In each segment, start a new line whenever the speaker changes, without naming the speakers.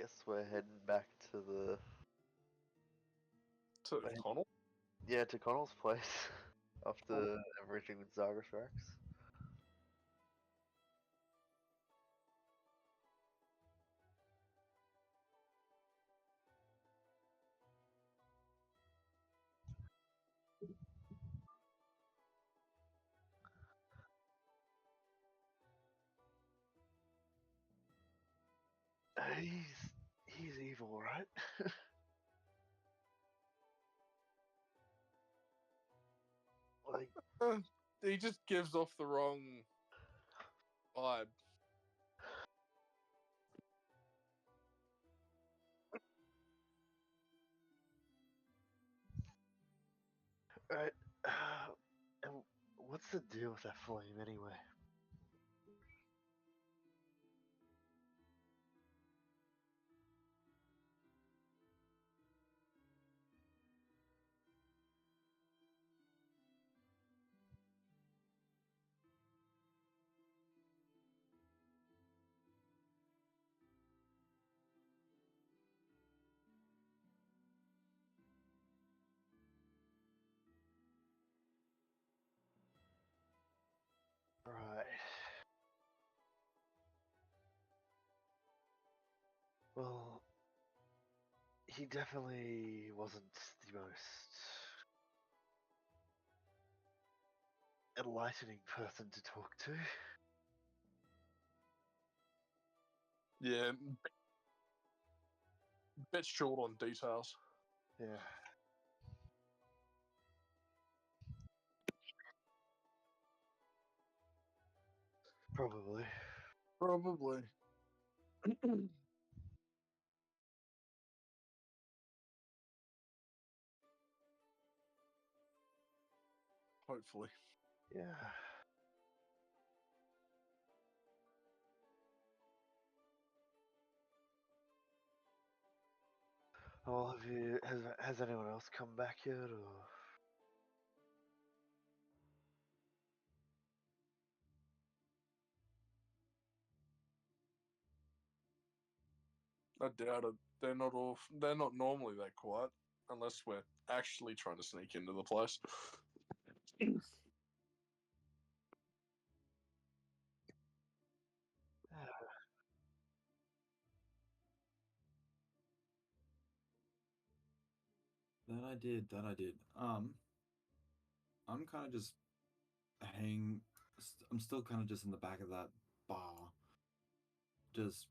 guess we're heading back to the
To Connell?
to Connell's place after everything with Zargus Rex. He's evil, right? Like,
He just gives off the wrong vibe.
right. And what's the deal with that flame anyway? Right. Well, he definitely wasn't the most enlightening person to talk to.
Yeah, bit short on details.
Yeah. Probably.
Probably. Hopefully.
Yeah. Well, has anyone else come back yet, or?
I doubt it. They're not normally that quiet unless we're actually trying to sneak into the place.
That I did. I'm kind of just I'm still kind of just in the back of that bar, just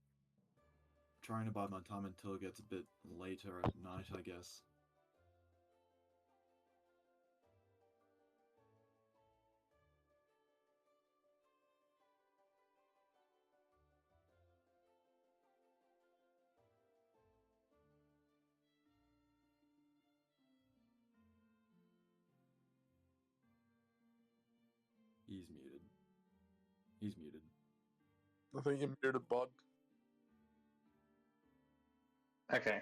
trying to bide my time until it gets a bit later at night, I guess. He's muted.
I think you're muted, bud.
Okay.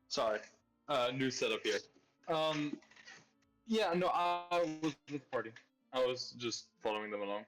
Sorry. New setup here. Yeah, no, I was with the party. I was just following them along.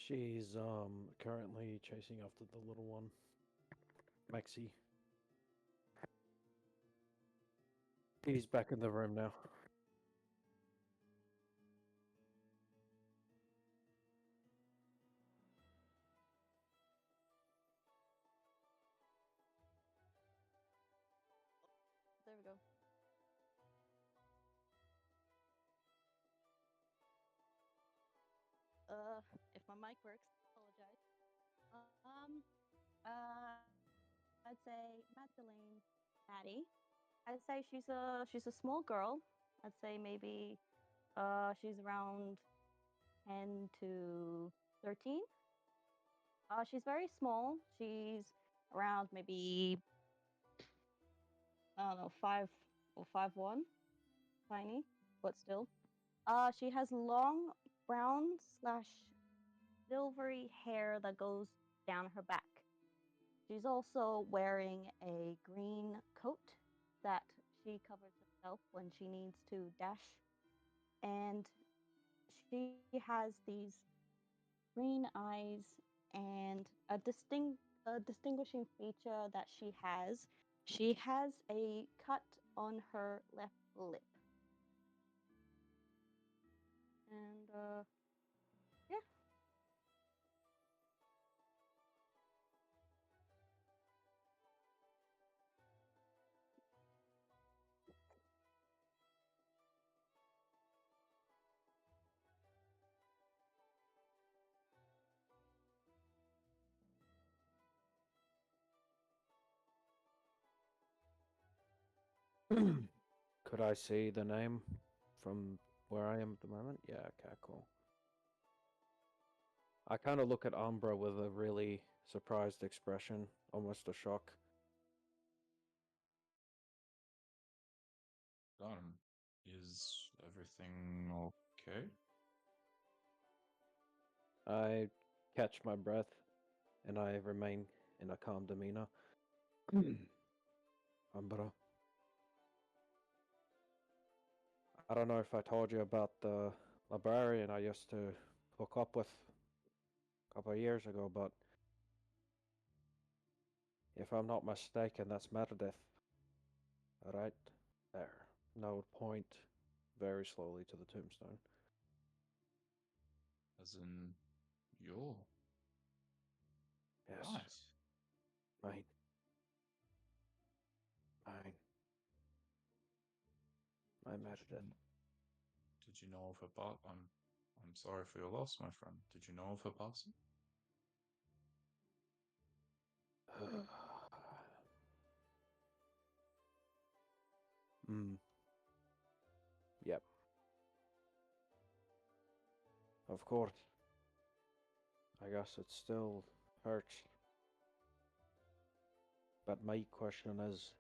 She's currently chasing after the little one, Maxie. He's back in the room now.
There we go. If my mic works, apologize. I'd say Maddie. I'd say she's a small girl. I'd say maybe She's around 10 to 13. She's very small. She's around maybe, I don't know, 5 or 5'1", tiny, but still. She has long brown slash silvery hair that goes down her back. She's also wearing a green coat that she covers herself when she needs to dash. And she has these green eyes and a distinguishing feature that she has a cut on her left lip. And yeah.
Could I see the name from where I am at the moment? Yeah, okay, cool. I kind of look at Umbra with a really surprised expression, almost a shock.
Darren, is everything okay?
I catch my breath and I remain in a calm demeanor. Umbra. I don't know if I told you about the librarian I used to hook up with a couple of years ago, but if I'm not mistaken, that's Meredith. Right there. Note point very slowly to the tombstone.
As in, your
Yes.
right.
Mine. Mine. My Meredith.
Did you know of her part? I'm sorry for your loss, my friend. Did you know of her passing?
Hmm. Yep. Of course. I guess it still hurts. But my question is,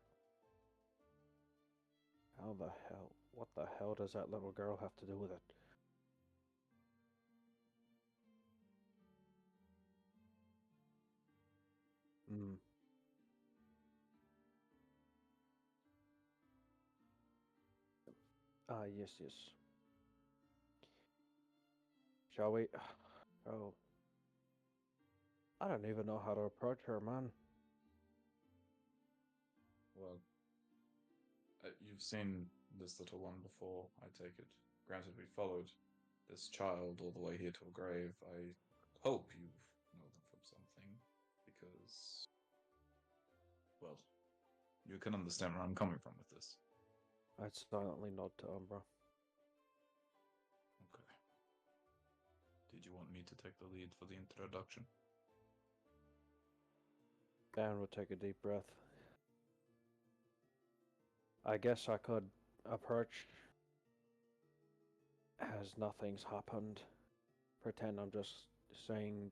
what the hell does that little girl have to do with it? Hmm. Ah, yes, yes. Shall we? Oh, I don't even know how to approach her, man.
Well, you've seen this little one before, I take it. Granted, we followed this child all the way here to a grave. I hope you know them from something, because, well, you can understand where I'm coming from with this.
I'd silently nod to Umbra.
Okay. Did you want me to take the lead for the introduction?
Dan would take a deep breath. I guess I could approach as nothing's happened. Pretend I'm just saying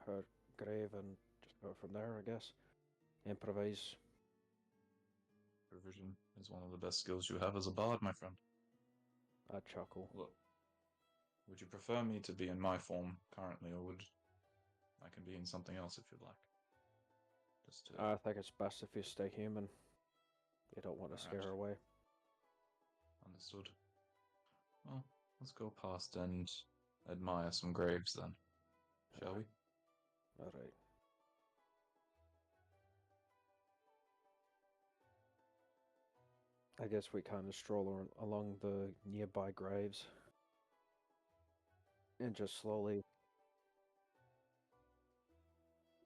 her grave and just go from there, I guess. Improvise.
Revision is one of the best skills you have as a bard, my friend.
I chuckle.
Look, would you prefer me to be in my form currently, or would I can be in something else if you'd like? Just to...
I think it's best if you stay human. You don't want to scare her away.
Understood. Well, let's go past and admire some graves then, shall we?
Alright. I guess we kind of stroll along the nearby graves. And just slowly...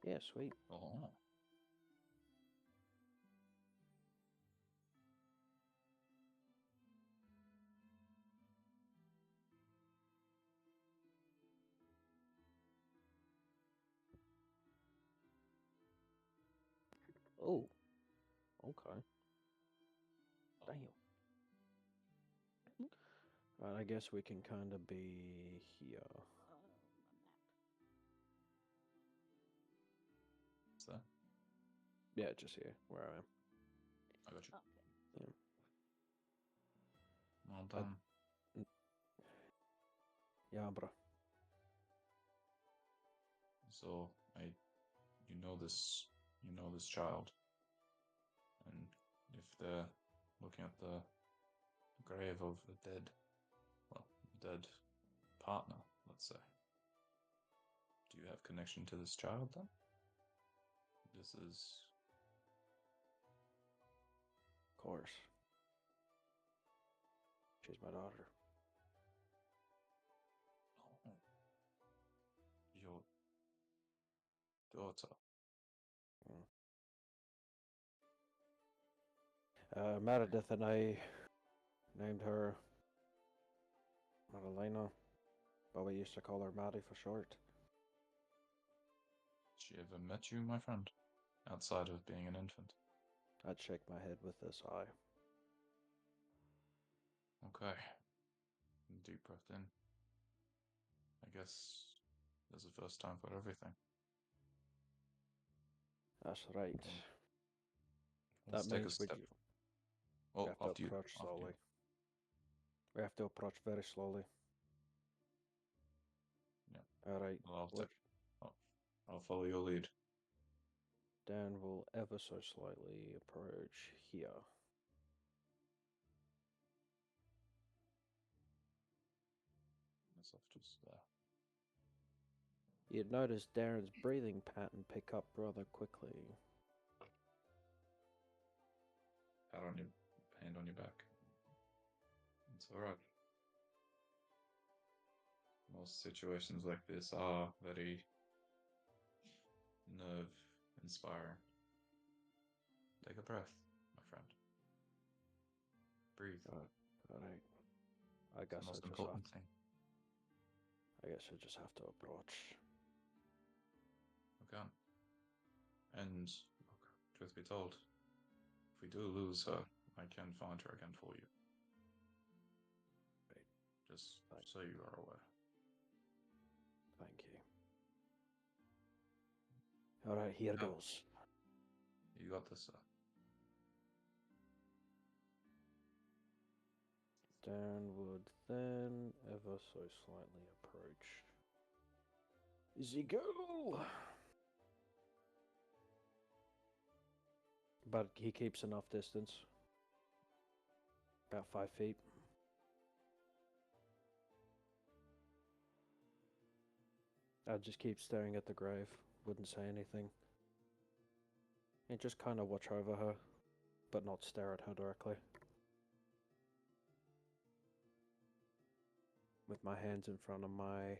Yeah, sweet.
Oh.
Oh. Okay. Damn. But I guess we can kind of be here.
So,
Yeah, just here, where I am.
I got you.
Okay.
Well done.
Yeah, bro.
So, you know this child, and if they're looking at the grave of a dead partner, let's say, do you have connection to this child then? This is
Of course. She's my daughter.
your daughter.
Meredith and I named her Madalena, but we used to call her Maddie for short.
She ever met you, my friend? Outside of being an infant?
I'd shake my head with this eye.
Okay. Deep breath in. I guess there's a first time for everything.
That's right.
Let's
That
take a
means we
step.
have to
After you.
approach
After
slowly.
you.
We have to approach very slowly.
Yeah.
Alright.
Well, I'll follow your lead.
Dan will ever so slightly approach here.
Myself just there.
You'd notice Darren's breathing pattern pick up rather quickly.
Hand on your back. It's alright. Most situations like this are very nerve inspiring. Take a breath, my friend. Breathe.
Alright. I
It's
guess
the most
I
important thing.
just have to approach.
Okay. And look, truth be told, if we do lose her, I can find her again for you.
Right.
Just so you are aware.
Thank you. Alright, here goes.
You got this, sir.
Dan would then ever so slightly approach the girl. But he keeps enough distance. About 5 feet. I'd just keep staring at the grave. Wouldn't say anything. And just kind of watch over her, but not stare at her directly. With my hands in front of my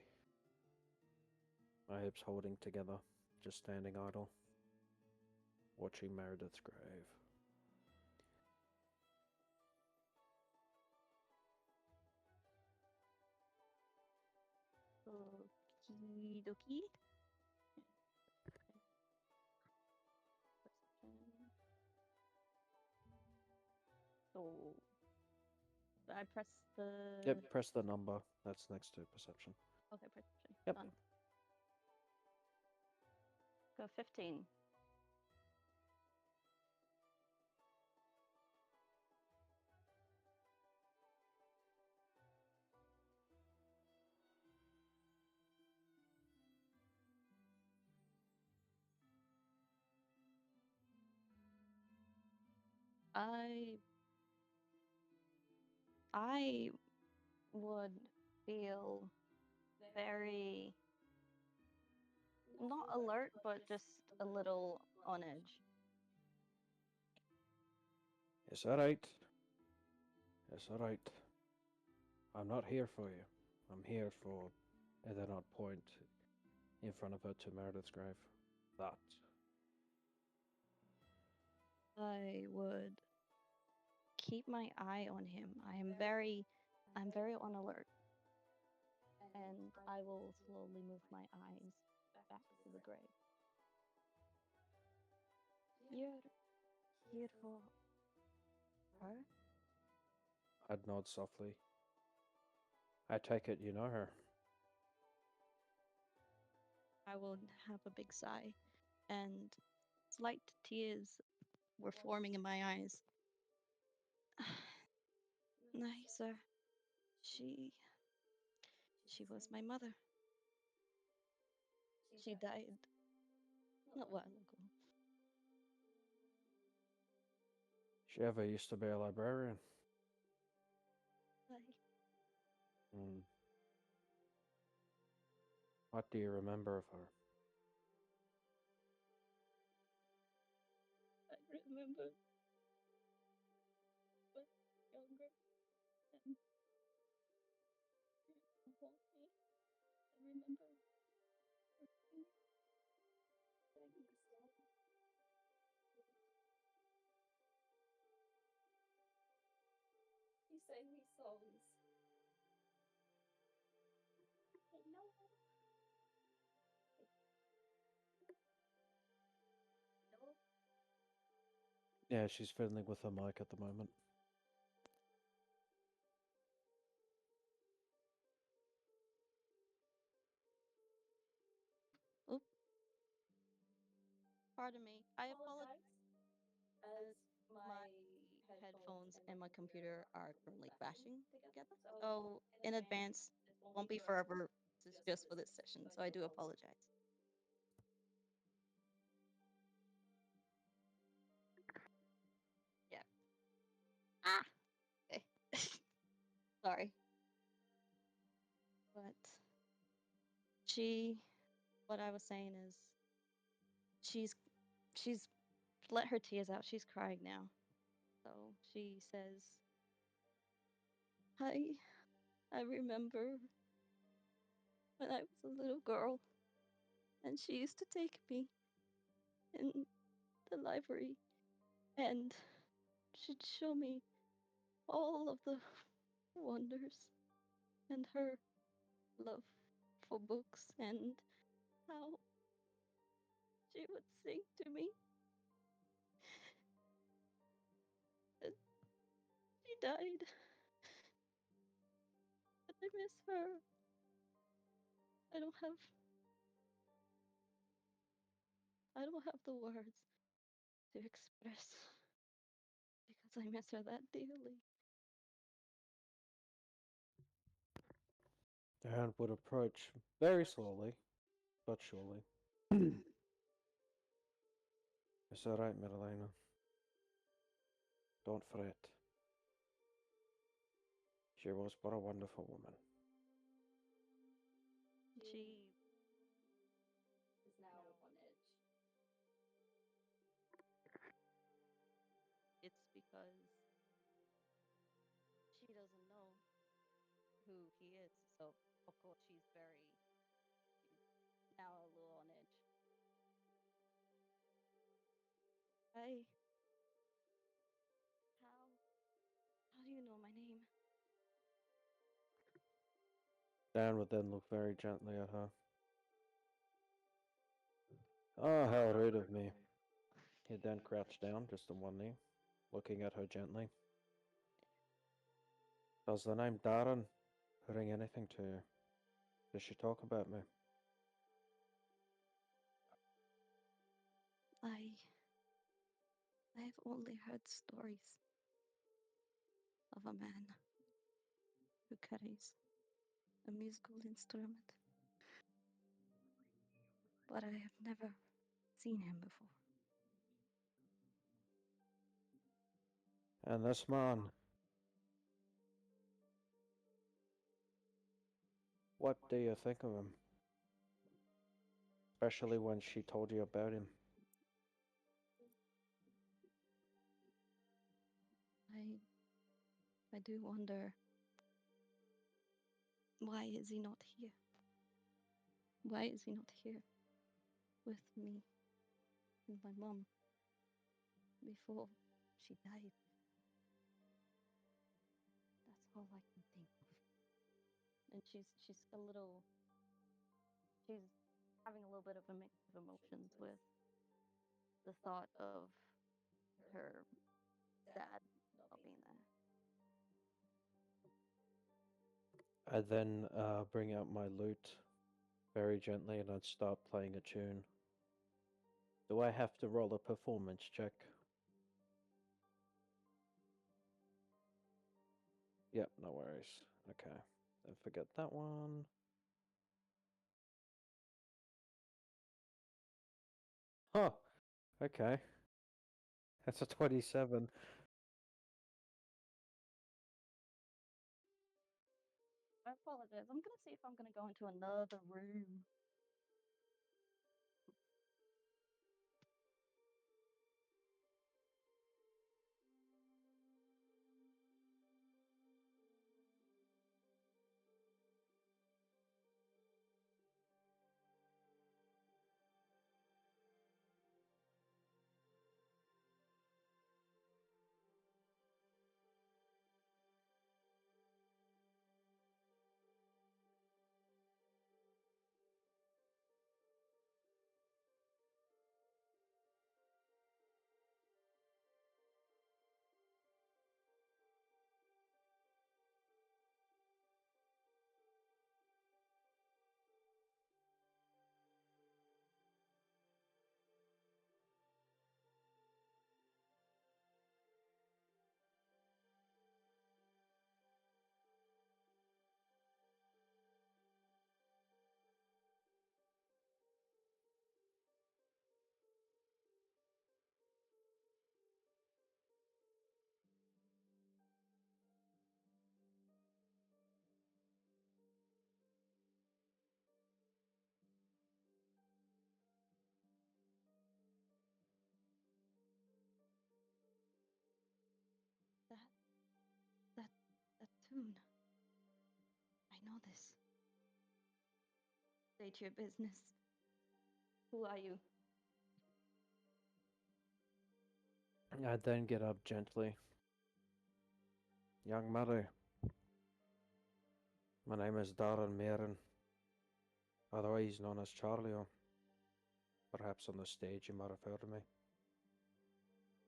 hips holding together, just standing idle, watching Meredith's grave.
Okie dokie. So I press the.
Yep, press the number that's next to perception.
Okay, perception.
Yep.
Done. Go 15. I would feel very not alert, but just a little on edge.
It's alright. It's alright. I'm not here for you. I'm here for, and then I'll point in front of her to Meredith's grave. That.
I would keep my eye on him. I'm very on alert. And I will slowly move my eyes back to the grave. You're here for her?
I'd nod softly. I take it you know her.
I will have a big sigh, and slight tears were forming in my eyes. No, sir. She was my mother. She died a while ago.
She ever used to be a librarian.
I,
Hmm. What do you remember of her?
I remember when younger and she hold me. I remember her singing. He sang me songs. Hello. Hello.
Yeah, she's fiddling with her mic at the moment.
Oop. Pardon me. I apologize. As my headphones and my computer are currently clashing together. So in advance, won't be forever. This is just for this session, so I do apologize. Yeah. Ah. Okay. Sorry. But she, what I was saying is, she's she's let her tears out. She's crying now. So she says, I I remember when I was a little girl and she used to take me in the library and she'd show me all of the wonders and her love for books and how she would sing to me. And she died, but I miss her. I don't have I don't have the words to express because I miss her that dearly.
Darren would approach very slowly, but surely. It's all right, Madalena. Don't fret. She was but a wonderful woman.
She is now on edge. It's because she doesn't know who he is. So of course she's now a little on edge. I how do you know my name?
Dan would then look very gently at her. Oh, how rude of me. He'd then crouch down just on one knee, looking at her gently. Does the name Darren ring anything to you? Does she talk about me?
I've only heard stories of a man who carries a musical instrument, but I have never seen him before.
And this man, what do you think of him? Especially when she told you about him.
I do wonder, why is he not here? Why is he not here with me and my mom before she died? That's all I can think of. And she's having a little bit of a mix of emotions with the thought of her dad not being there.
I'd then bring out my lute very gently and I'd start playing a tune. Do I have to roll a performance check? Yep, no worries. Okay, then forget that one. Oh, okay. That's a 27.
I apologize. I'm gonna see if I'm gonna go into another room. That tune. I know this. State your business. Who are you?
I'd then get up gently. Young Mary, my name is Darren Marin, otherwise known as Charlie. Perhaps on the stage you might have heard of me.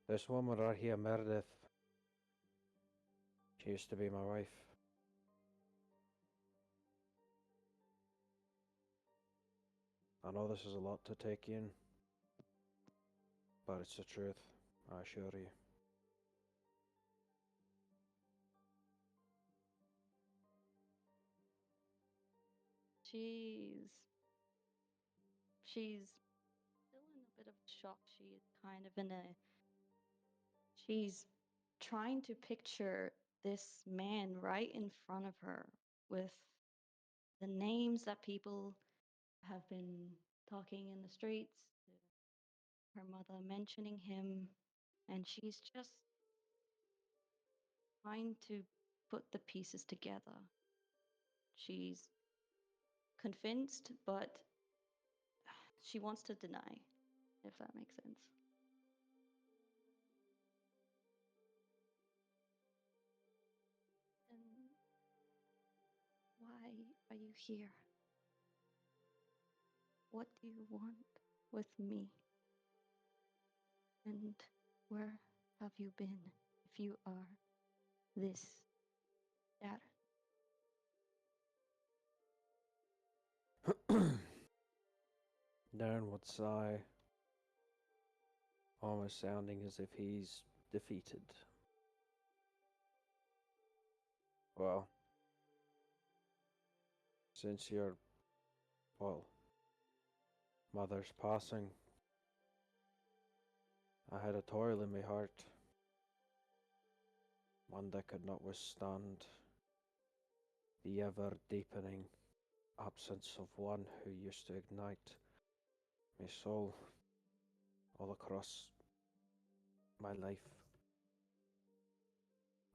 This woman right here, Meredith, she used to be my wife. I know this is a lot to take in, but it's the truth, I assure you.
She's still in a bit of shock. She's kind of in a she's trying to picture this man right in front of her with the names that people have been talking in the streets, her mother mentioning him, and she's just trying to put the pieces together. She's convinced, but she wants to deny, if that makes sense. And why are you here? What do you want with me? And where have you been if you are this Darren?
Darren would sigh, almost sounding as if he's defeated. Well, since your, well, mother's passing, I had a toil in my heart, one that could not withstand the ever deepening absence of one who used to ignite my soul all across my life.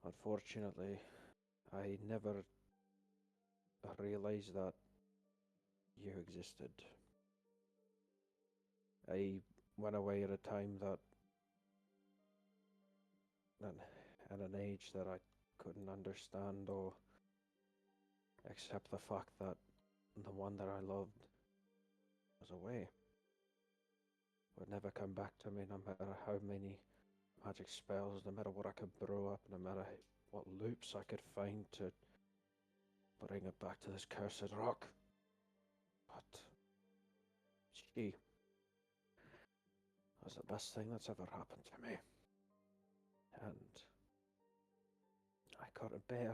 Unfortunately, I never realized that you existed. I went away at a time at an age that I couldn't understand or accept the fact that the one that I loved was away. Would never come back to me, no matter how many magic spells, no matter what I could brew up, no matter what loops I could find to bring it back to this cursed rock. But she was the best thing that's ever happened to me. And I couldn't bear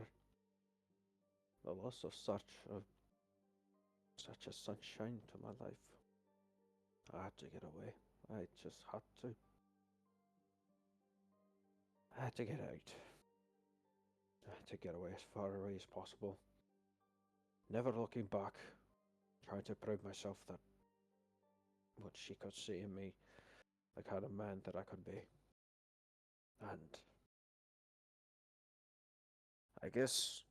the loss of such a sunshine to my life. I had to get away. I just had to. I had to get out. I had to get away as far away as possible. Never looking back, trying to prove myself that what she could see in me, the kind of man that I could be. And I guess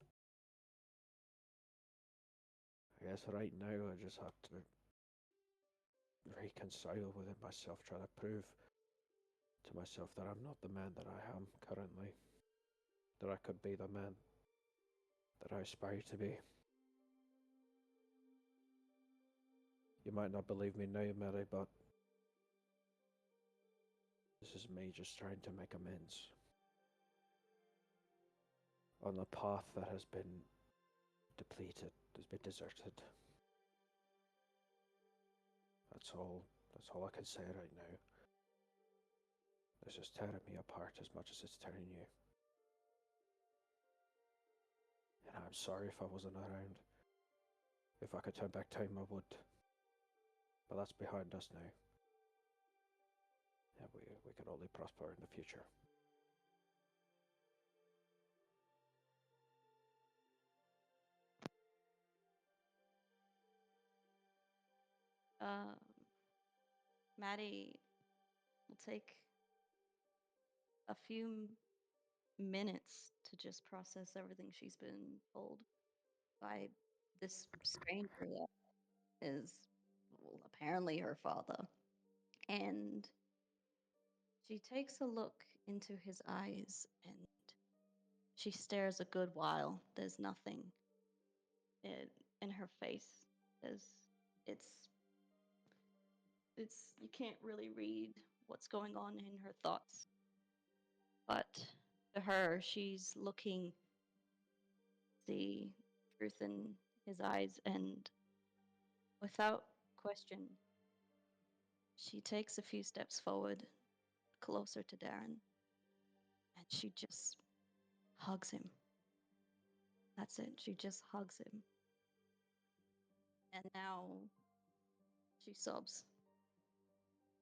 right now I just have to reconcile within myself, try to prove to myself that I'm not the man that I am currently. That I could be the man that I aspire to be. You might not believe me now, Mary, but this is me just trying to make amends on a path that has been depleted, has been deserted. That's all I can say right now. This is tearing me apart as much as it's tearing you. And I'm sorry if I wasn't around. If I could turn back time, I would. But that's behind us now. And we can only prosper in the future.
Maddie will take a few minutes to just process everything she's been told by this stranger that is, well, apparently her father. And she takes a look into his eyes and she stares a good while. There's nothing in her face. There's, it's, you can't really read what's going on in her thoughts. But to her, she's looking the truth in his eyes, and without question, she takes a few steps forward, closer to Darren, and she just hugs him. That's it. She just hugs him. And now she sobs.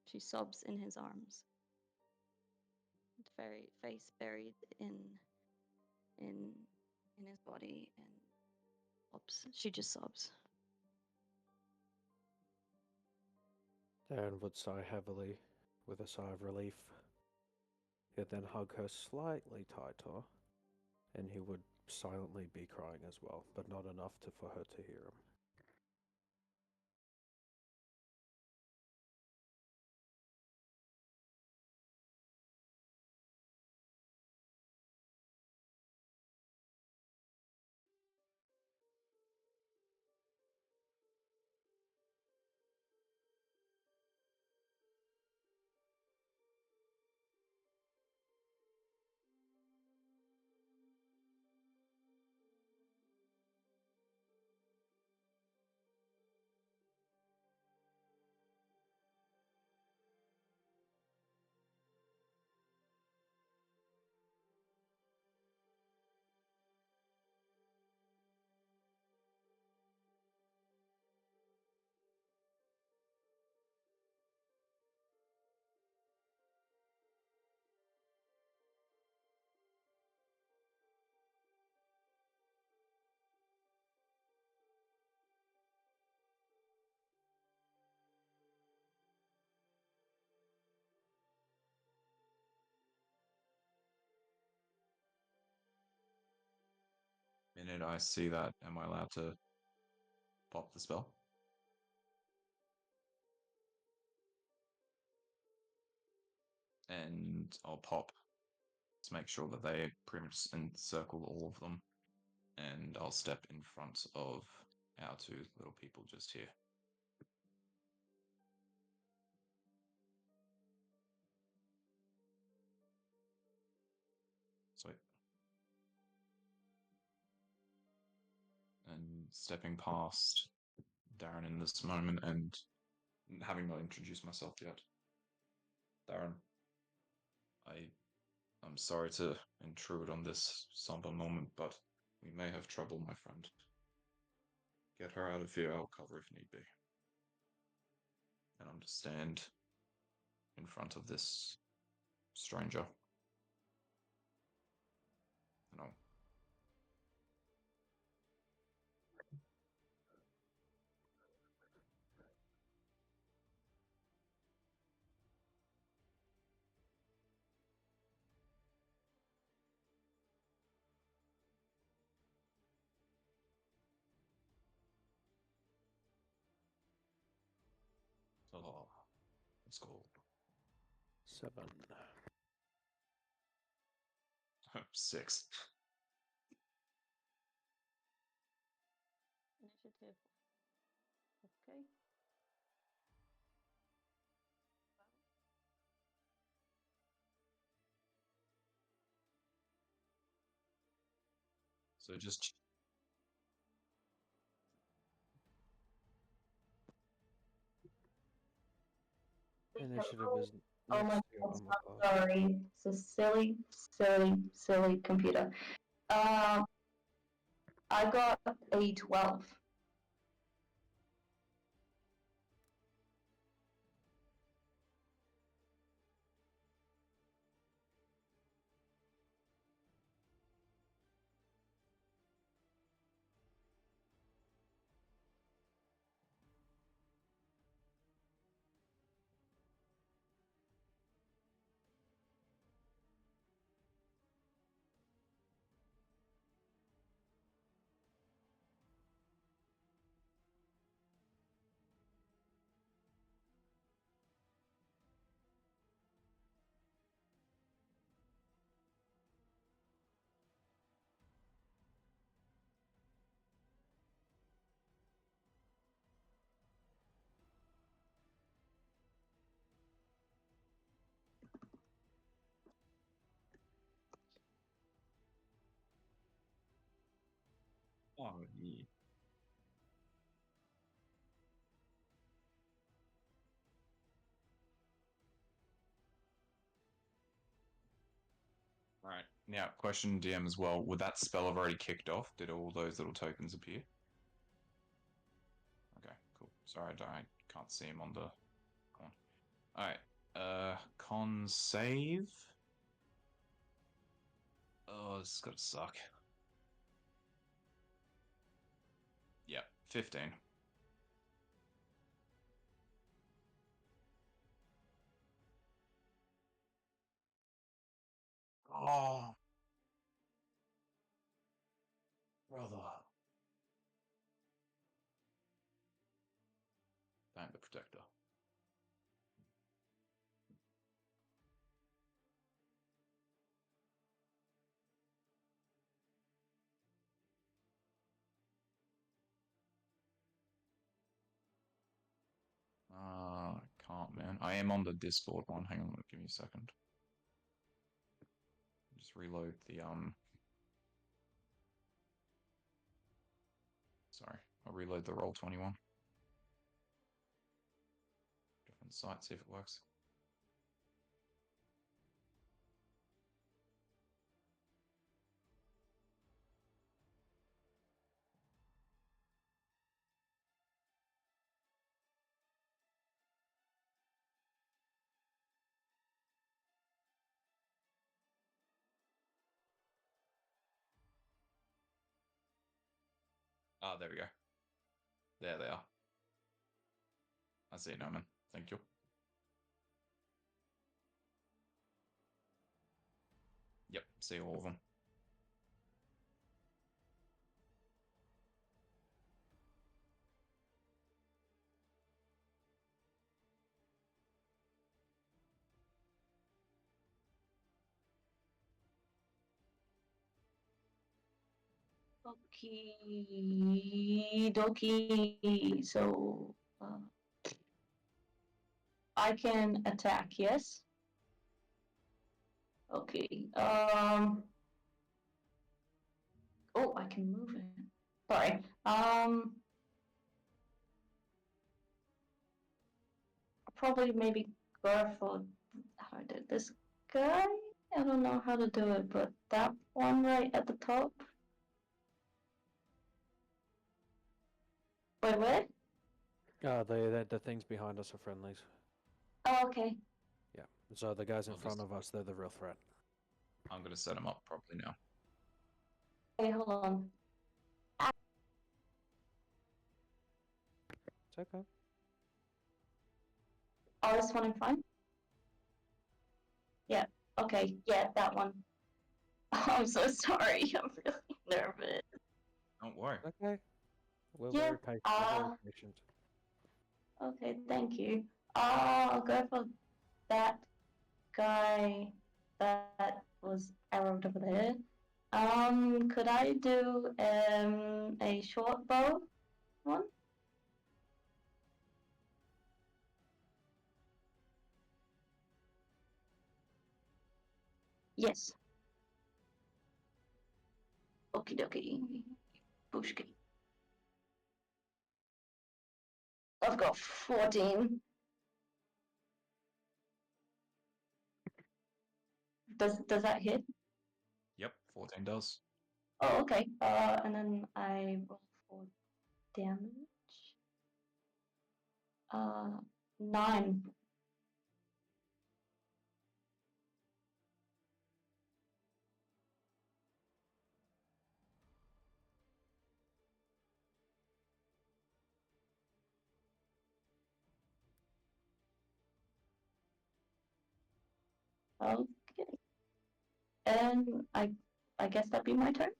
She sobs in his arms. Very face buried in his body, and sobs. She just sobs.
Darren would sigh heavily with a sigh of relief. He'd then hug her slightly tighter, and he would silently be crying as well, but not enough for her to hear him.
Minute I see that, am I allowed to pop the spell? And I'll pop to make sure that they pretty much encircle all of them. And I'll step in front of our two little people just here. Sweet. stepping past Darren in this moment and having not introduced myself yet. Darren, I'm sorry to intrude on this somber moment, but we may have trouble, my friend. Get her out of here, I'll cover if need be. And I'm to stand in front of this stranger. And I'll oh, let's go.
7.
6.
Initiative. Okay.
So just
Initiative is
Oh my
next to
god,
Omapod.
sorry. It's a silly computer. I got a 12.
oh, yeah. Right. Now, question DM as well. Would that spell have already kicked off? Did all those little tokens appear? Okay, cool. Sorry, I can't see him on the one. Alright. Con save. Oh, this is gonna suck. Yep, 15. Oh, brother. Thank the protector. I can't, man. I am on the Discord one. Hang on, give me a second. Just reload the Sorry, I'll reload the Roll21. Different site, see if it works. Ah, there we go. There they are. I see it now, man. Thank you. Yep, see all of them.
Okie dokie. So I can attack, yes? Okay. Oh, I can move it. Sorry. Probably maybe go for how did this guy? I don't know how to do it, but that one right at the top. Wait, where?
The things behind us are friendlies.
Oh, okay.
Yeah. So the guys in
I'll
front
just-
of us, they're the real threat.
I'm going to set him up properly now.
Okay, hold on.
It's okay.
Oh, this one in front? Yeah. Okay. Yeah, that one. I'm so sorry. I'm really nervous.
Don't worry.
Okay. We're
Yeah,
very patient. We're very patient.
Okay, thank you. I'll go for that guy that was arrowed over there. Could I do a short bow one? Yes. Okie dokie. Bushki. I've got 14. Does that hit?
Yep, 14 does.
Oh, okay. And then I roll for damage. 9. Okay. And I guess that'd be my turn.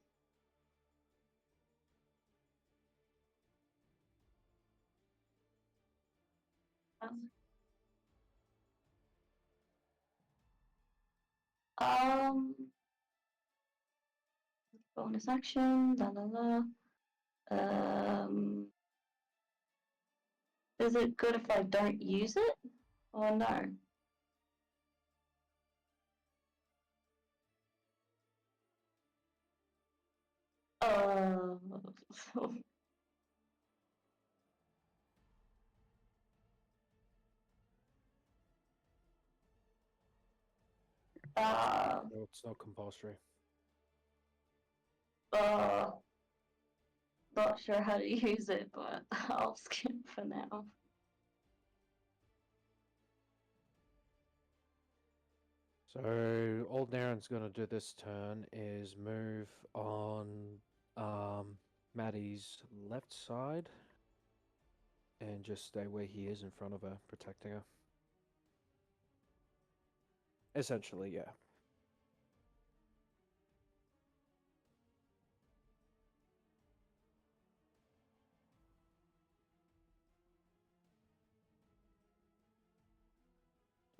Um, bonus action, la la la. Is it good if I don't use it? Or no? Uh, uh,
No, it's not compulsory.
uh, not sure how to use it, but I'll skip for now.
So all Darren's gonna do this turn is move on Maddie's left side and just stay where he is in front of her, protecting her. Essentially, yeah.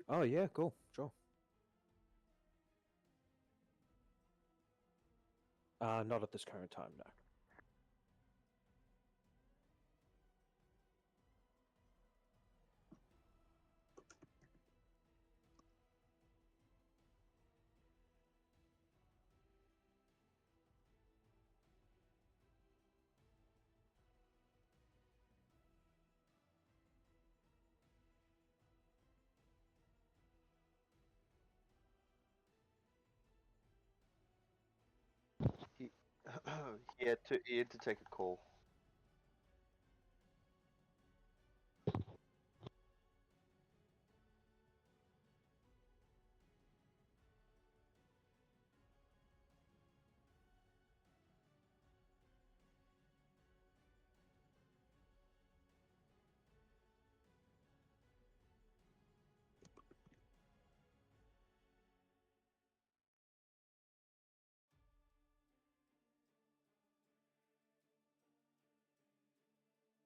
Oh yeah, cool, sure. Not at this current time, no.
He, he had to take a call.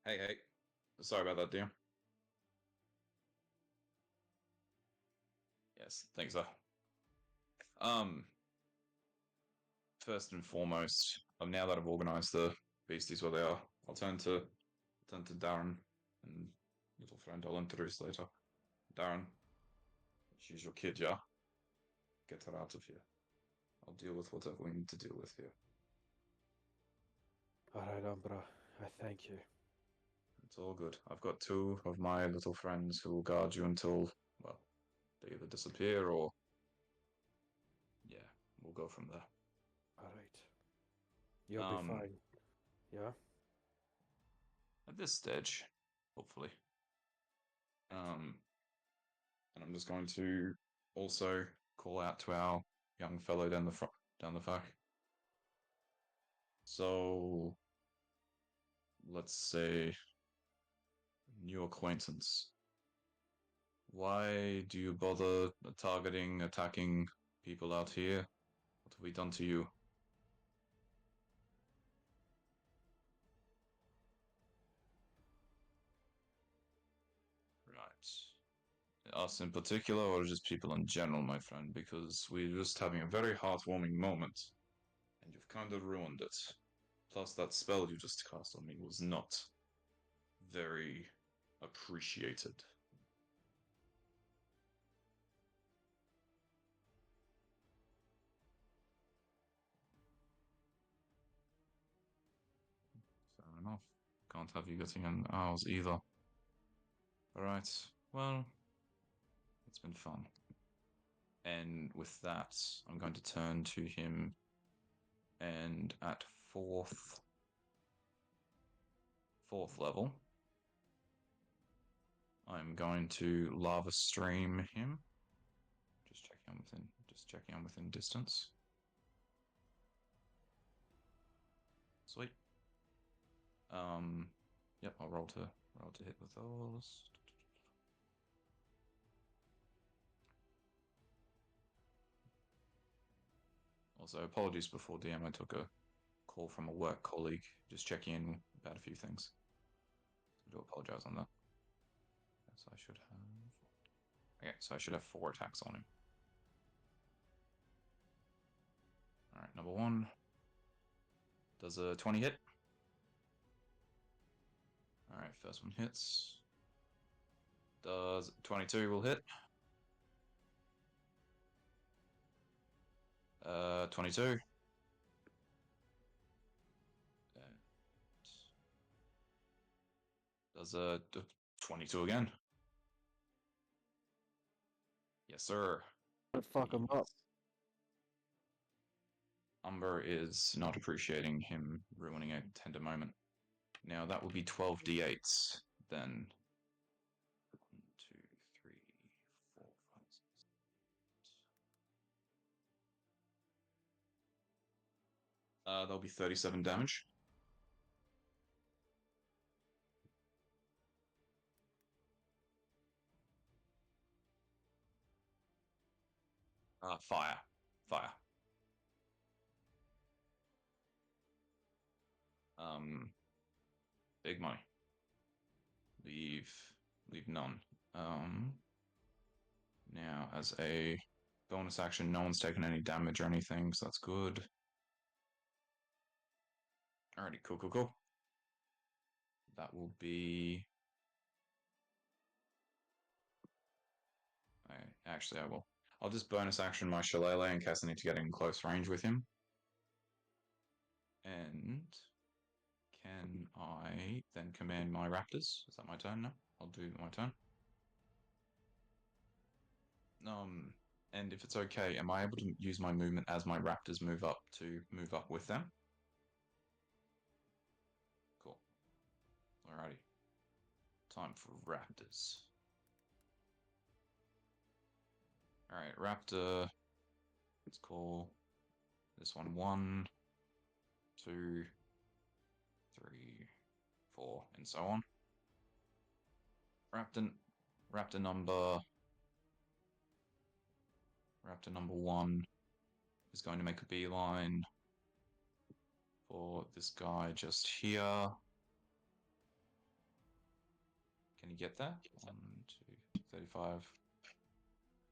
Hey. Sorry about that, dear. Yes, thanks, sir. First and foremost, now that I've organized the beasties where they are, I'll turn to Darren and little friend I'll introduce later. Darren, she's your kid, yeah? Get her out of here. I'll deal with whatever we need to deal with here.
Alright, Umbra, I thank you.
It's all good. I've got two of my little friends who will guard you until, well, they either disappear or. Yeah, we'll go from there.
Alright. You'll be fine. Yeah?
At this stage, hopefully. And I'm just going to also call out to our young fellow down the back. So, let's say, new acquaintance. Why do you bother attacking people out here? What have we done to you? Right. Us in particular, or just people in general, my friend? Because we're just having a very heartwarming moment, and you've kind of ruined it. Plus, that spell you just cast on me was not very appreciated. Fair enough. Can't have you getting in ours either. Alright, well, it's been fun. And with that, I'm going to turn to him, and at fourth level, I'm going to lava stream him. Just checking I'm within distance. Sweet. Yep, I'll roll to hit with those. Also, apologies before DM. I took a call from a work colleague, just checking in about a few things. I do apologize on that. So I should have. Okay, so I should have 4 attacks on him. Alright, number 1. Does a 20 hit? Alright, first one hits. Does 22 will hit? 22. Does a 22 again? Yes, sir.
Fuck him up.
Umber is not appreciating him ruining a tender moment. Now that would be 12d8s then. 1, 2, 3, 4, 5, 6. That'll be 37 damage. Fire. Big money. Leave none. Now as a bonus action, no one's taken any damage or anything, so that's good. Alrighty, cool. That will be. Actually, I will. I'll just bonus action my shillelagh in case I need to get in close range with him. And can I then command my raptors? Is that my turn now? I'll do my turn. And if it's okay, am I able to use my movement as my raptors move up to move up with them? Cool. Alrighty. Time for raptors. Alright, raptor. Let's call this one 1, 2, 3, 4, and so on. Raptor number 1 is going to make a beeline for this guy just here. Can you get that? 1, 2,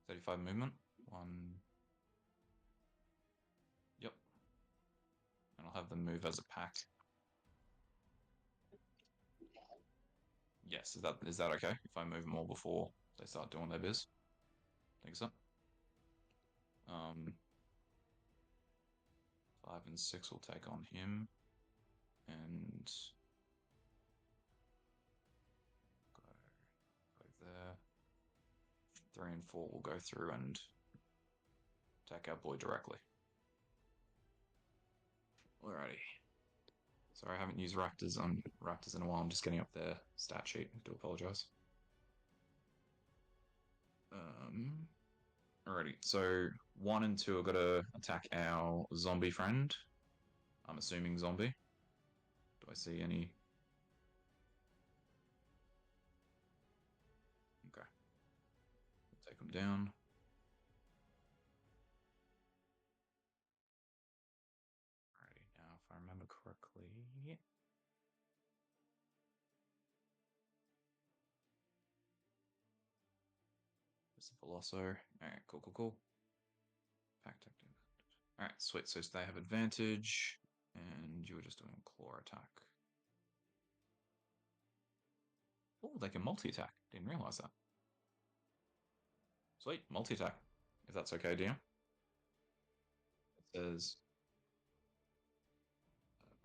35 movement. 1. Yep. And I'll have them move as a pack. Yes, is that okay? If I move them all before they start doing their biz? Think so? 5 and 6 will take on him. and go there. 3 and 4 will go through and attack our boy directly. Alrighty. Sorry, I haven't used Raptors in a while. I'm just getting up their stat sheet. I do apologize. Alrighty. So 1 and 2 are gonna attack our zombie friend. I'm assuming zombie. Do I see any? Okay. Take them down. Alrighty. Now, if I remember correctly. Veloso. Alright, cool. Pack tactic. Alright, sweet. So they have advantage, and you were just doing a claw attack. Oh, they can multi-attack. Didn't realize that. Sweet, multi-attack. If that's okay, DM. It says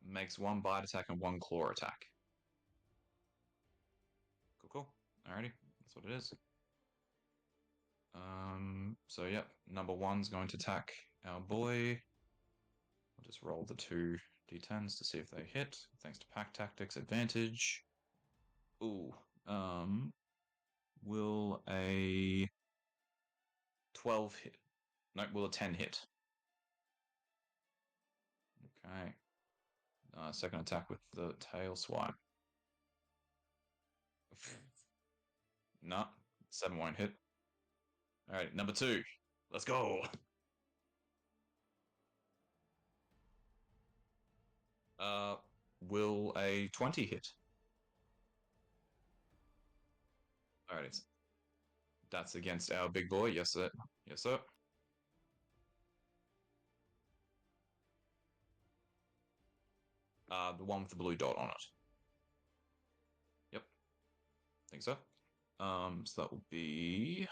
makes 1 bite attack and 1 claw attack. Cool. Alrighty, that's what it is. So yep, number 1's going to attack our boy. I'll just roll the 2 d10s to see if they hit. Thanks to pack tactics, advantage. Ooh, will a 12 hit? No, will a 10 hit? Okay. Second attack with the tail swipe. No, 7 won't hit. Alright, number 2. Let's go. Will a 20 hit? Alright, that's against our big boy. Yes, sir. Yes, sir. The one with the blue dot on it. Yep. Think so. So that will be,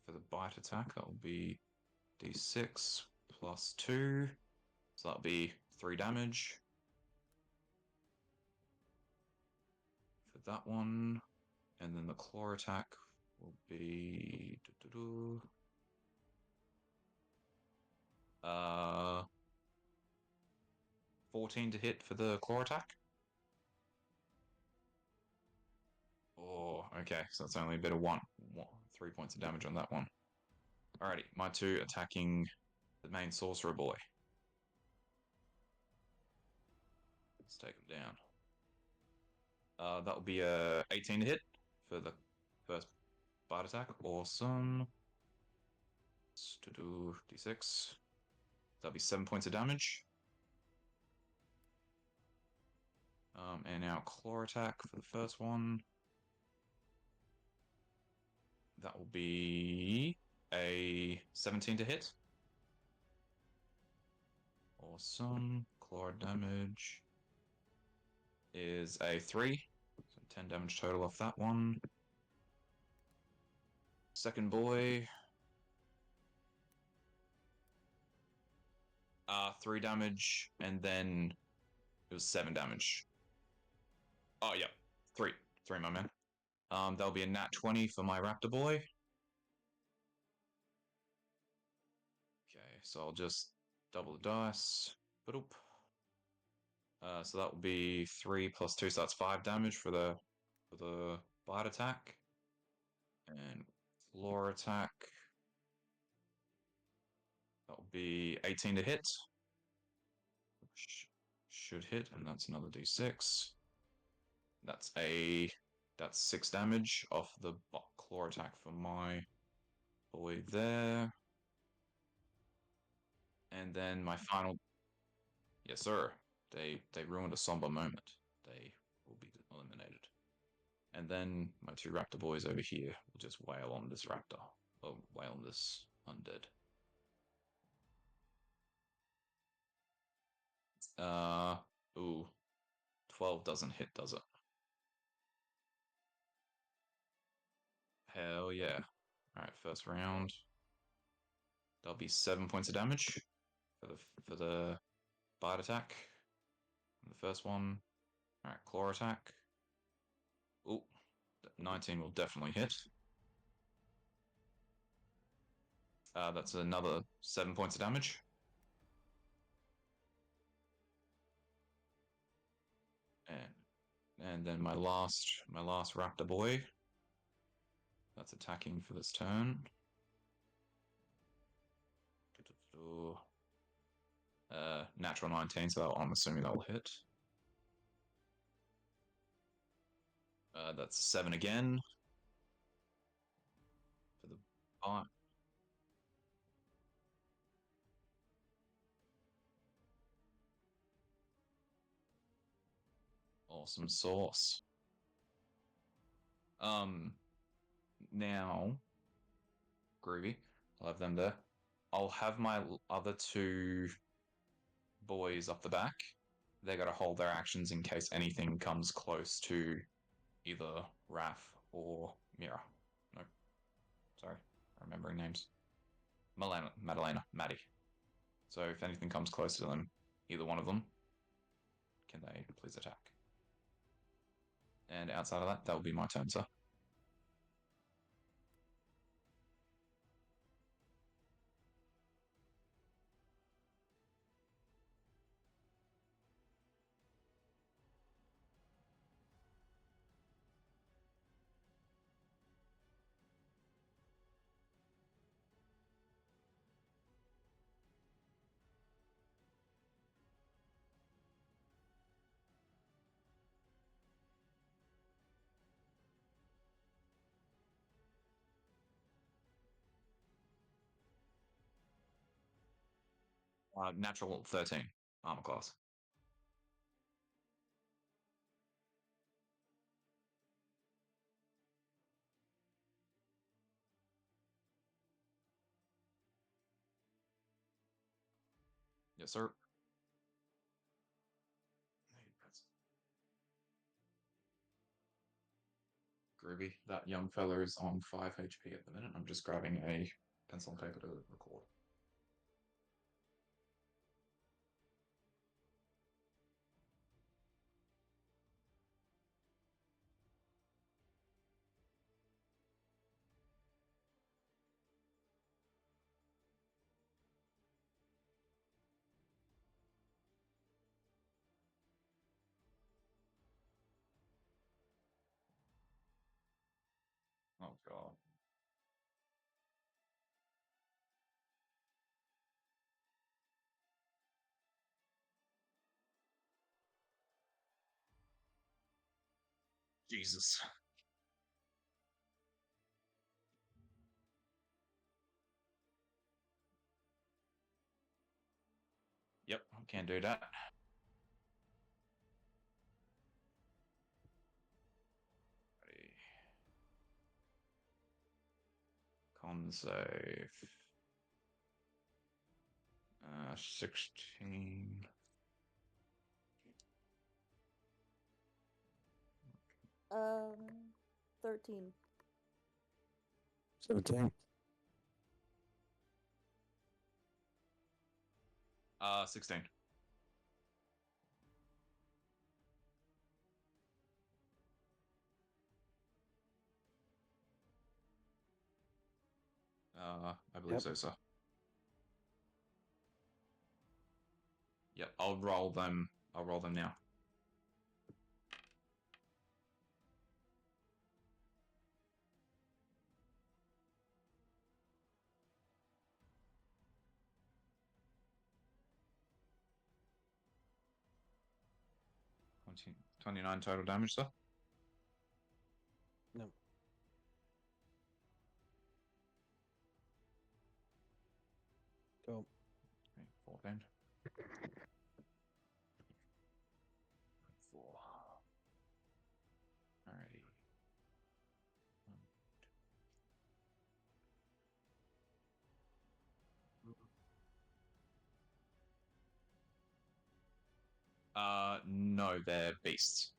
for the bite attack, that will be d6 plus 2. So that'll be 3 damage. For that one. And then the claw attack will be 14 to hit for the claw attack. Oh, okay. So that's only a bit of 3 points of damage on that one. Alrighty, my 2 attacking the main sorcerer boy. Let's take him down. That will be a 18 to hit for the first bite attack. Awesome. To do d6. That'll be 7 points of damage. And our claw attack for the first one. That will be a 17 to hit. Awesome. Claw damage is a 3. So 10 damage total off that one. Second boy. 3 damage, and then it was 7 damage. Oh, yeah. 3, my man. That'll be a nat 20 for my raptor boy. Okay, so I'll just double the dice. So that will be 3 plus 2, so that's 5 damage for the bite attack. And claw attack. That will be 18 to hit. Should hit, and that's another d6. That's 6 damage off the claw attack for my boy there. And then my final... Yes, sir. They ruined a somber moment. They will be eliminated. And then my 2 raptor boys over here will just wail on this raptor. Or wail on this undead. Ooh. 12 doesn't hit, does it? Hell yeah. Alright, first round. That'll be 7 points of damage for the bite attack. The first one. Alright, claw attack. Oh, 19 will definitely hit. That's another 7 points of damage. And then my last raptor boy. That's attacking for this turn. Natural 19, so I'm assuming that will hit. That's 7 again. For the bite. Awesome sauce. Now, groovy. I'll have them there. I'll have my other 2 boys up the back. They gotta hold their actions in case anything comes close to either Raph or Mira. No, sorry, remembering names. Madalena, Maddie. So if anything comes close to them, either one of them, can they please attack? And outside of that will be my turn, sir. Natural 13 armor class. Yes, sir. Groovy. That young fella is on 5 HP at the minute. I'm just grabbing a pencil and paper to record. Oh god. Jesus. Yep, can't do that. Ready. Con save. 16.
13.
17.
16. I believe
Yep.
so, sir. Yep, I'll roll them. I'll roll them now. $20, 29 total damage, sir.
No. Go.
Okay, 14. 4. Alrighty. No, they're beasts.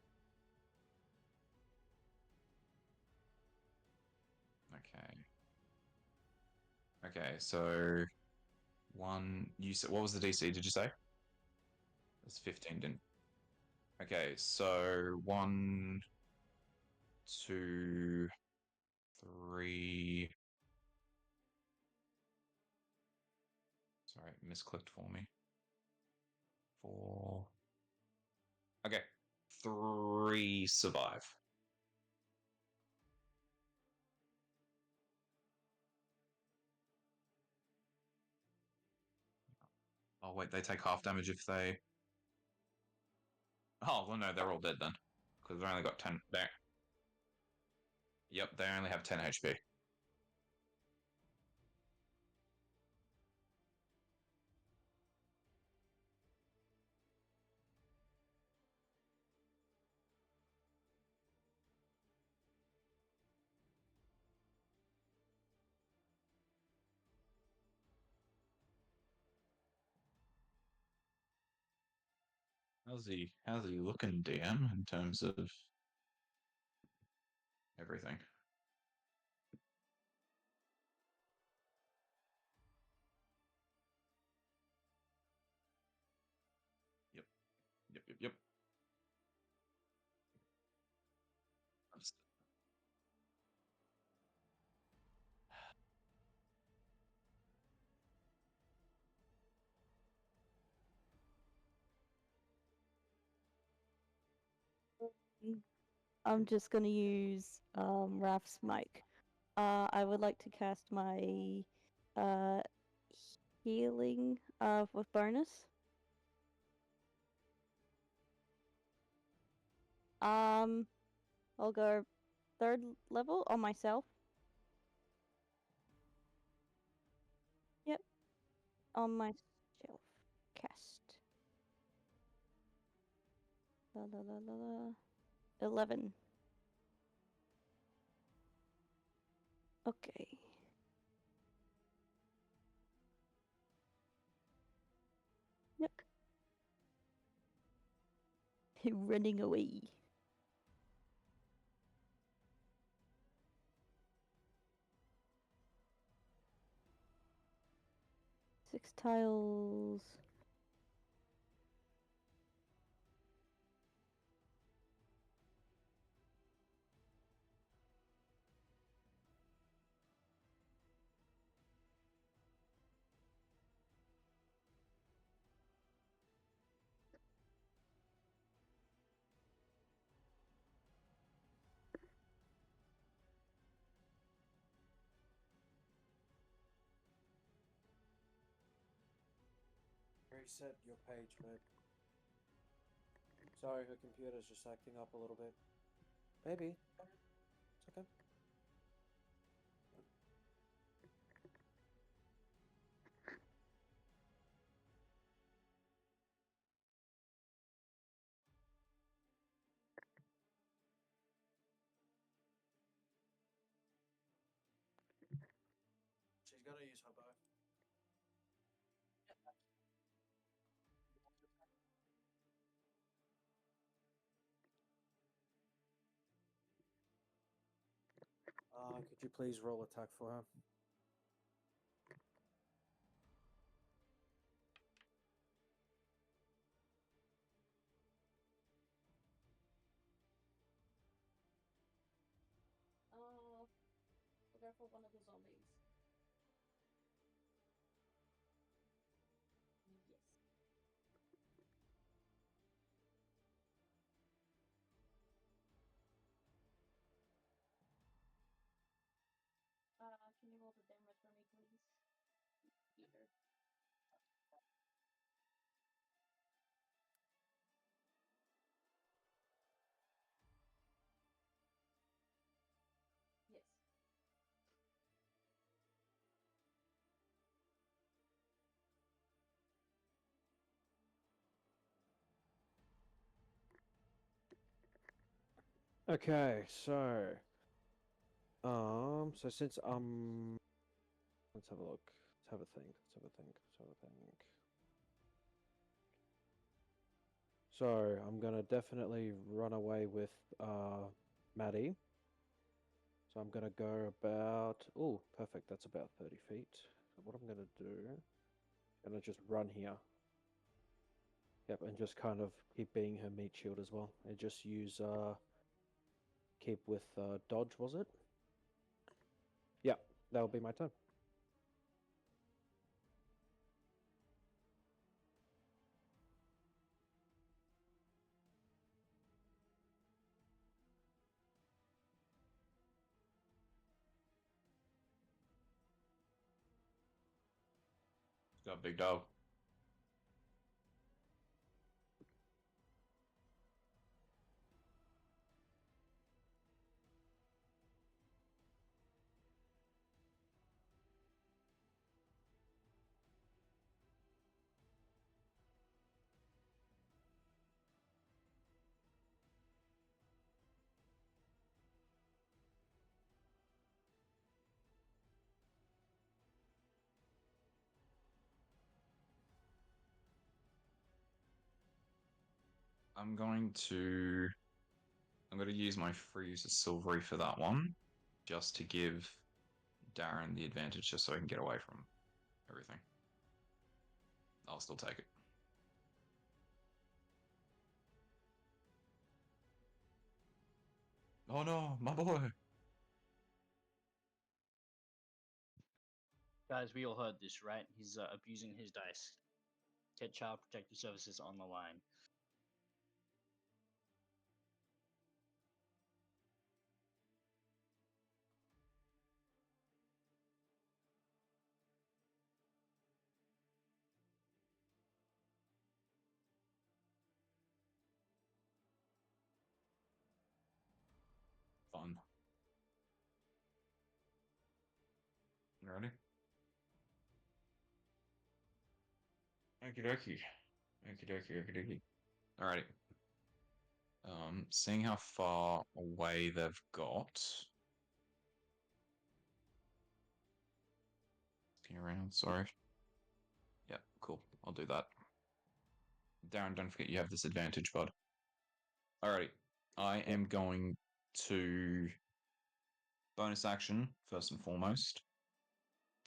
Okay. Okay, so one. You said what was the DC? Did you say? It's 15, didn't? Okay, so 1, 2, 3. Sorry, misclicked for me. 4. Okay, 3 survive. Oh wait, they take half damage if they. Oh well, no, they're all dead then, because they only got 10. There. Yep, they only have 10 HP. How's he looking, DM, in terms of everything? Yep. Yep.
I'm just gonna use Raf's mic. I would like to cast my healing with bonus. I'll go 3rd level on myself. Yep, on myself. Cast. La la la la la. 11. Okay. Yep. Running away. Six tiles.
Reset your page, babe. Sorry, her computer's just acting up a little bit. Baby, it's okay. She's got to use her bow. Could you please roll attack for her?
We'll go for one of the zombies. Yes. Can you roll the damage for me, please? Either. Yes.
Okay, so since let's have a look. Let's have a think. Let's have a think. So I'm gonna definitely run away with Maddie. So I'm gonna go about perfect, that's about 30 feet. So what I'm gonna do, I'm gonna just run here. Yep, and just kind of keep being her meat shield as well. And just use keep with dodge, was it? Yeah, that'll be my turn.
Got a big dog. I'm going to use my freeze of silvery for that one, just to give Darren the advantage, just so I can get away from everything. I'll still take it. Oh no, my boy!
Guys, we all heard this, right? He's abusing his dice. Get Child Protective Services on the line.
Fun. You ready? Okie dokie. Okie dokie, okie dokie. Alrighty. Seeing how far away they've got. Looking around, sorry. Yeah, cool. I'll do that. Darren, don't forget you have this advantage, bud. Alrighty. I am going to bonus action, first and foremost.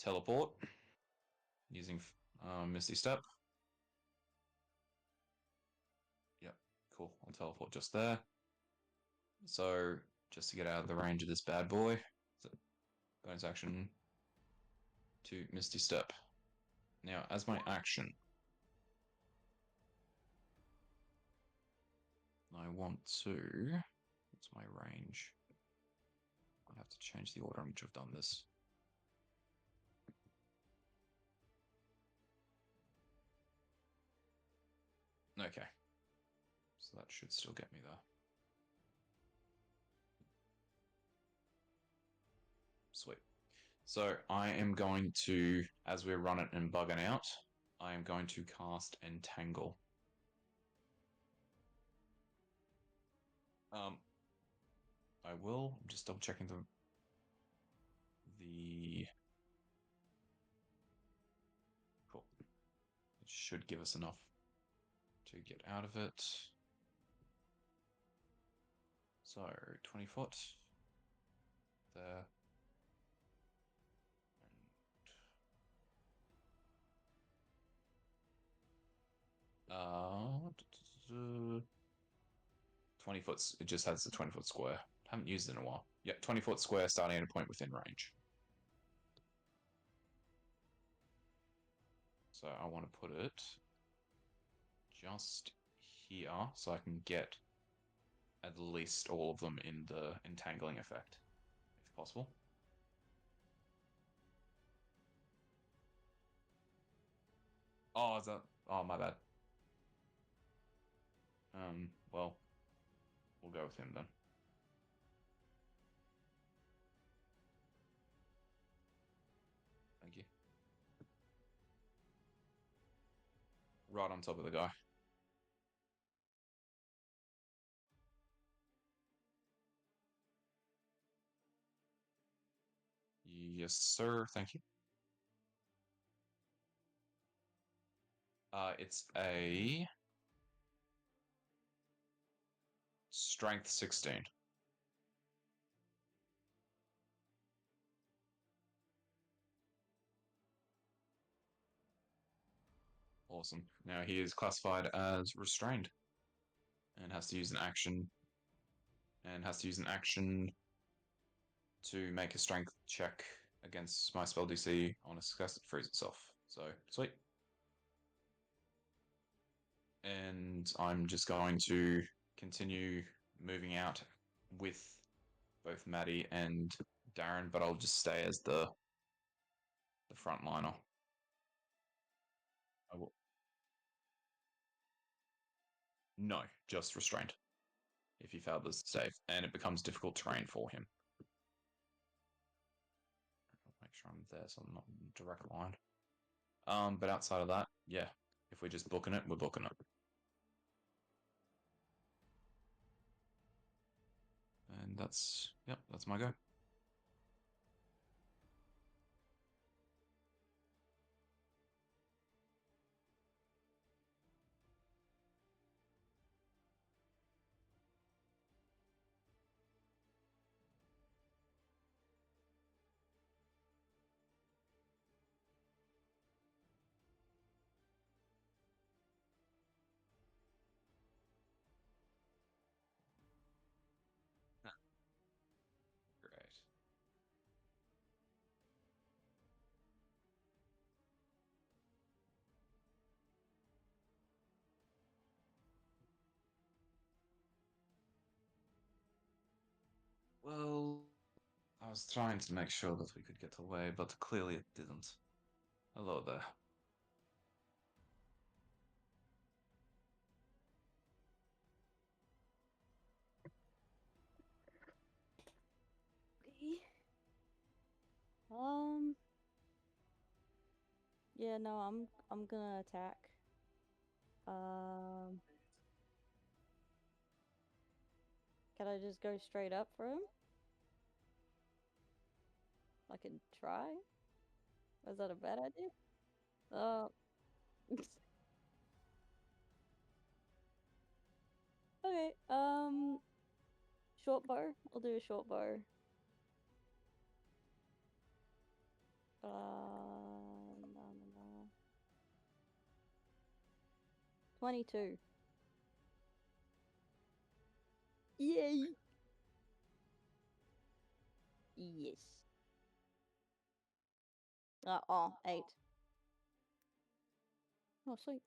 Teleport. Using Misty Step. Yep, cool. I'll teleport just there. So, just to get out of the range of this bad boy. So, bonus action to Misty Step. Now, as my action, I want to... What's my range? I have to change the order in which I've done this. Okay. So that should still get me there. Sweet. So I am going to, as we're running and bugging out, I am going to cast Entangle. I will. I'm just double checking the cool. It should give us enough to get out of it. So 20 foot there. And 20 foot. It just has the 20-foot square. Haven't used it in a while. Yeah, 20-foot square starting at a point within range. So I want to put it just here so I can get at least all of them in the entangling effect, if possible. Oh, is that? Oh, my bad. Well, we'll go with him then. Thank you. Right on top of the guy. Yes, sir. Thank you. It's a strength 16. Awesome. Now he is classified as restrained and has to use an action. To make a strength check against my spell DC. On a success, it frees itself. So sweet. And I'm just going to continue moving out with both Maddie and Darren, but I'll just stay as the frontliner. I will. No, just restrained. If he failed the save, and it becomes difficult terrain for him. I'll make sure I'm there so I'm not in direct line. But outside of that, yeah, if we're just booking it, we're booking it. And that's my go. Great. Well, I was trying to make sure that we could get away, but clearly it didn't. Hello there.
Okay. Yeah, no, I'm gonna attack. Can I just go straight up for him? I can try. Is that a bad idea? Okay, short bow. I'll do a short bow. No. 22. Yay! Yes. 8. Oh, sweet.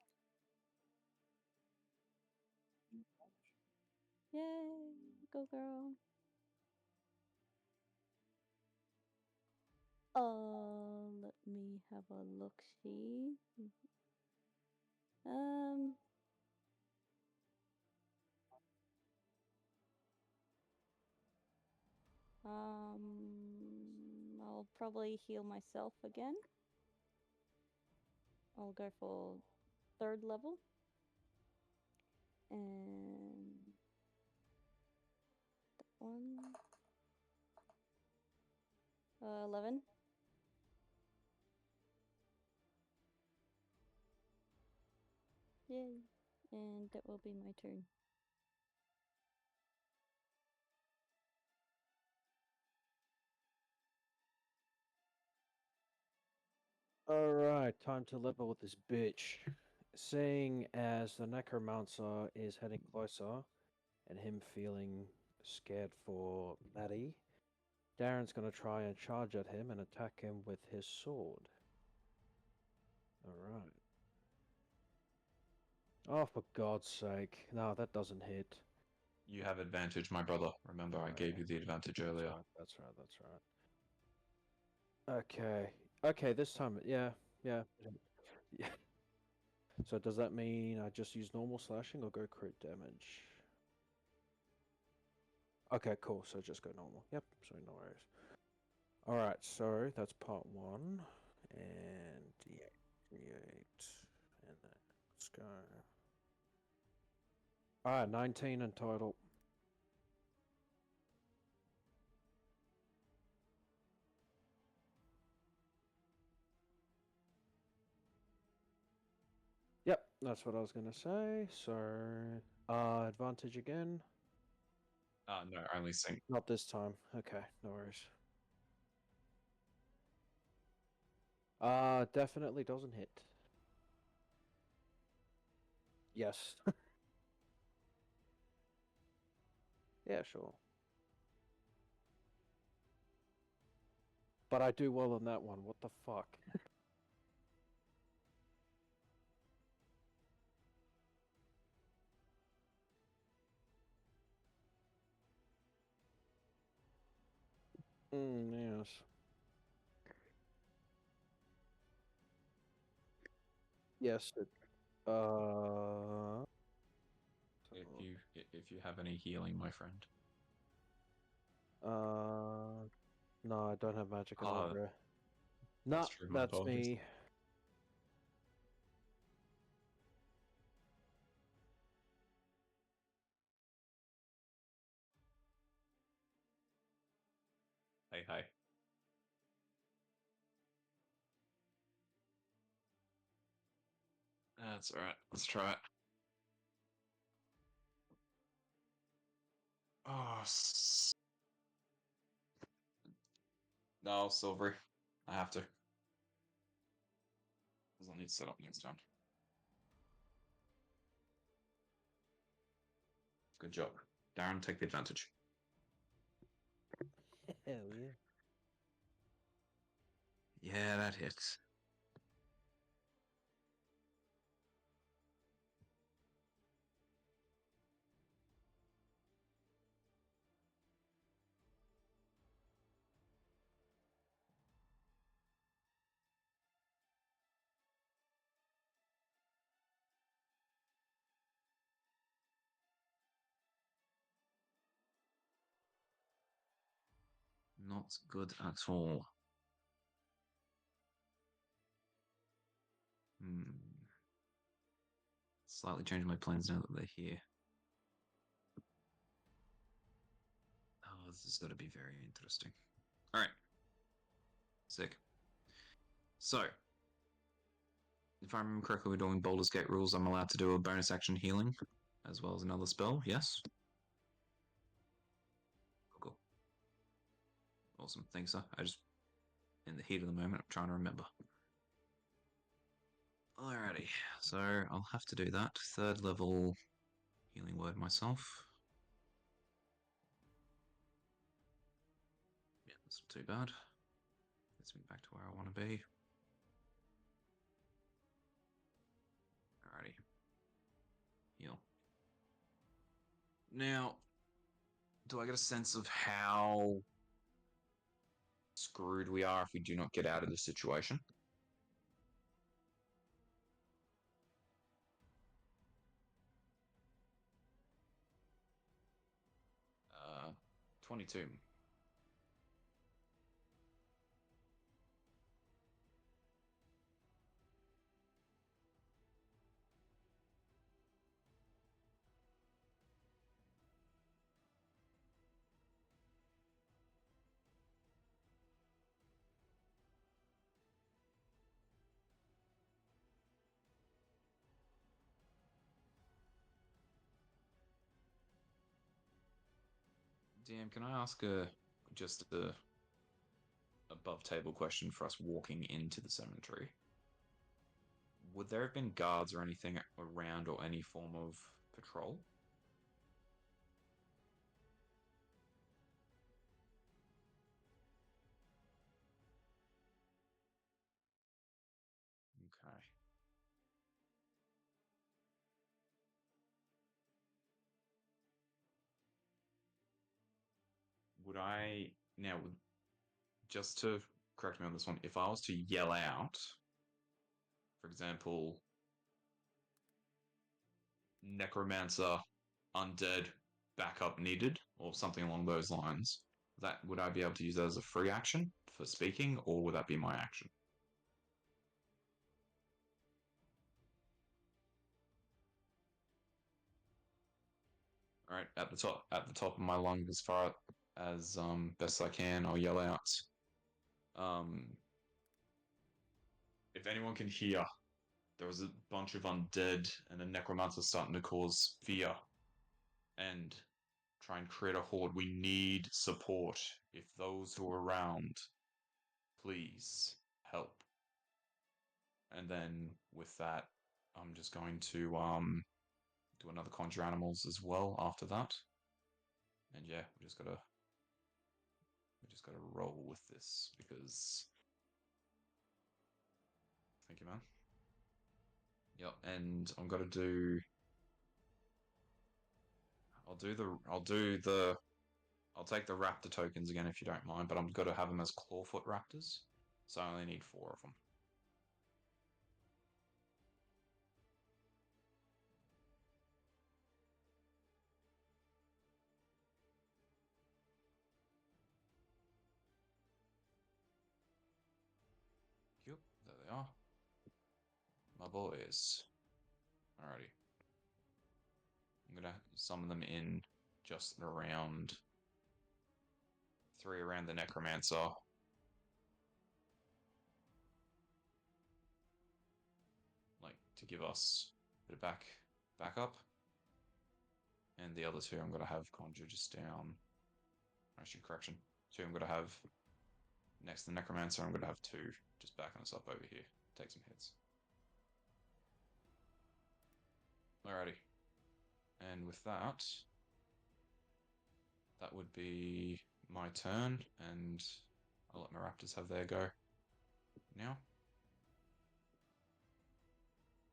Yay! Go girl. Let me have a look see. I'll probably heal myself again. I'll go for 3rd level. And that one. 11. Yay. And that will be my turn.
Alright, time to level with this bitch. Seeing as the necromancer is heading closer, and him feeling scared for Maddie, Darren's gonna try and charge at him and attack him with his sword. Alright. Oh, for God's sake. No, that doesn't hit.
You have advantage, my brother. Remember, I gave you the advantage earlier.
That's right. Okay. Okay, this time, yeah. Yeah. So does that mean I just use normal slashing or go crit damage? Okay, cool. So just go normal. Yep, so no worries. Alright, so that's part 1. And D8. And then let's go. Alright, 19 in total. Yep, that's what I was gonna say. So, advantage again.
No, only sync.
Not this time. Okay, no worries. Definitely doesn't hit. Yes. Yeah, sure. But I do well on that one. What the fuck? Yes. Yes.
If you have any healing, my friend.
No, I don't have magic at all,
Oh,
bro. No,
true, my
that's
apologies.
me.
Hey. That's alright. Let's try it. Oh, no, Silvery. I have to. Because I'll need to set up next time. Good job. Darren, take the advantage.
Hell yeah.
Yeah, that hits. Not good at all. Slightly change my plans now that they're here. Oh, this is going to be very interesting. All right. Sick. So, if I remember correctly, we're doing Baldur's Gate rules. I'm allowed to do a bonus action healing as well as another spell. Yes? Cool. Awesome. Thanks, sir. I just, in the heat of the moment, I'm trying to remember. Alrighty. So, I'll have to do that. 3rd level healing word myself. Yeah, that's not too bad. Gets me back to where I want to be. Alrighty. Heal. Now, do I get a sense of how screwed we are if we do not get out of this situation? 22. DM, can I ask just a above table question for us walking into the cemetery? Would there have been guards or anything around or any form of patrol? Okay. Would I now, just to correct me on this one, if I was to yell out, for example, necromancer, undead, backup needed, or something along those lines, that would I be able to use that as a free action for speaking, or would that be my action? All right, at the top of my lung, as far as best I can, I'll yell out. If anyone can hear, there was a bunch of undead and a necromancer starting to cause fear and try and create a horde. We need support. If those who are around, please help. And then with that, I'm just going to do another conjure animals as well after that. And yeah, we just gotta roll with this because. Thank you, man. Yep, and I'm gonna do. I'll take the raptor tokens again if you don't mind, but I'm gonna have them as clawfoot raptors, so I only need 4 of them. Yep, there they are. My boys. Alrighty. I'm gonna summon them in just around 3 around the necromancer. Like to give us a bit of backup. And the other 2 I'm gonna have conjure just down. Actually, correction. 2 I'm gonna have next to the necromancer. I'm gonna have 2 just backing us up over here. Take some hits. Alrighty. And with that, that would be my turn, and I'll let my raptors have their go now.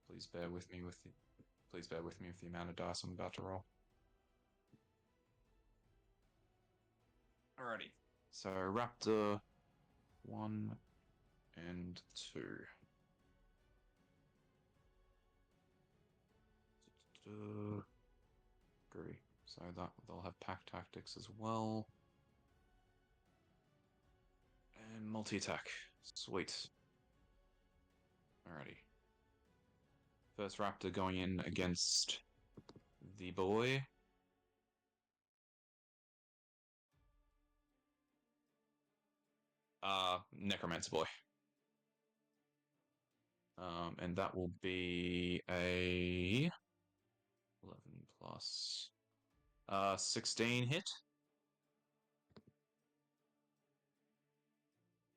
Please bear with me with the amount of dice I'm about to roll. Alrighty. So raptor 1 and 2. Agree. So that they'll have pack tactics as well. And multi-attack. Sweet. Alrighty. First raptor going in against the boy. Necromancer boy. And that will be a 11 plus 16 hit.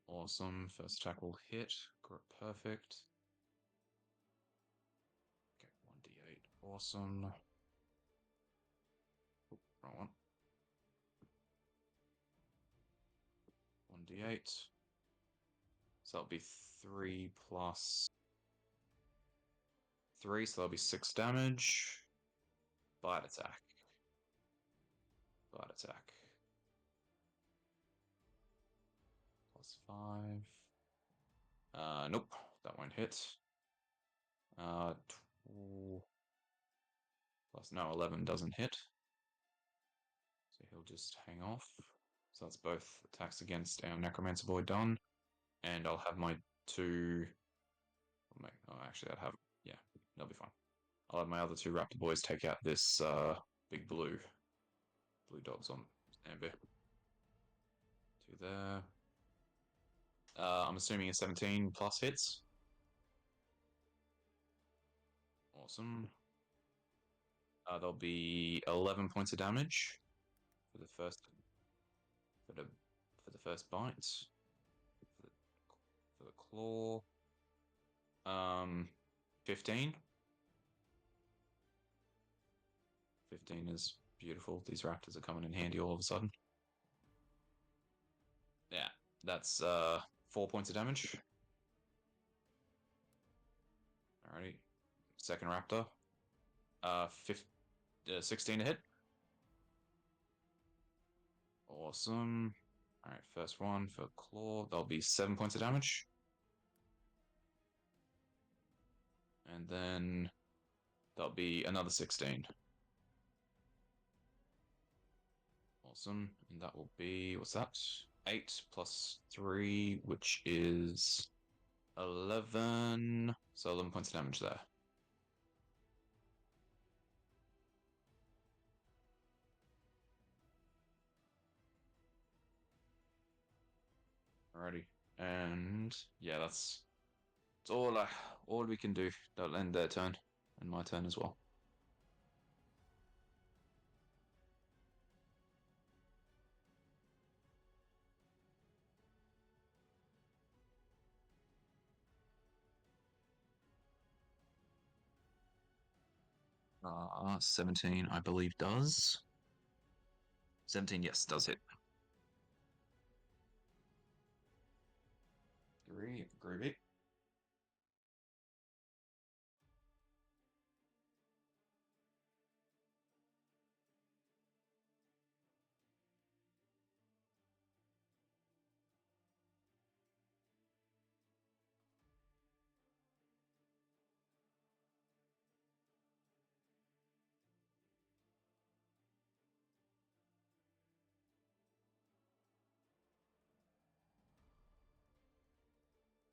Awesome. First attack will hit. Perfect. Okay, 1d8. Awesome. Oop, wrong one. 1d8. So that'll be 3 plus 3, so that'll be 6 damage. Bite attack. Bite attack. Plus 5. Nope, that won't hit. Plus, no, 11 doesn't hit. So he'll just hang off. So that's both attacks against our Necromancer boy done. And I'll have my 2... Oh, actually, I'd have... Yeah, that'll be fine. I'll have my other 2 Raptor boys take out this big blue dogs on standby. 2 there. I'm assuming a 17 plus hits. Awesome. There'll be 11 points of damage for the first bite. For the claw. 15. 15 is beautiful. These raptors are coming in handy all of a sudden. Yeah, that's 4 points of damage. Alrighty. Second raptor. 16 to hit. Awesome. Alright, first one for claw. That'll be 7 points of damage. And then that'll be another 16. Awesome. And that will be, what's that? 8 plus 3, which is 11. So 11 points of damage there. Alrighty. And yeah, that's all we can do. That'll end their turn. And my turn as well. 17, I believe, does. 17, yes, does hit. 3, groovy.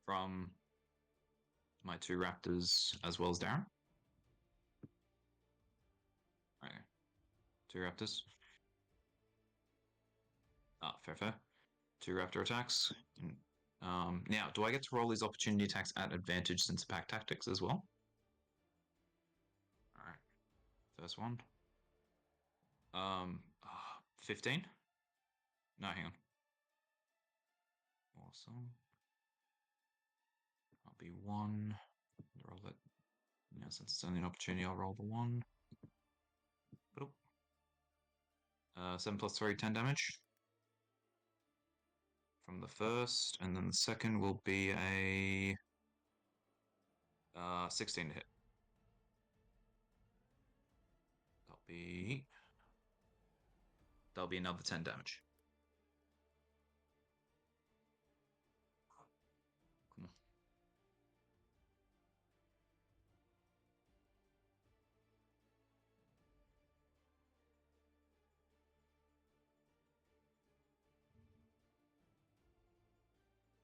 From my 2 raptors as well as Darren. Right. 2 raptors. Fair. 2 raptor attacks. Now, do I get to roll these opportunity attacks at advantage since pack tactics as well? Alright. First one. 15? No, hang on. Awesome. I'll be 1. Roll it. Now, since it's only an opportunity, I'll roll the 1. 7 plus 3, 10 damage. From the first, and then the second will be a 16 to hit. That'll be another 10 damage. Come on.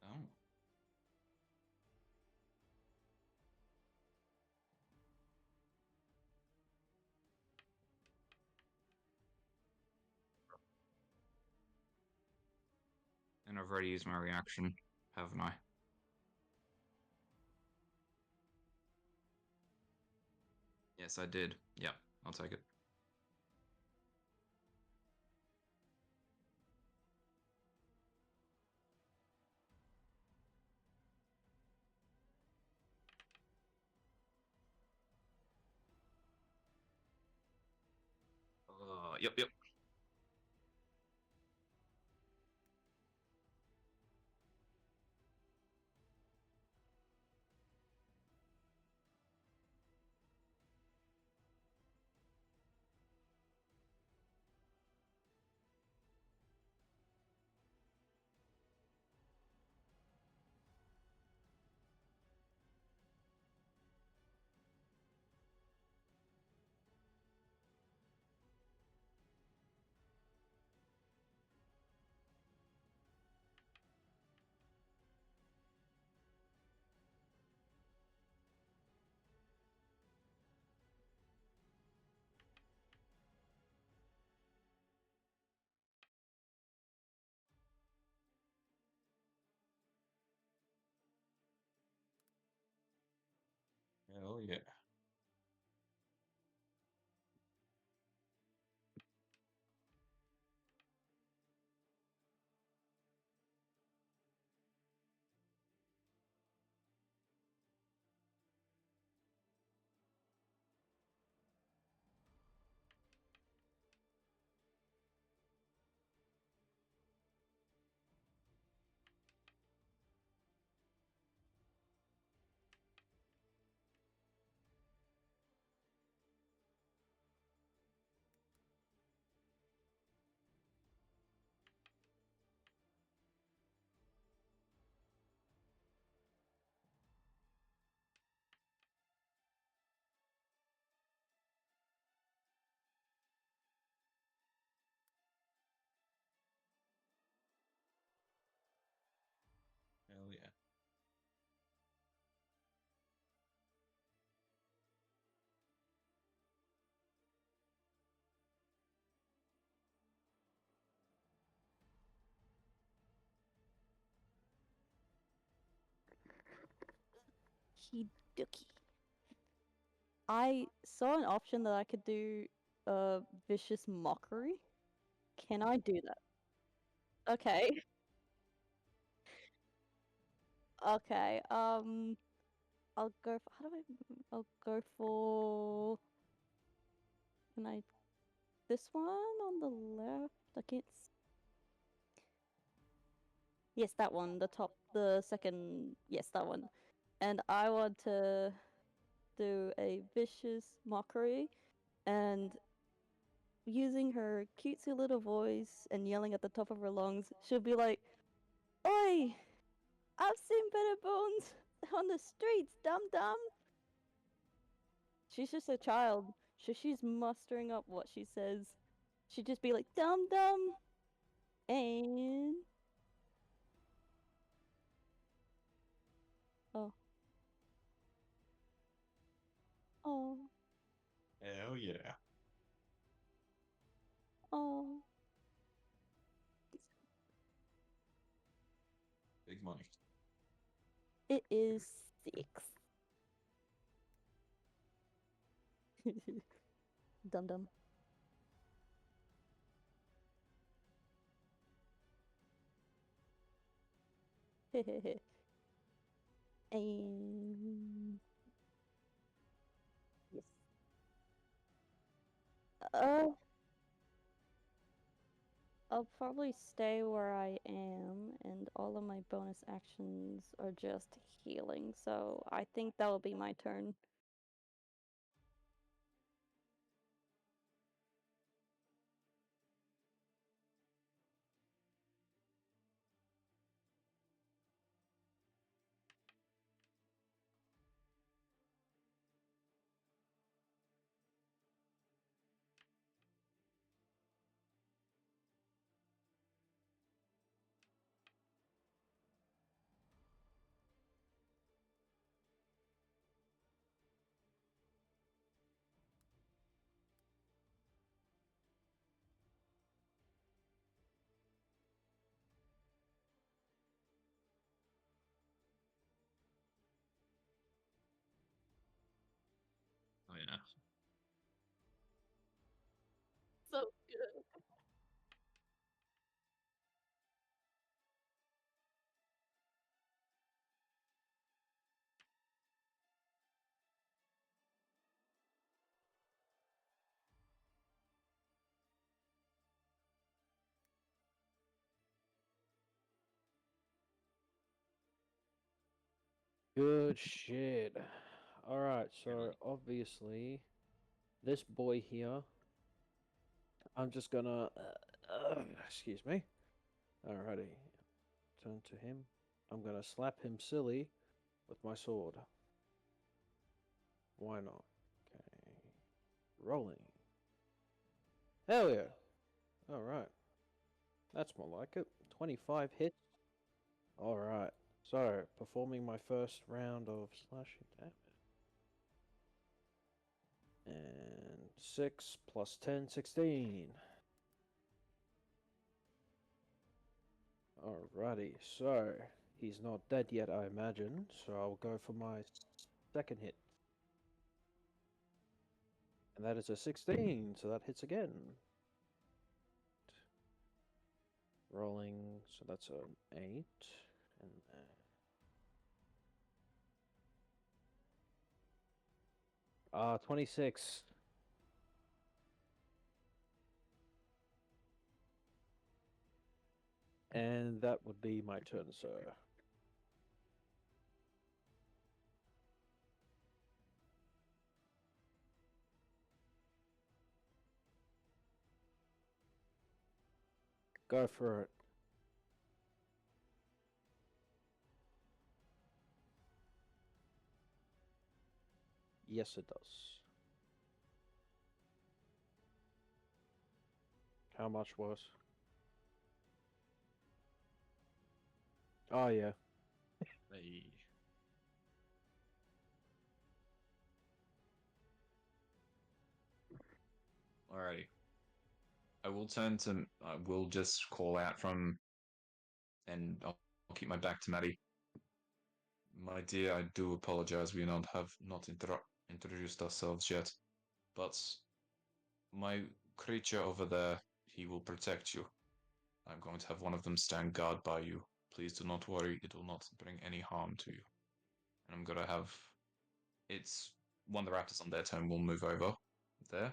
Oh. And I've already used my reaction, haven't I? Yes, I did. Yep, I'll take it. Yep. Hell yeah. Hell yeah.
Okey-dokey. I saw an option that I could do vicious mockery. Can I do that? Okay. Okay. I'll go for, I'll go for can I? This one on the left. I can't. Yes, that one. The top. The second. Yes, that one. And I want to do a vicious mockery, and using her cutesy little voice and yelling at the top of her lungs, she'll be like, "Oi! I've seen better bones on the streets, dum dum." She's just a child, so she's mustering up what she says. She'd just be like, "Dum dum," and oh, oh,
Hell yeah.
oh.
Big money.
It is 6. Dum dum. And yes. Uh, I'll probably stay where I am, and all of my bonus actions are just healing, so I think that will be my turn.
Oh yeah.
So good.
Good shit. Alright, so obviously, this boy here, I'm just gonna. Excuse me. Alrighty. Turn to him. I'm gonna slap him silly with my sword. Why not? Okay. Rolling. Hell yeah. Alright. That's more like it. 25 hits. Alright. So, performing my first round of slashing damage. And 6 plus 10, 16. Alrighty, so he's not dead yet, I imagine. So I'll go for my second hit. And that is a 16, so that hits again. Rolling, so that's an 8. And 26. And that would be my turn, sir. Go for it. Yes, it does. How much worse? Oh, yeah.
Hey. Alrighty. I will turn to. I will just call out from, and I'll keep my back to Maddie. My dear, I do apologize. We have not introduced ourselves yet, but my creature over there, he will protect you. I'm going to have one of them stand guard by you. Please do not worry. It will not bring any harm to you. And I'm gonna have. It's one of the raptors on their turn will move over there.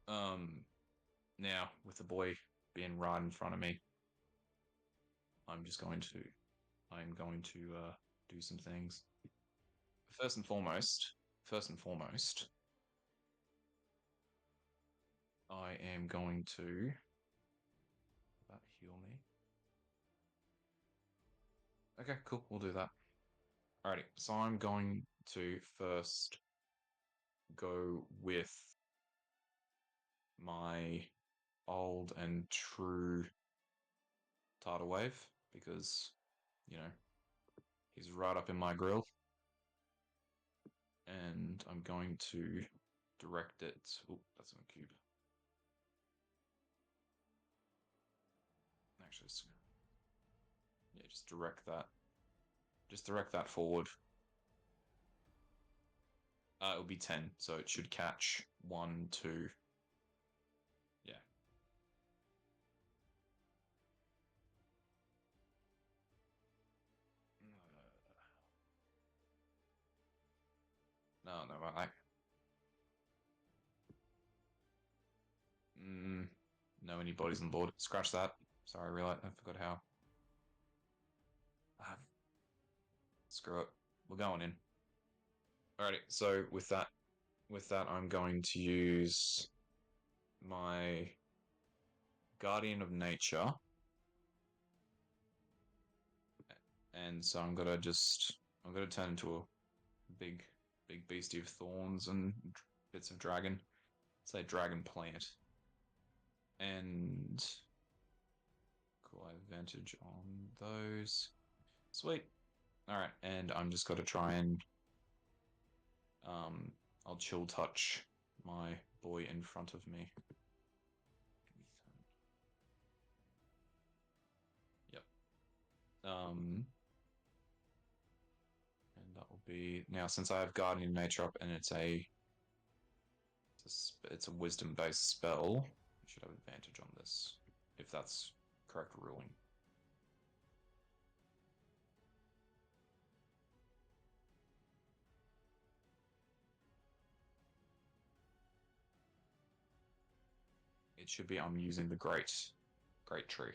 Now, with the boy being right in front of me, I'm going to do some things. First and foremost, I am going to that heal me. Okay, cool, we'll do that. Alrighty, so I'm going to first go with my old and true tidal wave because, you know, he's right up in my grill. And I'm going to direct it. Oh, that's on a cube. Actually, yeah, just direct that. Just direct that forward. It'll be 10, so it should catch 1, 2. Yeah. No, no, any bodies on board. Scratch that. Sorry, I realized I forgot how. Screw it. We're going in. Alrighty, so with that, I'm going to use my Guardian of Nature. And so I'm gonna turn into a big beastie of thorns and bits of dragon. Say dragon plant. And cool, advantage on those. Sweet. Alright, and I'm just gotta try and I'll chill touch my boy in front of me. Yep. And that will be now since I have Guardian Nature up and it's a wisdom based spell, I should have advantage on this if that's correct ruling. It should be I'm using the great tree.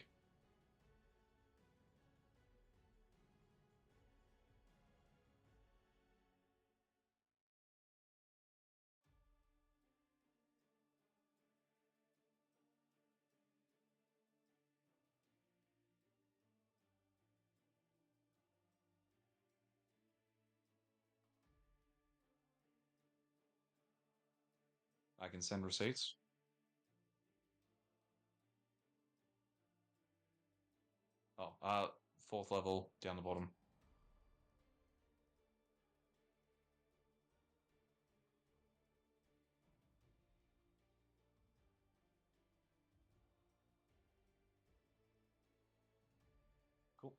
I can send receipts. Oh, 4th level down the bottom. Cool.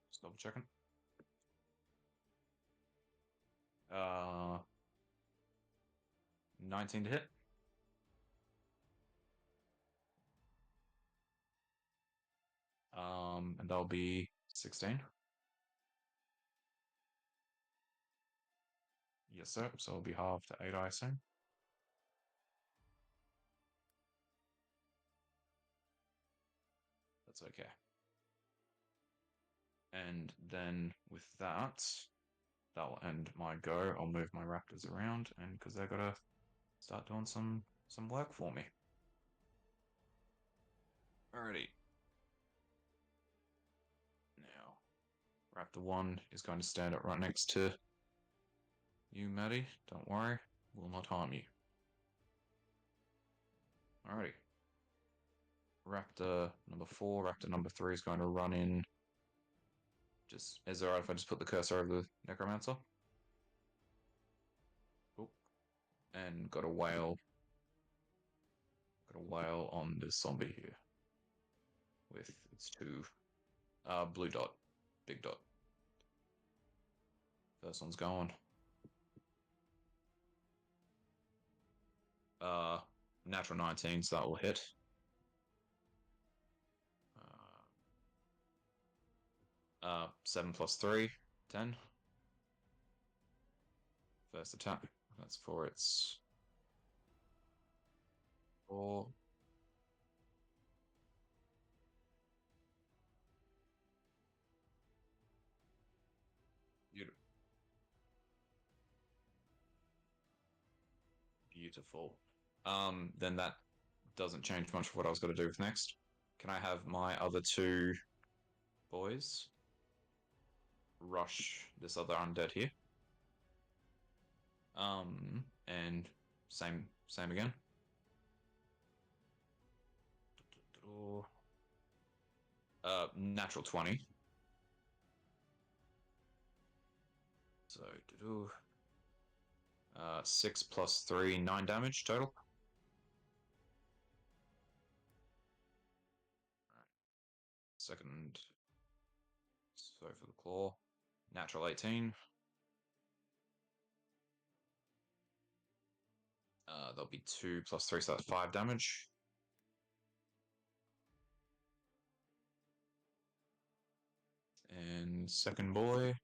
Just double checking. 19 to hit. And that'll be 16. Yes, sir. So it'll be half to 8, I assume. That's okay. And then with that, that'll end my go. I'll move my raptors around, and because they're gotta start doing some work for me. Alrighty. Now, Raptor 1 is going to stand up right next to you, Maddie. Don't worry, will not harm you. Alrighty. Raptor number 4, Raptor number 3 is going to run in. Is it alright if I just put the cursor over the Necromancer? Cool. And got a whale. Got a whale on this zombie here. With its 2 blue dot, big dot. First one's going. Natural 19, so that will hit. 7 plus 3, 10. First attack. That's for its Or Beautiful. Beautiful. Then that doesn't change much of what I was going to do with next. Can I have my other two boys rush this other undead here? And same again. Natural 20. So 6 plus 3, 9 damage total. Second, so for the claw, natural 18. There'll be 2 plus 3, so that's 5 damage. And second boy,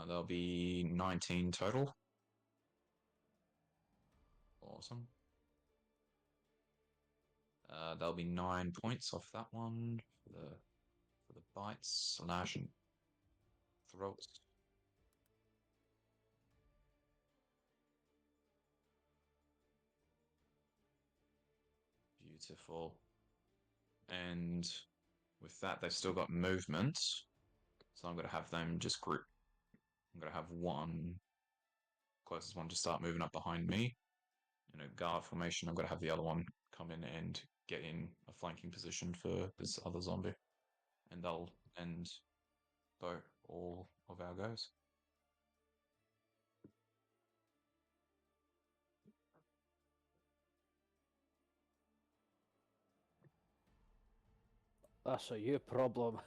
there'll be 19 total. Awesome. There'll be 9 points off that one for the bites, slash, and throats. Beautiful. And with that, they've still got movement. So I'm going to have them just group. I'm going to have one, closest one, to start moving up behind me. In a guard formation, I'm going to have the other one come in and get in a flanking position for this other zombie. And they'll end all of our goes.
That's a you problem.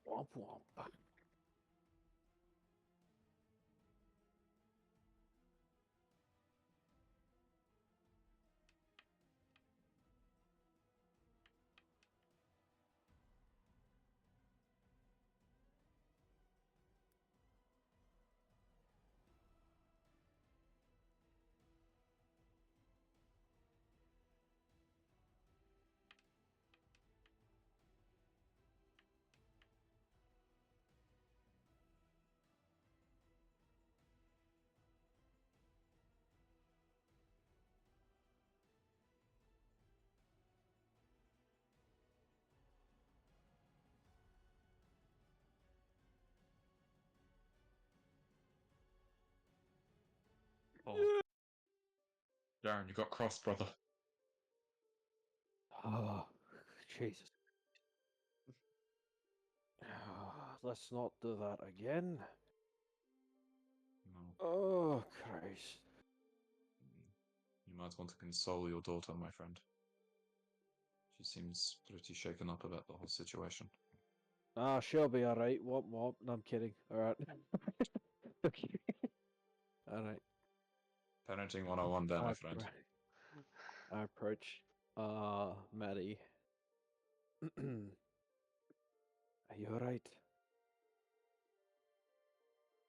Womp womp.
Oh. Darren, you got crossed, brother.
Oh, Jesus. Let's not do that again.
No.
Oh, Christ.
You might want to console your daughter, my friend. She seems pretty shaken up about the whole situation.
Ah, she'll be alright. Womp womp. No, I'm kidding. Alright. Okay. Alright.
Parenting 101 there, my friend.
I approach Maddie. Are you alright?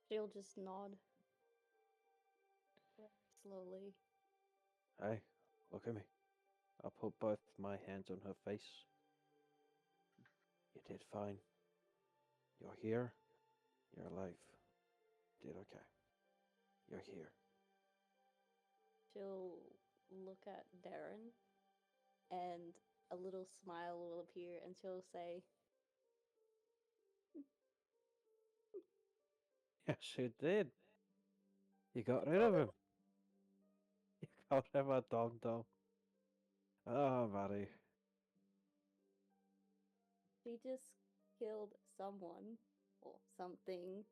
She'll just nod. Slowly.
Hey, look at me. I'll put both my hands on her face. You did fine. You're here. You're alive. You did okay. You're here.
She'll look at Darren, and a little smile will appear, and she'll say,
Yes, you did. You got rid of him. You got him a dog. Oh, Maddie.
She just killed someone or something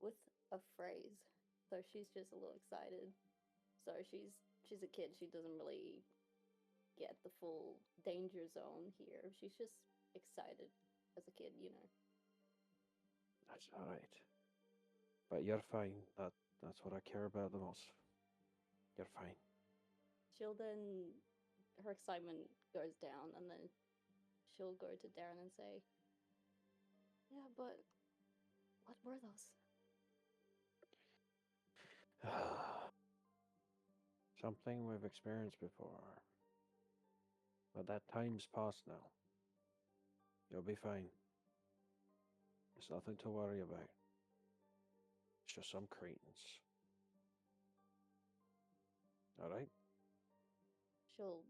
with a phrase. So she's just a little excited. So she's a kid. She doesn't really get the full danger zone here. She's just excited as a kid, you know.
That's all right. But you're fine. That's what I care about the most. You're fine.
She'll then, her excitement goes down, and then she'll go to Darren and say, "Yeah, but what were those?"
Something we've experienced before. But that time's past now. You'll be fine. There's nothing to worry about. It's just some cretins. Alright?
She'll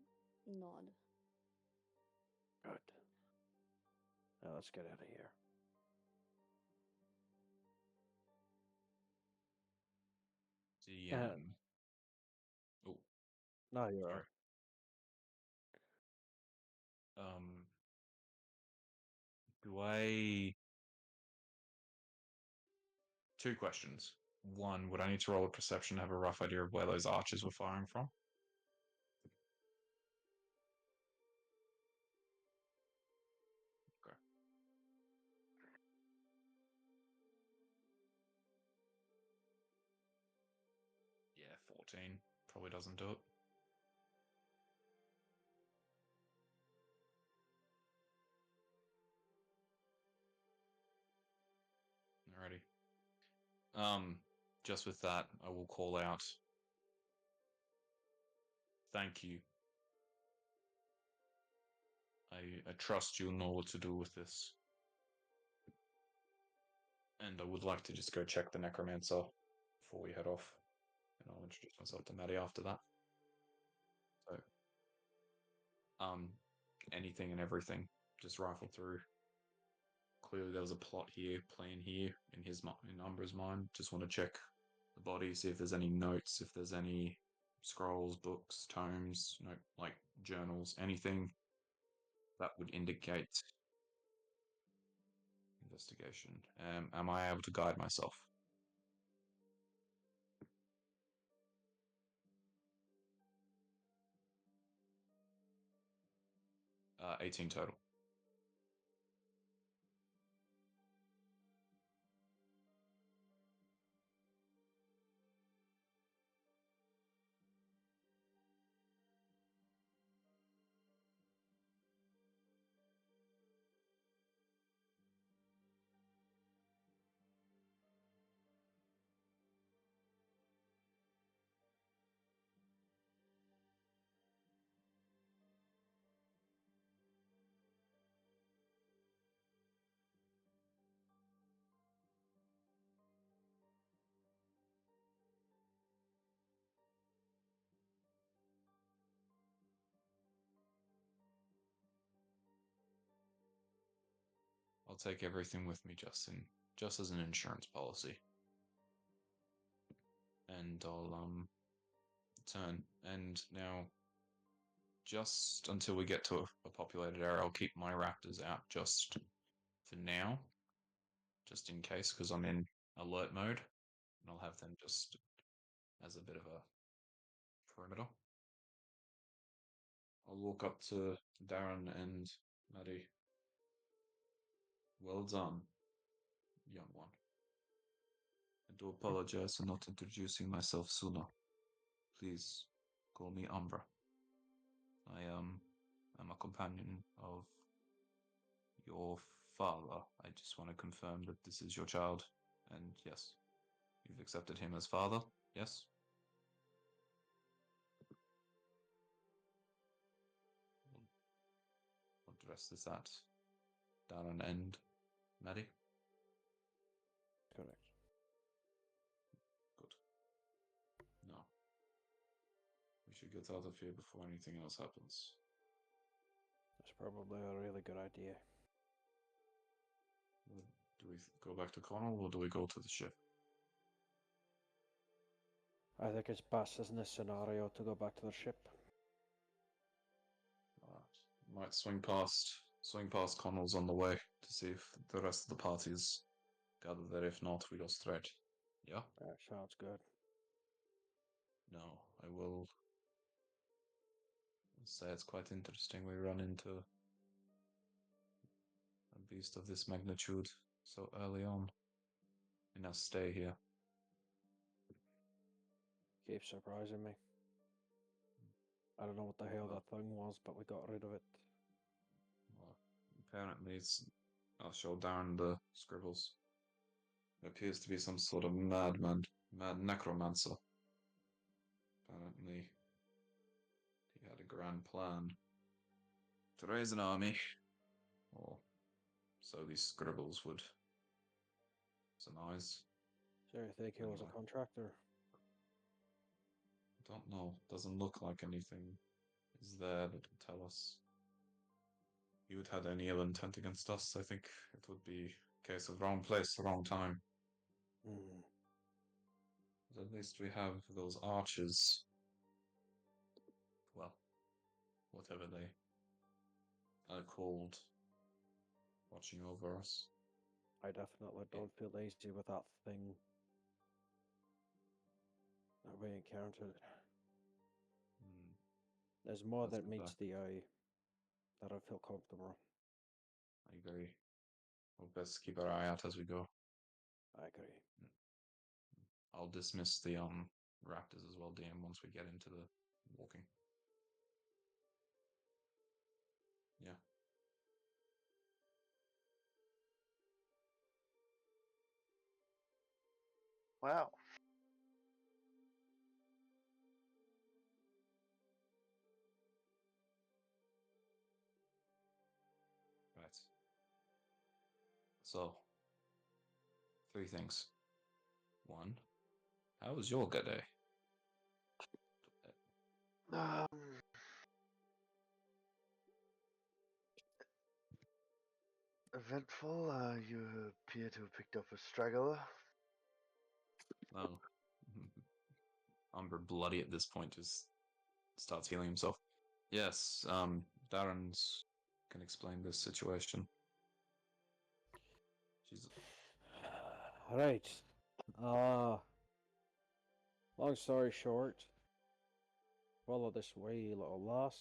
nod.
Good. Now let's get out of here.
The oh,
No, you're
sorry.
right.
Do I? Two questions. One, would I need to roll a perception to have a rough idea of where those archers were firing from? Okay. Yeah, 14 probably doesn't do it. Alrighty. Just with that, I will call out. Thank you. I trust you'll know what to do with this. And I would like to just go check the necromancer before we head off. And I'll introduce myself to Maddie after that. So, anything and everything, just rifle through. Clearly, there was a plot here, plan here in in Umbra's mind. Just want to check the body, see if there's any notes, if there's any scrolls, books, tomes, like journals, anything that would indicate investigation. Am I able to guide myself? 18 total. I'll take everything with me just as an insurance policy. And I'll turn. And now, just until we get to a populated area, I'll keep my raptors out just for now, just in case, because I'm in alert mode. And I'll have them just as a bit of a perimeter. I'll walk up to Darren and Maddie. Well done, young one. I do apologize for not introducing myself sooner. Please call me Umbra. I am a companion of your father. I just want to confirm that this is your child, and yes, you've accepted him as father. Yes. What dress is that? Darren and Maddie.
Correct.
Good. No. We should get out of here before anything else happens.
That's probably a really good idea.
Do we go back to Connell or do we go to the ship?
I think it's best in this scenario to go back to the ship.
Might swing past swing past Connell's on the way to see if the rest of the party's gathered there. If not, we go straight. Yeah?
That sounds good.
No, I will say it's quite interesting we run into a beast of this magnitude so early on in our stay here.
Keeps surprising me. I don't know what the hell that thing was, but we got rid of it.
Well, apparently it's... I'll show Darren the scribbles. It appears to be some sort of mad necromancer. Apparently, he had a grand plan to raise an army, or so these scribbles would surmise.
So you think he was a contractor?
Don't know. Doesn't look like anything is there that would tell us he would have any ill intent against us. I think it would be a case of wrong place, wrong time.
Hmm.
But at least we have those archers. Well, whatever they are called, watching over us.
I definitely don't feel easy with that thing that we encountered. There's more
Let's
that
go
meets
back.
the eye that I feel comfortable.
I agree. We'll best keep our eye out as we go.
I agree.
I'll dismiss the raptors as well, DM, once we get into the walking. Yeah.
Wow.
Right. So, 3 things. 1, how was your good day?
Um, Eventful. You appear to have picked up a straggler.
Oh. Umber, bloody at this point, just starts healing himself. Yes, Darren's can explain this situation. She's...
Right. Long story short, follow this wee little lass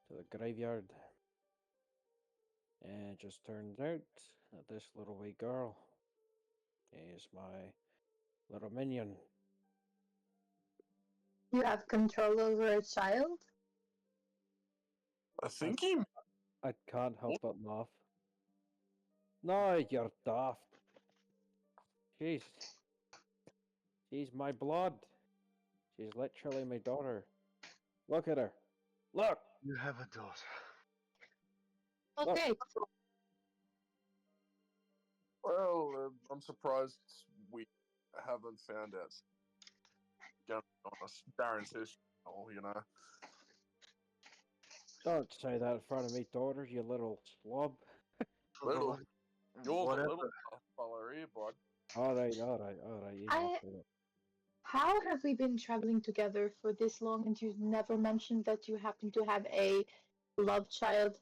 to the graveyard. And it just turns out that this little wee girl is my little minion.
You have control over a child?
I think he.
I can't help but laugh. No, you're daft. She's my blood. She's literally my daughter. Look at her. Look.
You have a daughter.
Okay.
Well, I'm surprised we haven't found out. Going on us, Darren's history, you know.
Don't say that in front of me, daughter, you little slob.
Little, you're the
Whatever.
little fella here, bud.
Alright. You
I-
know it.
How have we been traveling together for this long and you've never mentioned that you happen to have a love child?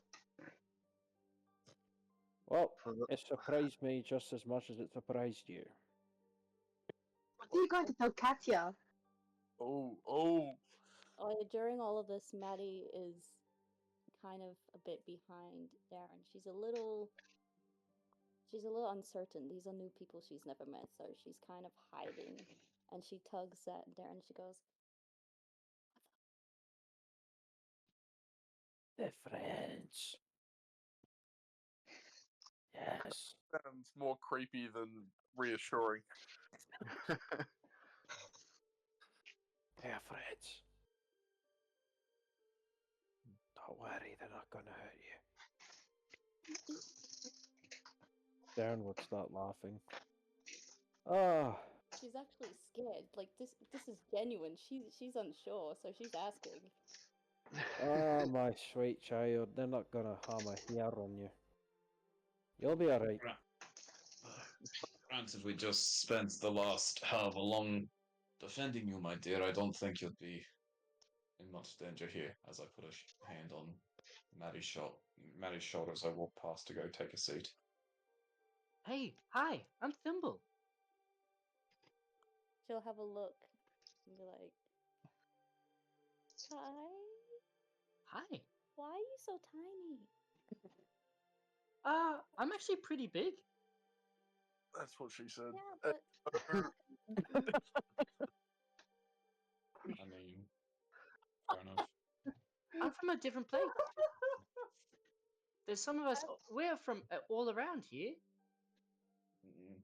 Well,
For the-
it surprised me just as much as it surprised you.
What are you going to tell Katya?
Oh.
During all of this, Maddie is kind of a bit behind Darren. She's a little uncertain. These are new people she's never met, so she's kind of hiding. And she tugs at Darren. She goes,
The French. Yes.
Sounds more creepy than reassuring.
They're French. Don't worry, they're not gonna hurt you. Darren would start laughing. Ah.
she's actually scared. Like this is genuine. She's unsure, so she's asking.
Oh, my sweet child, they're not gonna harm a hair on you. You'll be alright.
Granted, we just spent the last however long defending you, my dear. I don't think you'd be in much danger here, as I put a hand on Maddie's shoulder as I walk past to go take a seat.
Hey, hi, I'm Thimble.
She'll have a look and be like, "Hi,
Hi.
why are you so tiny?"
I'm actually pretty big.
That's what she said.
Yeah, but
I mean, fair enough.
I'm from a different place. There's some of us. We're from all around here.
Mm,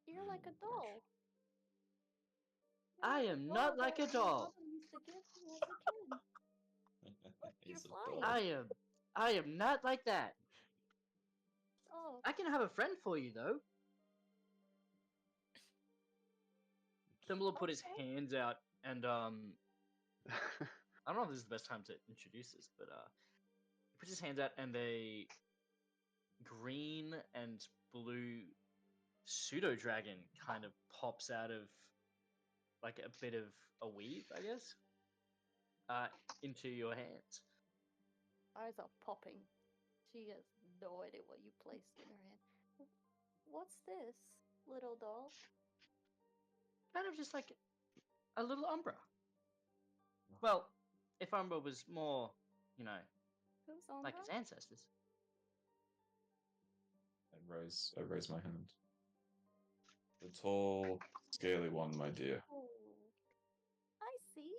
you're like a doll.
I
You're like
am
a
not
doll
like a
that my
doll.
mother used to give me as a kid. You're
He's a
flying.
doll.
I am not like that.
Oh,
I can have a friend for you though. Thimble will put his
okay.
hands out and I don't know if this is the best time to introduce this, but he puts his hands out and a green and blue pseudo dragon kind of pops out of like a bit of a weave, I guess, into your hands.
Eyes are popping. She has no idea what you placed in her hand. What's this, little doll?
Kind of just like a little Umbra. Well, if Umbra was more, you know,
Who's on
like
her?
his ancestors.
I raise my hand. The tall, scaly one, my dear.
Oh, I see.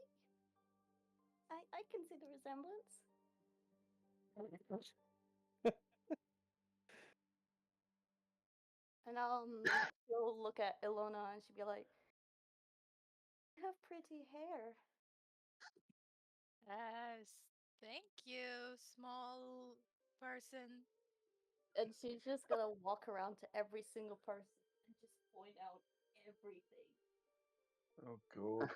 I can see the resemblance. And she'll look at Ilona and she'll be like, "You have pretty hair."
Yes. Thank you, small person.
And she's just gonna walk around to every single person and just point out everything.
Oh god.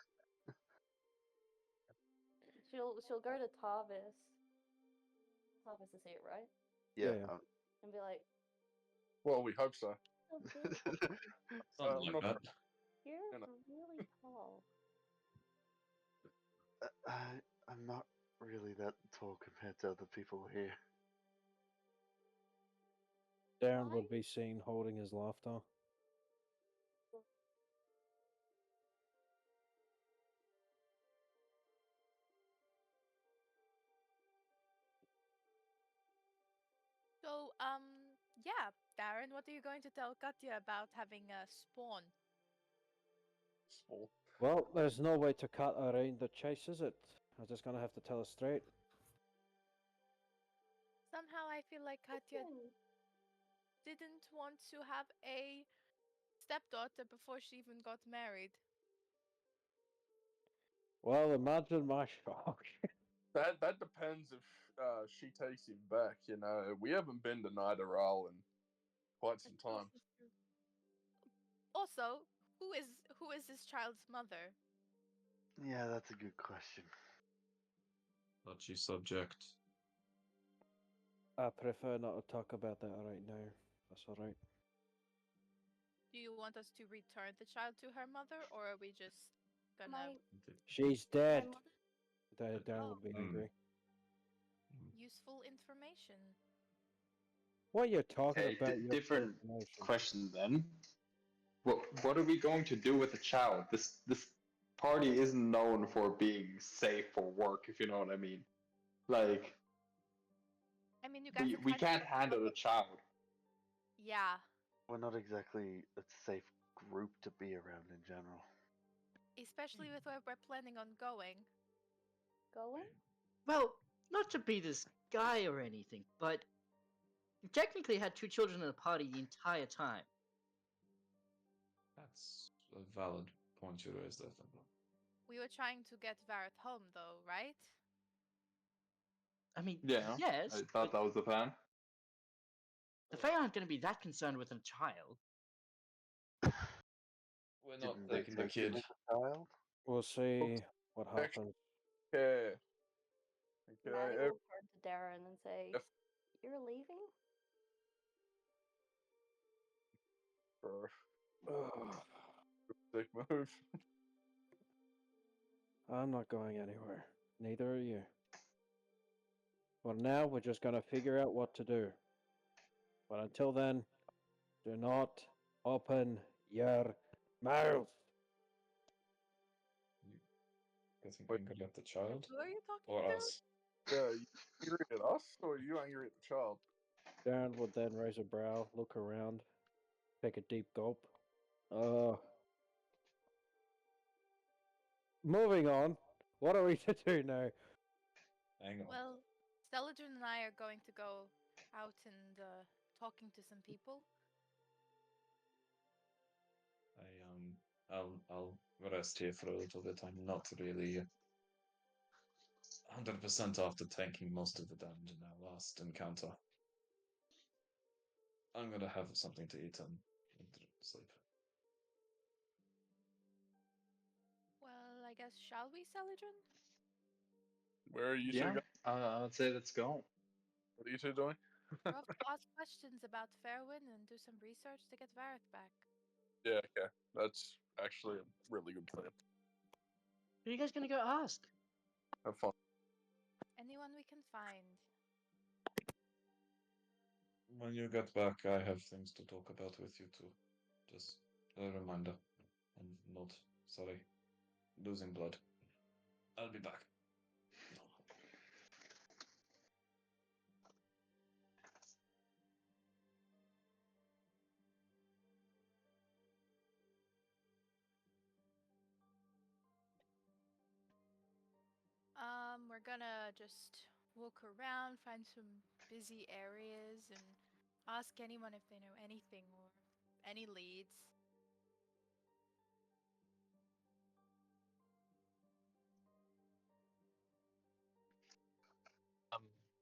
She'll go to Tavis. Tavis is here, right?
Yeah.
Yeah.
And be like,
Well, we hope so.
"So big.
Something
I'm
like
not-
that.
You're
You know.
really tall."
I'm not really that tall compared to other people here.
Darren
Why?
would be seen holding his laughter.
So, yeah, Darren, what are you going to tell Katya about having a spawn?
Small.
Well, there's no way to cut around the chase, is it? I'm just gonna have to tell her straight.
Somehow I feel like Katya
Listen,
didn't want to have a stepdaughter before she even got married.
Well, imagine my shock.
That depends if she takes him back. You know, we haven't been to Nidoral in quite some
And
time.
this is true. Also, who is this child's mother?
Yeah, that's a good question.
Touchy subject.
I prefer not to talk about that right now. That's alright.
Do you want us to return the child to her mother, or are we just gonna
my
She's
my
dead.
mother.
Darren
Oh.
would be
Mm.
angry.
useful information?
What you're talking
Okay,
about? Your
different
information.
question then. What are we going to do with the child? This party isn't known for being safe for work, if you know what I mean. Like
I mean, you guys
we can't handle a child.
Yeah,
We're not exactly a safe group to be around in general.
especially with where we're planning on going.
Going?
Well, not to be this guy or anything, but you technically had two children in the party the entire time.
That's a valid point you raised there, Thimble.
We were trying to get Vareth home, though, right?
I mean,
Yeah,
yes,
I
but
thought that was the plan.
the Fae aren't going to be that concerned with a child.
We're not
Didn't they
taking the
take you
kid.
as a child?
We'll see what happens.
Okay.
Maddie
Okay.
will turn to Darren and say,
If,
"You're leaving?"
dick move.
I'm not going anywhere. Neither are you. Well, now we're just gonna figure out what to do. But until then, do not open your mouth.
Getting
Wait.
angry at the child?
Who are you talking
Or
to?
us?
Yeah, you angry at us, or are you angry at the child?
Darren would then raise a brow, look around, take a deep gulp. Moving on. What are we to do now?
Hang on.
Well, Celadrin and I are going to go out and talking to some people.
I'll rest here for a little bit. I'm not really 100% after tanking most of the damage in our last encounter. I'm gonna have something to eat and sleep.
Well, I guess shall we, Celadrin?
Where are you two
Yeah,
going?
I'd say let's go.
What are you two doing?
We're off to ask questions about Fairwind and do some research to get Varric back.
Yeah, okay. That's actually a really good plan.
Who are you guys gonna go ask?
Have fun.
Anyone we can find.
When you get back, I have things to talk about with you too. Just a reminder. And not, sorry, losing blood. I'll be back.
We're gonna just walk around, find some busy areas, and ask anyone if they know anything or any leads.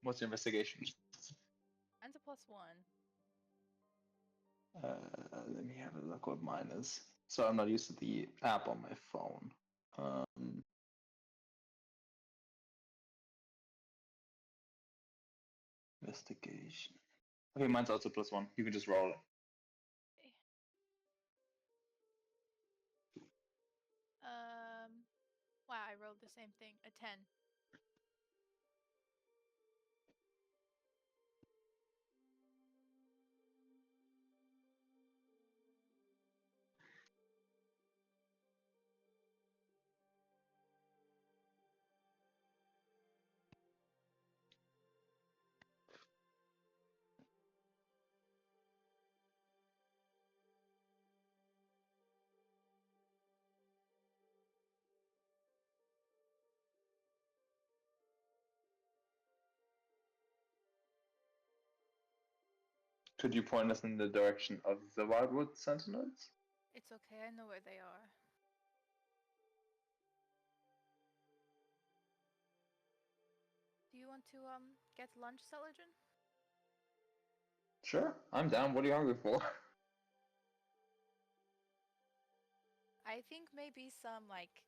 What's your investigation?
Mine's a +1.
Let me have a look what mine is. So I'm not used to the app on my phone. Investigation. Okay, mine's also +1. You can just roll it.
Okay. Wow, I rolled the same thing. A 10.
Could you point us in the direction of the Wildwood Sentinels?
It's okay, I know where they are. Do you want to get lunch, Celadrin?
Sure, I'm down. What are you hungry for?
I think maybe some like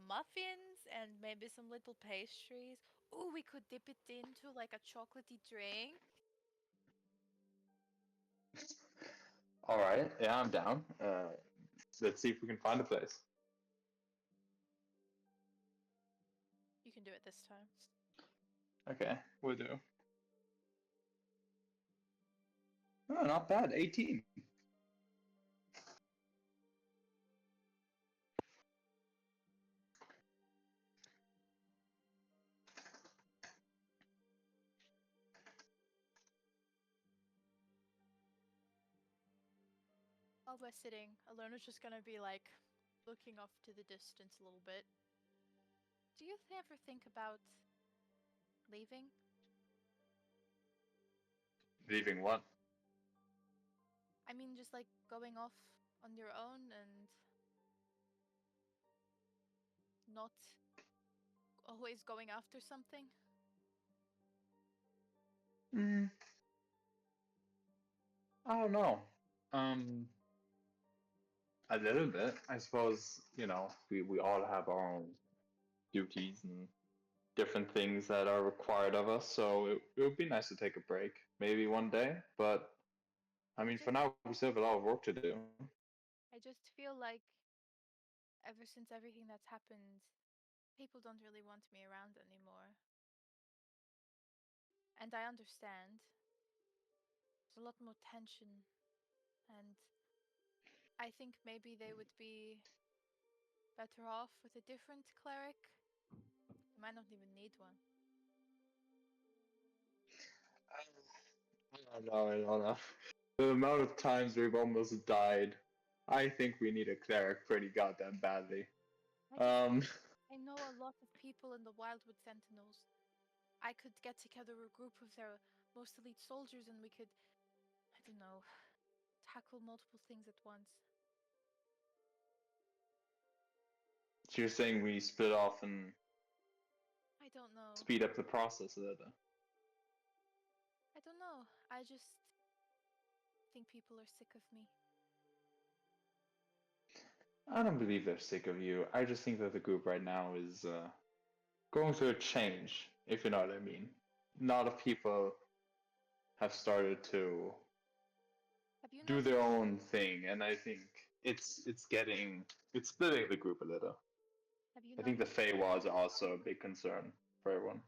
muffins and maybe some little pastries. Ooh, we could dip it into like a chocolatey drink.
All right, yeah, I'm down. Let's see if we can find a place.
You can do it this time.
Okay, we'll do. Oh, not bad. 18.
While we're sitting, Alona's just gonna be like looking off to the distance a little bit. Do you ever think about leaving?
Leaving what?
I mean, just like going off on your own and not always going after something?
I don't know. A little bit. I suppose, we all have our own duties and different things that are required of us, so it would be nice to take a break. Maybe one day, but I mean, for now, we still have a lot of work to do.
I just feel like ever since everything that's happened, people don't really want me around anymore. And I understand. There's a lot more tension, and I think maybe they would be better off with a different cleric. They might not even need one.
I don't know. The amount of times we've almost died, I think we need a cleric pretty goddamn badly.
I know a lot of people in the Wildwood Sentinels. I could get together a group of their most elite soldiers and we could, I don't know, tackle multiple things at once.
So you're saying we split off and
I don't know.
speed up the process of it?
I don't know. I just think people are sick of me.
I don't believe they're sick of you. I just think that the group right now is going through a change, if you know what I mean. A lot of people have started to do their own thing, and I think it's splitting the group a little. I think the Feywild are also a big concern for everyone.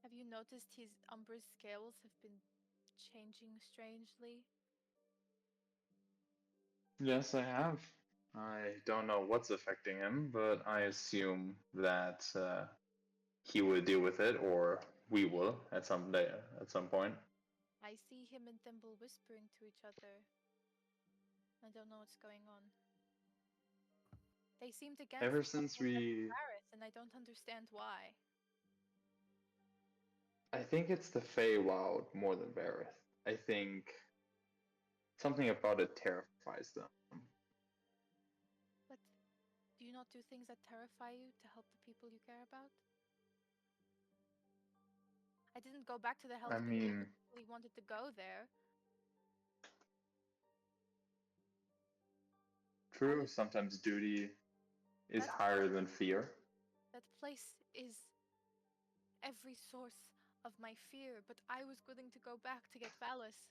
Have you noticed his Umbra's scales have been changing strangely?
Yes, I have. I don't know what's affecting him, but I assume that he will deal with it, or we will at some point.
I see him and Thimble whispering to each other. I don't know what's going on. They seemed against
Ever since
Paris, and I don't understand why.
I think it's the Feywild more than Vareth. I think something about it terrifies them.
But do you not do things that terrify you to help the people you care about? I didn't go back to the Hell's Gate because I really wanted to go there.
True, sometimes duty is higher than fear.
That place is every source of my fear, but I was willing to go back to get Valis.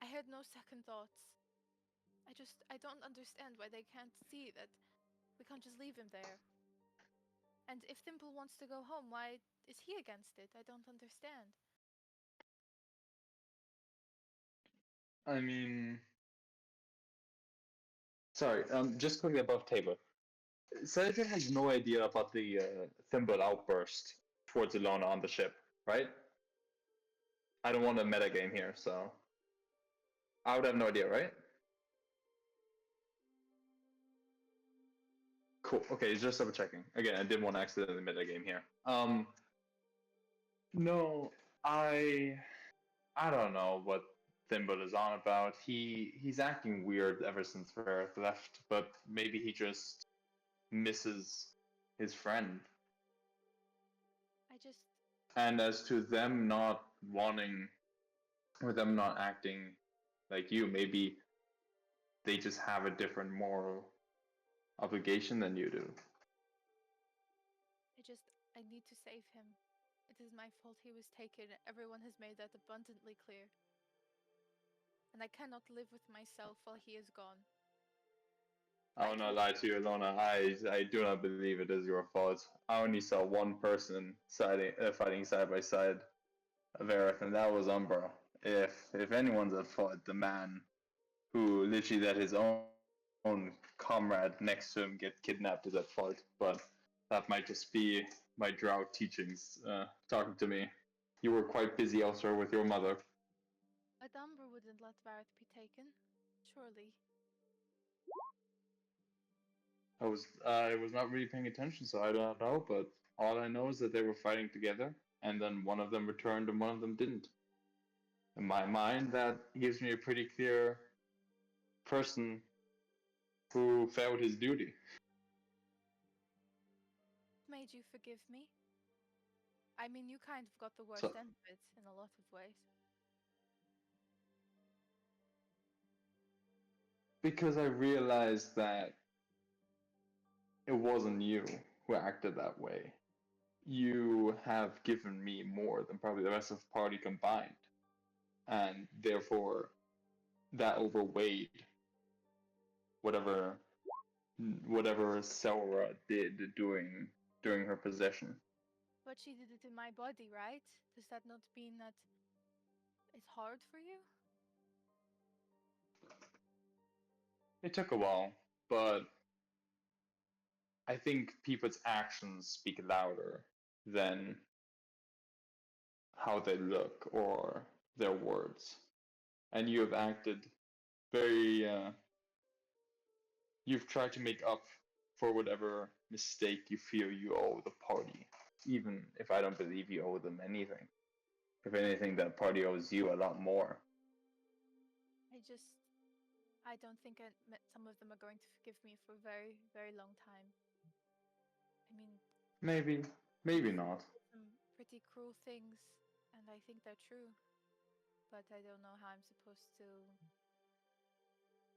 I had no second thoughts. I don't understand why they can't see that we can't just leave him there. And if Thimble wants to go home, why is he against it? I don't understand.
I mean, sorry, just quickly above table. Cedric has no idea about the Thimble outburst towards Ilona on the ship, right? I don't want a metagame here, so I would have no idea, right? Cool. Okay, just double checking. Again, I didn't want to accidentally metagame here. No, I don't know what Thimble is on about. He's acting weird ever since Vareth left, but maybe he just misses his friend. And as to them not wanting, or them not acting like you, maybe they just have a different moral obligation than you do.
I need to save him. It is my fault he was taken. Everyone has made that abundantly clear. And I cannot live with myself while he is gone.
I will not lie to you, Ilona. I do not believe it is your fault. I only saw one person fighting side by side of Vareth, and that was Umbra. If anyone's at fault, the man who literally let his own comrade next to him get kidnapped is at fault. But that might just be my drought teachings talking to me. You were quite busy elsewhere with your mother.
But Umbra wouldn't let Vareth be taken, surely.
I was not really paying attention, so I don't know. But all I know is that they were fighting together, and then one of them returned and one of them didn't. In my mind, that gives me a pretty clear person who failed his duty.
Made you forgive me? I mean, you kind of got the worst end of it in a lot of ways.
Because I realized that it wasn't you who acted that way. You have given me more than probably the rest of the party combined. And therefore, that overweighed whatever whatever Selra did during her possession.
But she did it in my body, right? Does that not mean that it's hard for you?
It took a while, but I think people's actions speak louder than how they look or their words. And you have acted very. You've tried to make up for whatever mistake you feel you owe the party, even if I don't believe you owe them anything. If anything, that party owes you a lot more.
I don't think some of them are going to forgive me for a very, very long time. I mean,
Maybe not.
some pretty cruel things, and I think they're true. But I don't know how I'm supposed to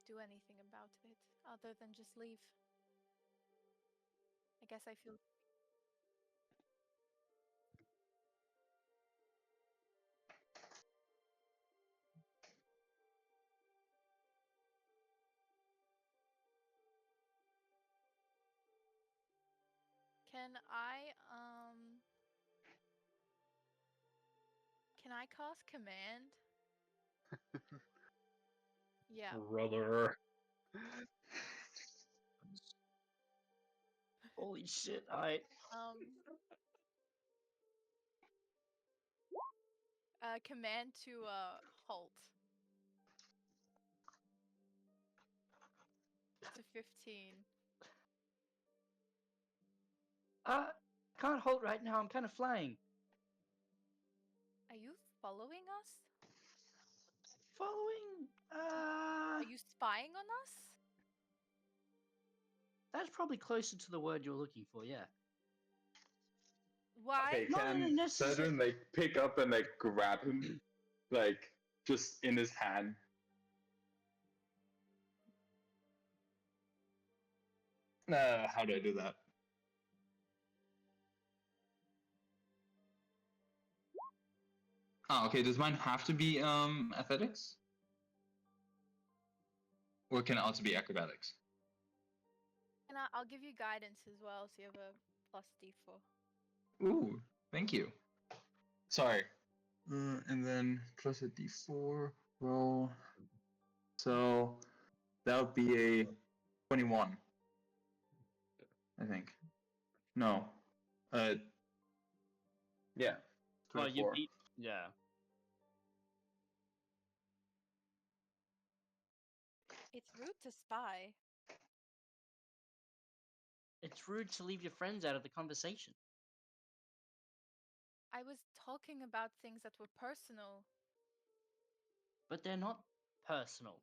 do anything about it other than just leave. I guess I feel. Can I cast command? Yeah.
Brother.
Holy shit! I
Command to halt. It's a 15.
can't hold right now. I'm kind of flying.
Are you following us?
Following?
Are you spying on us?
That's probably closer to the word you're looking for. Yeah.
Why?
Okay,
Not in a
can
necessary.
Cedrin like pick up and like grab him, like just in his hand? How do I do that? Oh, okay. Does mine have to be athletics? Or can it also be acrobatics?
And I'll give you guidance as well, so you have a plus d4.
Ooh, thank you. Sorry. And then plus a d4 roll. So that would be a 21. I think. No. Yeah.
Well, you
24.
beat. Yeah.
It's rude to spy.
It's rude to leave your friends out of the conversation.
I was talking about things that were personal.
But they're not personal.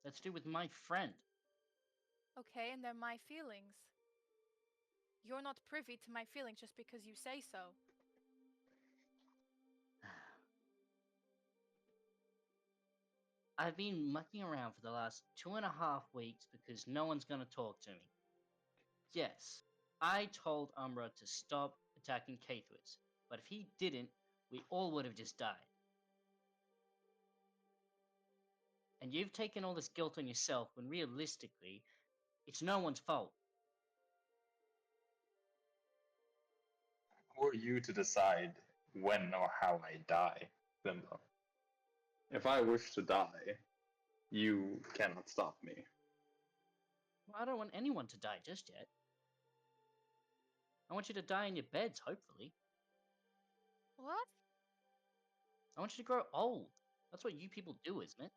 That's to do with my friend.
Okay, and they're my feelings. You're not privy to my feelings just because you say so.
I've been mucking around for the last 2.5 weeks because no one's gonna talk to me. Yes, I told Umbra to stop attacking Cathwitz, but if he didn't, we all would have just died. And you've taken all this guilt on yourself when realistically, it's no one's fault.
Who are you to decide when or how I die, Thimble? If I wish to die, you cannot stop me.
Well, I don't want anyone to die just yet. I want you to die in your beds, hopefully.
What?
I want you to grow old. That's what you people do, isn't it?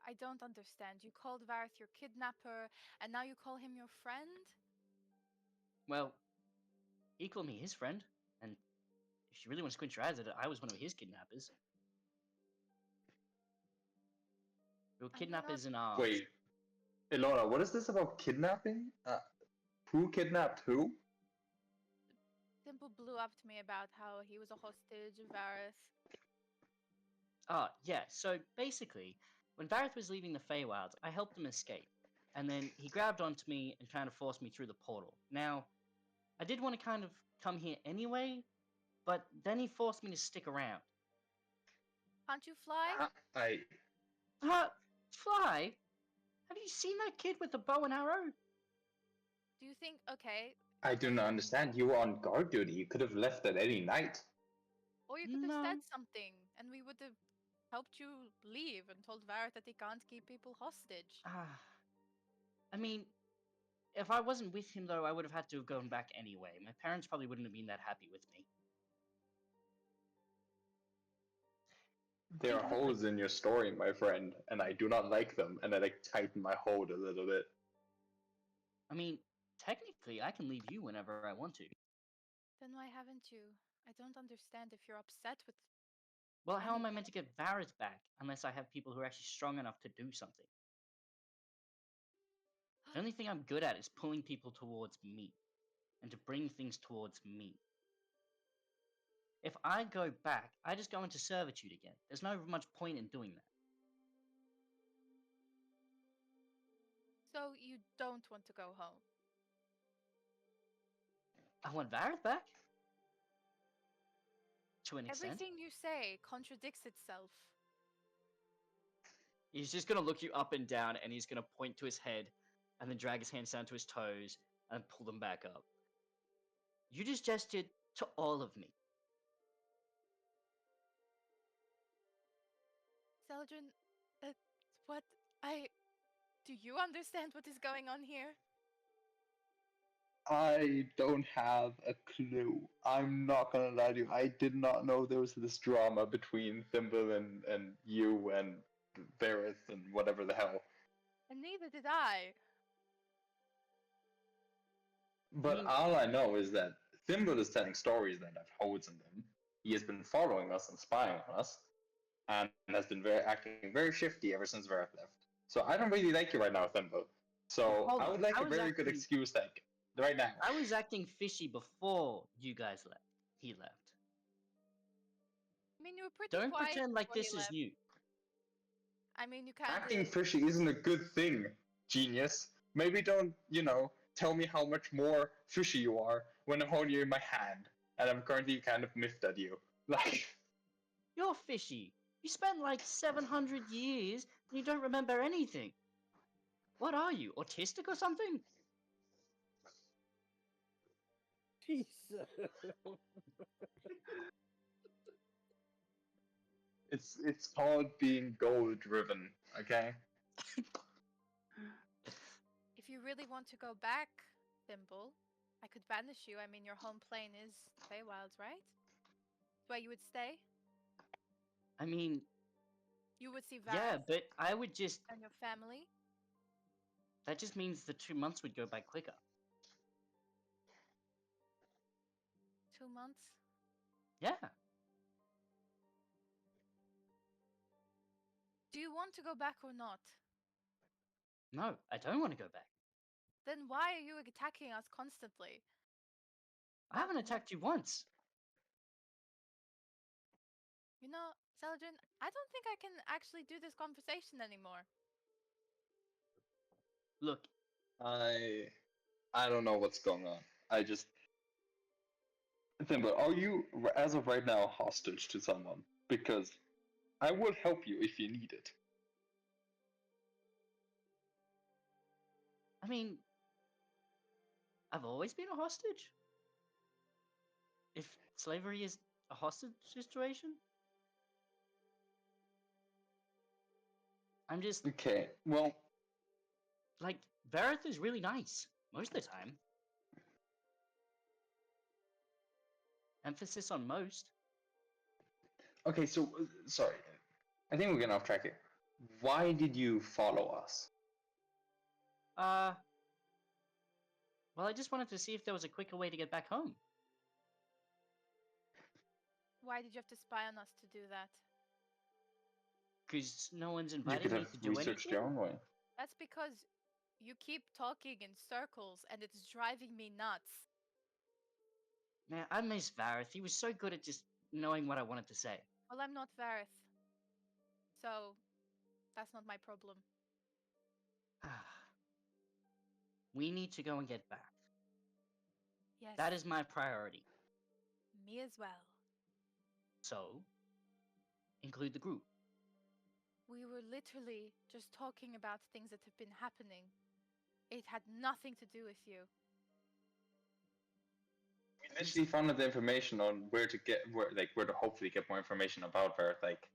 I don't understand. You called Vareth your kidnapper, and now you call him your friend?
Well, he called me his friend, and if you really want to squint your eyes at it, I was one of his kidnappers. We were kidnappers in arms.
Wait, Elora, what is this about kidnapping? Who kidnapped who?
Thimble blew up to me about how he was a hostage of Vareth.
Yeah, so basically, when Vareth was leaving the Feywilds, I helped him escape. And then he grabbed onto me and kind of forced me through the portal. Now, I did want to kind of come here anyway, but then he forced me to stick around.
Can't you fly?
Fly? Have you seen that kid with the bow and arrow?
Do you think, okay,
I do not understand. You were on guard duty. You could have left at any night.
or you could have
No.
said something and we would have helped you leave and told Vareth that he can't keep people hostage.
I mean, if I wasn't with him, though, I would have had to have gone back anyway. My parents probably wouldn't have been that happy with me.
There are
Think of it like
holes in your story, my friend, and I do not like them, and I like tighten my hold a little bit.
I mean, technically, I can leave you whenever I want to.
Then why haven't you? I don't understand if you're upset with.
Well, how am I
anyone.
meant to get Varys back unless I have people who are actually strong enough to do something? The only thing I'm good at is pulling people towards me, and to bring things towards me. If I go back, I just go into servitude again. There's no much point in doing that.
So you don't want to go home?
I want Varys back. To an extent.
Everything you say contradicts itself.
He's just gonna look you up and down, and he's gonna point to his head, and then drag his hands down to his toes, and pull them back up. You just gestured to all of me.
Seldrin, what I... Do you understand what is going on here?
I don't have a clue. I'm not gonna lie to you. I did not know there was this drama between Thimble and you and Vareth and whatever the hell.
And neither did I.
But all I know is that Thimble is telling stories that have holes in them. He has been following us and spying on us, and has been acting very shifty ever since Vareth left. So I don't really like you right now, Thimble. So
Hold
I
on,
would like
I
a
was
very good
acting-
excuse, like right now.
I was acting fishy before you guys left. He left.
I mean, you were pretty
Don't
quiet
pretend like
before he
this is
left.
new.
I mean, you kind
Acting
of...
fishy isn't a good thing, genius. Maybe don't, tell me how much more fishy you are when I'm holding you in my hand and I'm currently kind of miffed at you. Like,
You're fishy. You spent like 700 years and you don't remember anything. What are you, autistic or something?
Jesus.
it's called being goal driven, okay?
If you really want to go back, Thimble, I could banish you. I mean, your home plane is Feywilds, right? It's where you would stay.
I mean,
You would see
yeah,
Varys
but I would just...
and your family.
That just means the 2 months would go by quicker.
2 months.
Yeah.
Do you want to go back or not?
No, I don't want to go back.
Then why are you attacking us constantly?
I haven't attacked you once.
You know, Seldrin, I don't think I can actually do this conversation anymore.
Look,
I don't know what's going on. I just Thimble, are you as of right now hostage to someone? Because I will help you if you need it.
I mean, I've always been a hostage. If slavery is a hostage situation, I'm just
Okay, well,
like Vareth is really nice most of the time. Emphasis on most.
okay, so sorry. I think we're getting off track here. Why did you follow us?
Well, I just wanted to see if there was a quicker way to get back home.
Why did you have to spy on us to do that?
Because no one's
You
invited
could
me
have
to do
researched
anything.
your own way.
That's because you keep talking in circles and it's driving me nuts.
Man, I miss Vareth. He was so good at just knowing what I wanted to say.
Well, I'm not Vareth. So, that's not my problem.
We need to go and get back.
Yes.
That is my priority.
Me as well.
So, include the group.
We were literally just talking about things that have been happening. It had nothing to do with you.
We literally found out the information on where to hopefully get more information about her. Like,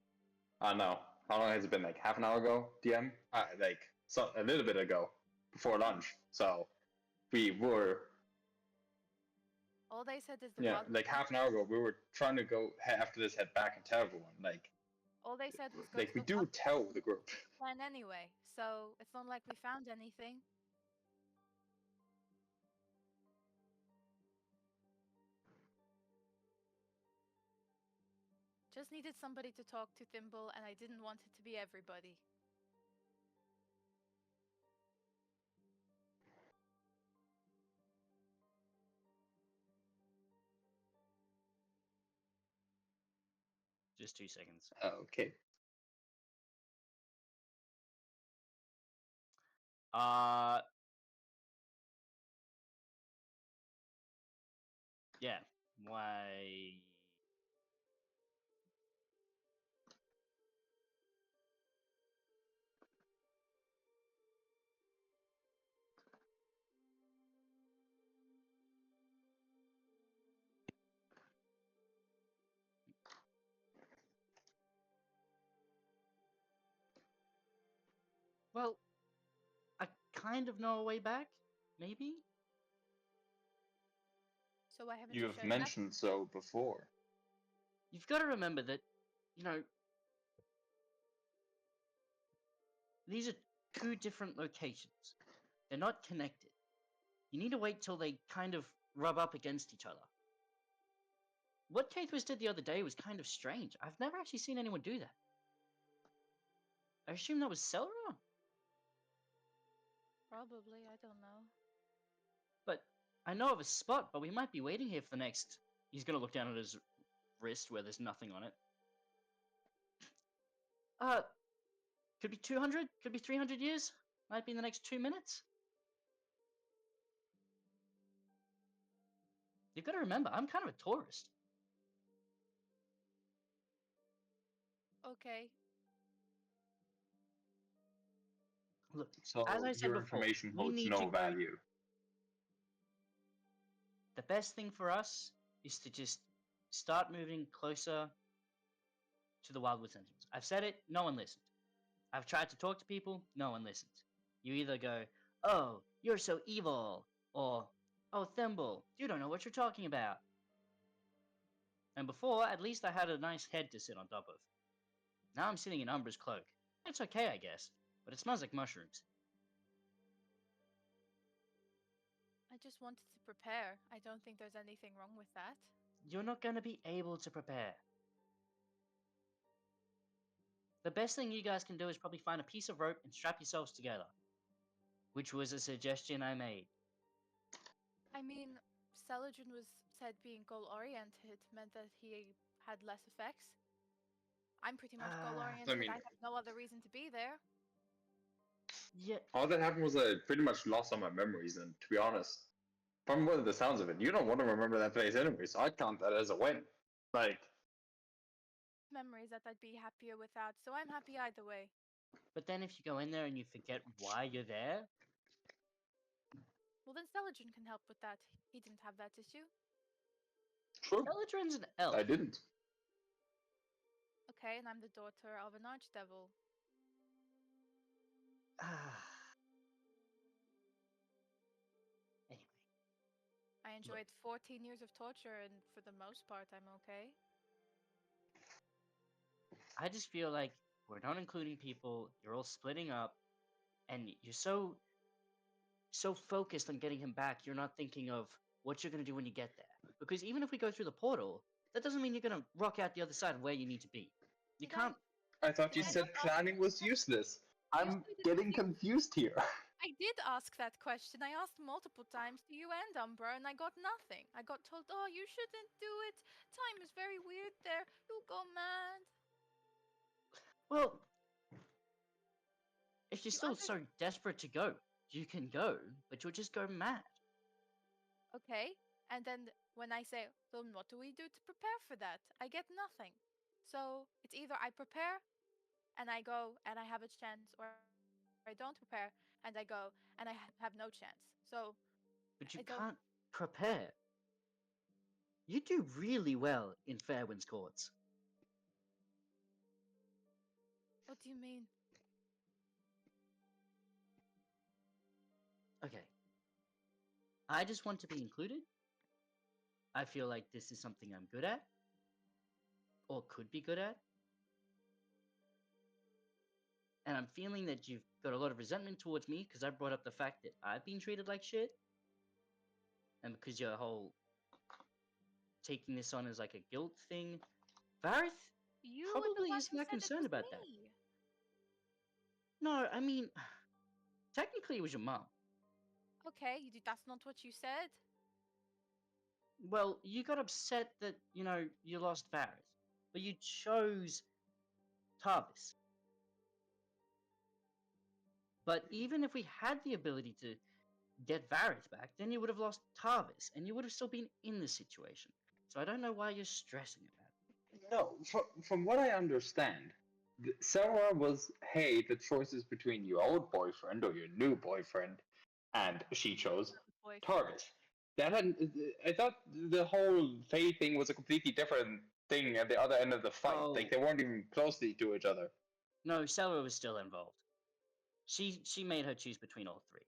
I don't know, how long has it been? Like half an hour ago, DM? A little bit ago, before lunch. So we were,
All they said is the
yeah,
wild.
like half an hour ago, we were trying to go after this, head back and tell everyone.
All they said was go to
We
the
do
wild
tell the group.
plan anyway. So it's not like we found anything. Just needed somebody to talk to, Thimble, and I didn't want it to be everybody.
Just 2 seconds.
Okay.
Yeah. Why? Well, I kind of know a way back, maybe?
So why haven't
You
you
have
shared that?
mentioned so before.
You've got to remember that, you know, these are 2 different locations. They're not connected. You need to wait till they kind of rub up against each other. What K-Twist did the other day was kind of strange. I've never actually seen anyone do that. I assume that was Celeron?
Probably, I don't know.
But I know of a spot, but we might be waiting here for the next... He's going to look down at his wrist where there's nothing on it. Could be 200, could be 300 years. Might be in the next 2 minutes. You've got to remember, I'm kind of a tourist.
Okay.
Look,
So
as I said
your
before,
information
we
holds
need to
no
go.
value.
The best thing for us is to just start moving closer to the Wildwood Sentinels. I've said it, no one listened. I've tried to talk to people, no one listened. You either go, oh, you're so evil, or, oh, Thimble, you don't know what you're talking about. And before, at least I had a nice head to sit on top of. Now I'm sitting in Umbra's cloak. It's okay, I guess, but it smells like mushrooms.
I just wanted to prepare. I don't think there's anything wrong with that.
You're not going to be able to prepare. The best thing you guys can do is probably find a piece of rope and strap yourselves together. Which was a suggestion I made.
I mean, Celadrin was said being goal-oriented meant that he had less effects. I'm pretty much goal-oriented.
I mean-
I have no other reason to be there.
Yeah,
All that happened was I pretty much lost all my memories, and to be honest, from what the sounds of it, you don't want to remember that place anyway, so I'd count that as a win. Like,
Memories that I'd be happier without, so I'm happy either way.
but then if you go in there and you forget why you're there,
Well, then Celadrin can help with that. He didn't have that issue.
true,
Celadrin's an elf.
I didn't.
Okay, and I'm the daughter of an archdevil.
Anyway,
I enjoyed 14 years of torture, and for the most part, I'm okay.
I just feel like we're not including people, you're all splitting up, and you're so focused on getting him back, you're not thinking of what you're going to do when you get there. Because even if we go through the portal, that doesn't mean you're going to rock out the other side of where you need to be. You
Did I-
can't...
I thought you
I
said
not ask
planning
that
was
question?
useless.
You
I'm
said it
getting
was
confused here.
I did ask that question. I asked multiple times to you and Umbra, and I got nothing. I got told, oh, you shouldn't do it. Time is very weird there. You'll go mad.
Well, if you're
You
still so desperate to go, you can go, but you'll just go mad.
Okay, and then when I say, then what do we do to prepare for that? I get nothing. So it's either I prepare and I go and I have a chance, or I don't prepare and I go and I have no chance. So
But you
I don't.
can't prepare. You do really well in Fairwind's courts.
What do you mean?
Okay. I just want to be included. I feel like this is something I'm good at, or could be good at. And I'm feeling that you've got a lot of resentment towards me because I brought up the fact that I've been treated like shit. And because your whole taking this on as like a guilt thing. Varith
You were the
probably
one
isn't
who
that
said it
concerned
was
about that.
me.
No, I mean, technically it was your mom.
Okay, that's not what you said.
Well, you got upset that, you lost Varith. But you chose Tarvis. But even if we had the ability to get Varith back, then you would have lost Tarvis, and you would have still been in the situation. So I don't know why you're stressing about it.
No, from what I understand, Sarah was, hey, the choice is between your old boyfriend or your new boyfriend, and she chose Tarvis. I thought the whole Faye thing was a completely different thing at the other end of the fight.
Oh.
Like, they weren't even closely to each other.
No, Sarah was still involved. She made her choose between all three.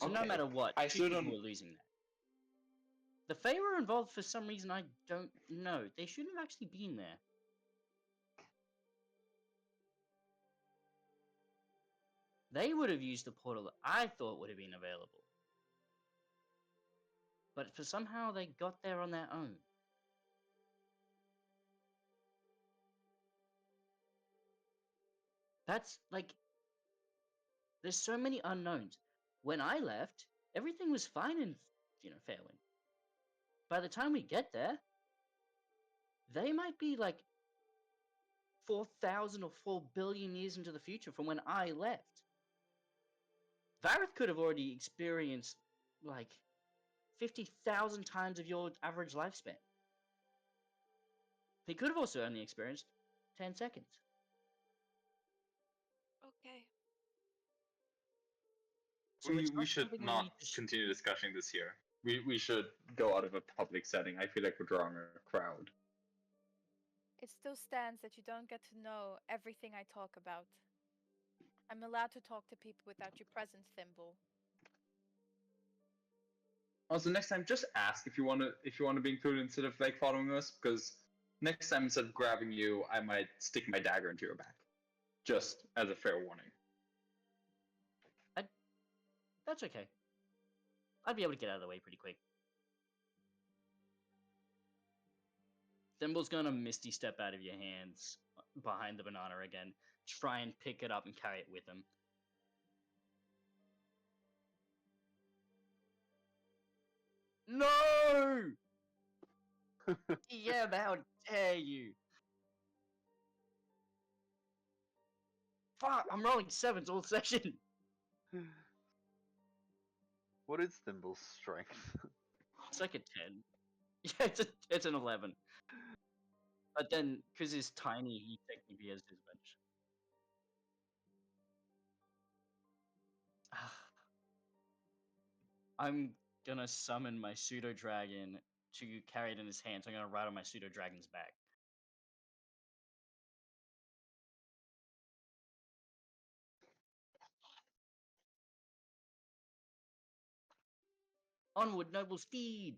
So no
Okay.
matter what,
I
two
still
people
don't.
were losing that. The Fae were involved for some reason I don't know. They shouldn't have actually been there. They would have used the portal that I thought would have been available. But for somehow they got there on their own. That's like, there's so many unknowns. When I left, everything was fine in, Fairwind. By the time we get there, they might be like 4,000 or 4 billion years into the future from when I left. Varith could have already experienced like 50,000 times of your average lifespan. He could have also only experienced 10 seconds.
Okay.
So
we
it's not
should
something we need
not
to
continue discussing this here. We should go out of a public setting. I feel like we're drawing a crowd.
It still stands that you don't get to know everything I talk about. I'm allowed to talk to people without your presence, Thimble.
Also, next time, just ask if you want to be included instead of like following us. Because next time, instead of grabbing you, I might stick my dagger into your back, just as a fair warning.
That's okay. I'd be able to get out of the way pretty quick. Thimble's gonna misty step out of your hands behind the banana again. Try and pick it up and carry it with him. No! Yeah, how dare you? Fuck, I'm rolling sevens all session.
What is Thimble's strength?
It's like a 10. Yeah, it's an 11. But then, because he's tiny, he technically has disadvantage. I'm gonna summon my pseudo dragon to carry it in his hands. I'm gonna ride on my pseudo dragon's back. Onward, noble steed!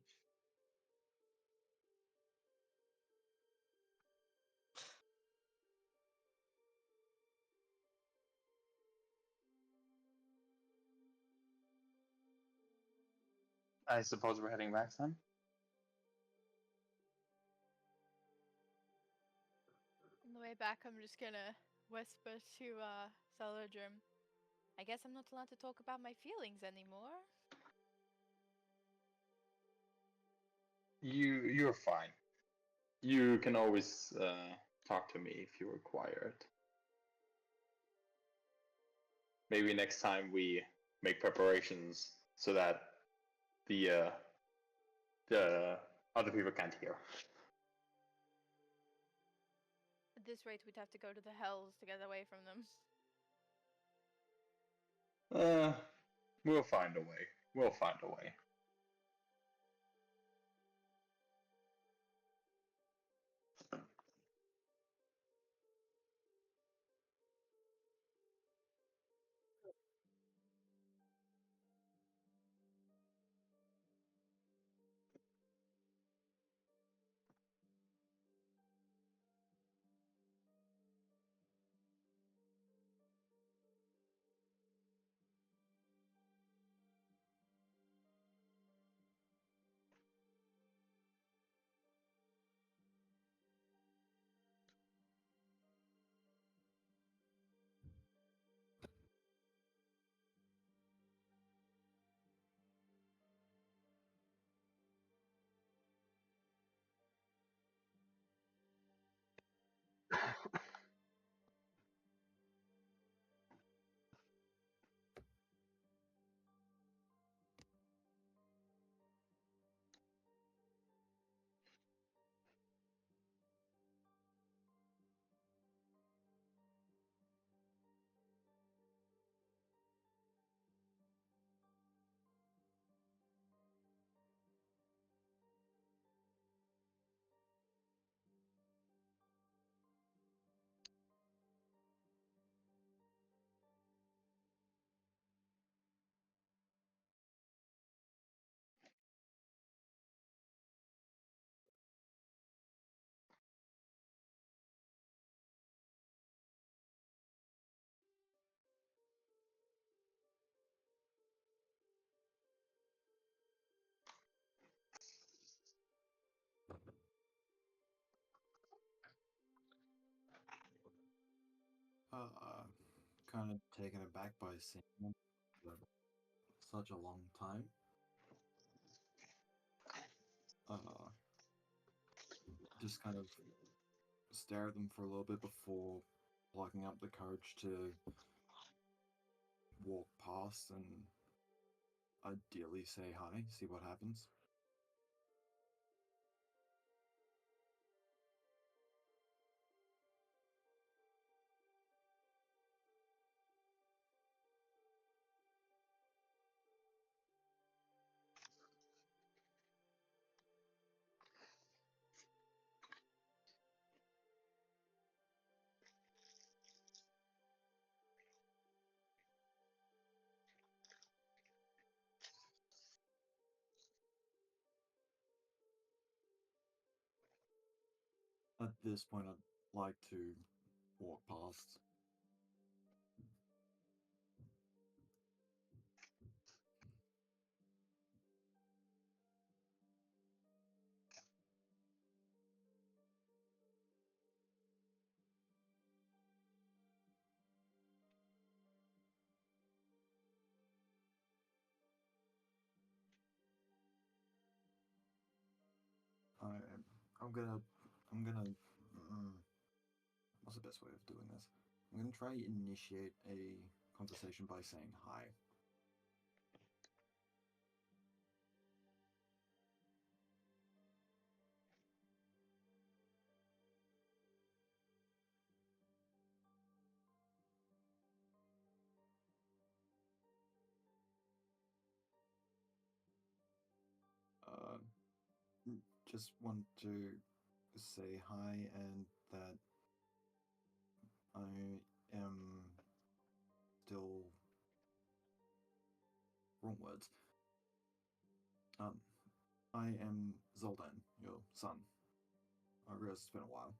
I suppose we're heading back then.
On the way back, I'm just gonna whisper to Saladrim. I guess I'm not allowed to talk about my feelings anymore.
You're fine. You can always talk to me if you require it. Maybe next time we make preparations so that the other people can't hear.
this rate, we'd have to go to the hells to get away from them.
We'll find a way. We'll find a way.
Kind of taken aback by seeing him for such a long time. Just kind of stare at them for a little bit before plucking up the courage to walk past and ideally say hi, see what happens. At this point, I'd like to walk past. I'm gonna, what's the best way of doing this? I'm gonna try initiate a conversation by saying hi. Just want to say hi and that I am still wrong words. I am Zoldan, your son. I realize it's been a while.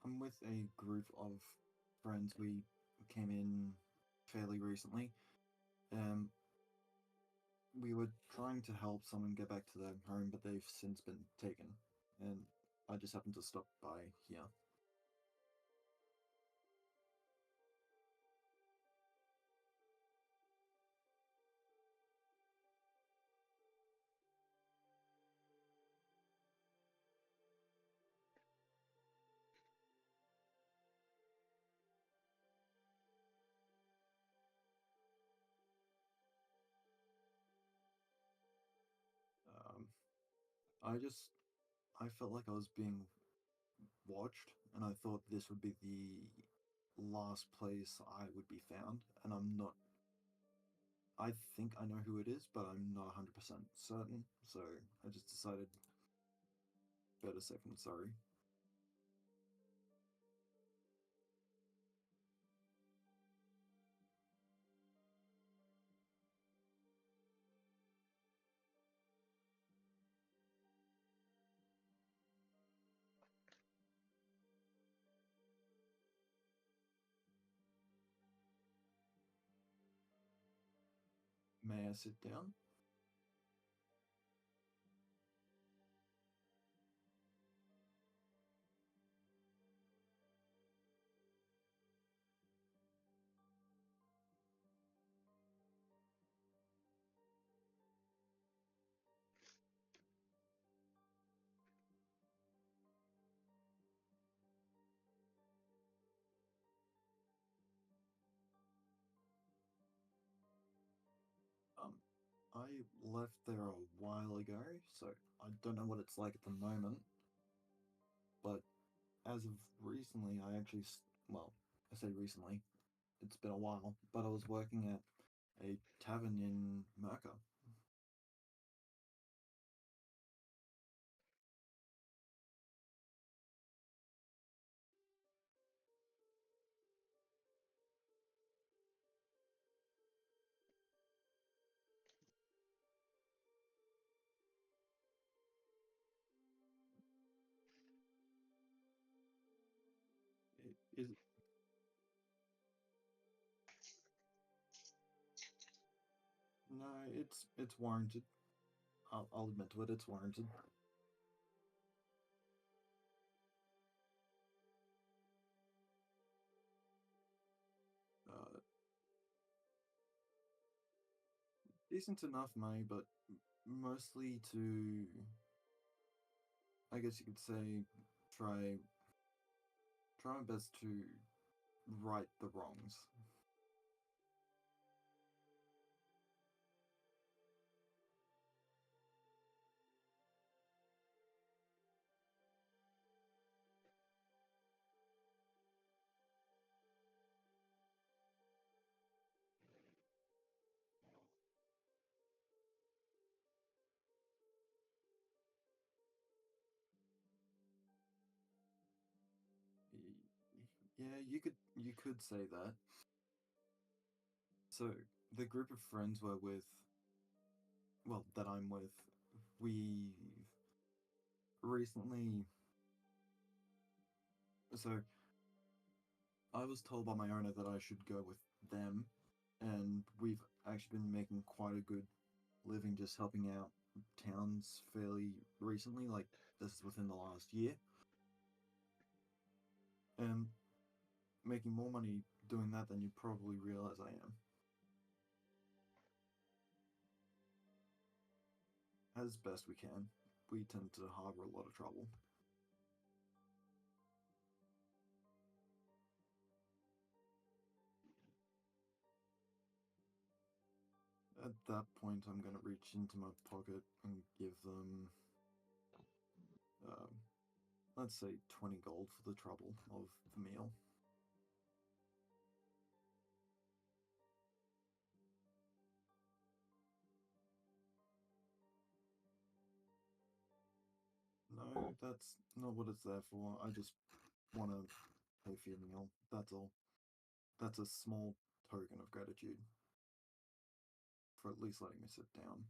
I'm with a group of friends. We came in fairly recently. we were trying to help someone get back to their home, but they've since been taken, and I just happened to stop by here. Um, I felt like I was being watched, and I thought this would be the last place I would be found, and I'm not. I think I know who it is, but I'm not 100% certain, so I just decided better safe than sorry. May I sit down? Um, I left there a while ago, so I don't know what it's like at the moment. But as of recently, well, I say recently, it's been a while, but I was working at a tavern in Merca. Is no, it's warranted. I'll admit to it. It's warranted. Uh, Decent enough money, but mostly to, I guess you could say, try try my best to right the wrongs. Yeah, you could say that. So the group of friends we're with, well, that I'm with, we've recently. So I was told by my owner that I should go with them, and we've actually been making quite a good living just helping out towns fairly recently, like this is within the last year, and making more money doing that than you probably realize I am. As best we can. We tend to harbor a lot of trouble. At that point, I'm going to reach into my pocket and give them, uh, let's say, 20 gold for the trouble of the meal. No, that's not what it's there for. I just want to pay for your meal. That's all. That's a small token of gratitude for at least letting me sit down.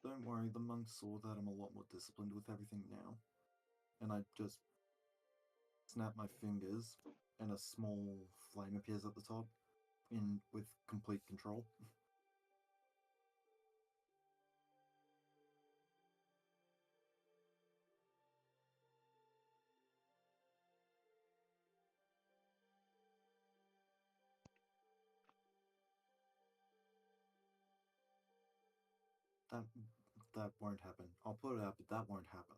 Don't worry, the monks saw that I'm a lot more disciplined with everything now. And I just snap my fingers, and a small flame appears at the top, with complete control. That won't happen. I'll put it out, but that won't happen.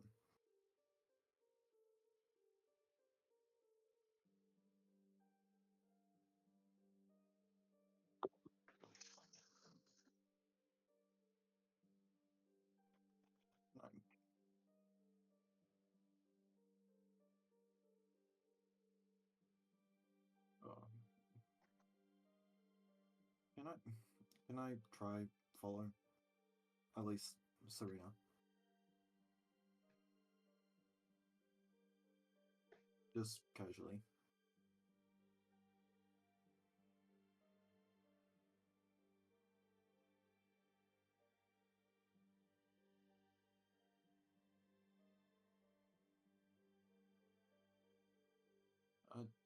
No. Can I try follow? At least Serena. Just casually.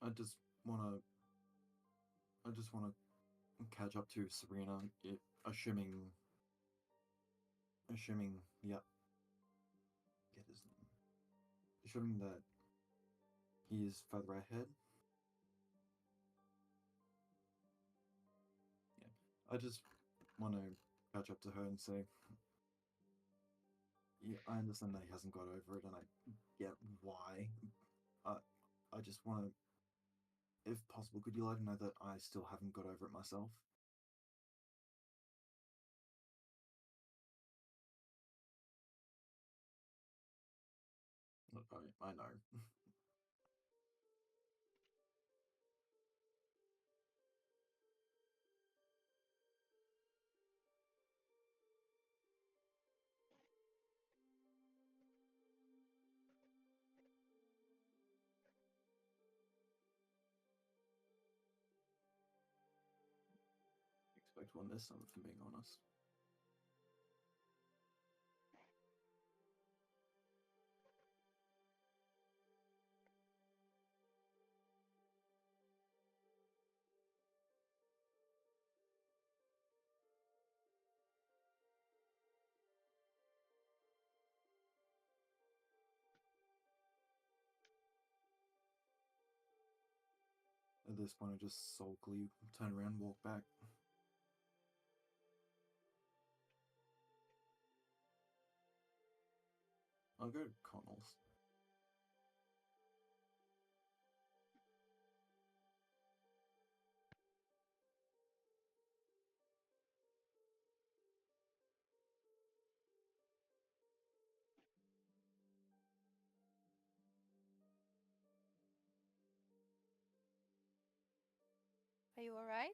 I just wanna catch up to Serena, assuming yep, get his name. Assuming that he is further ahead. Yeah, I just want to catch up to her and say, yeah, I understand that he hasn't got over it, and I get why. I just want to, if possible, could you let him know that I still haven't got over it myself? Look, I know. Expect one this time, if I'm being honest. At this point, I just sulkily turn around and walk back. I'll go to Connell's.
Are you alright?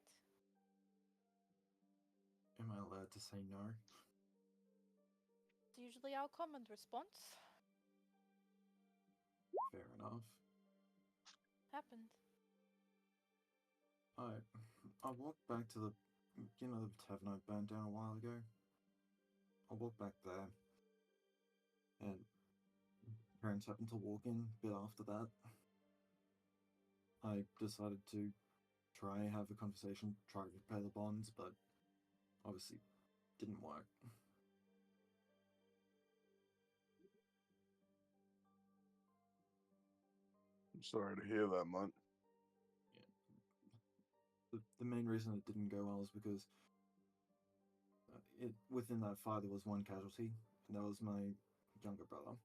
Am I allowed to say no?
It's usually our common response.
Fair enough.
Happened.
I walked back to the tavern I burned down a while ago. I walked back there, and parents happened to walk in a bit after that. I decided to try have a conversation, try to repair the bonds, but obviously didn't work.
I'm sorry to hear that, mate.
The main reason it didn't go well is because within that fire there was one casualty, and that was my younger brother.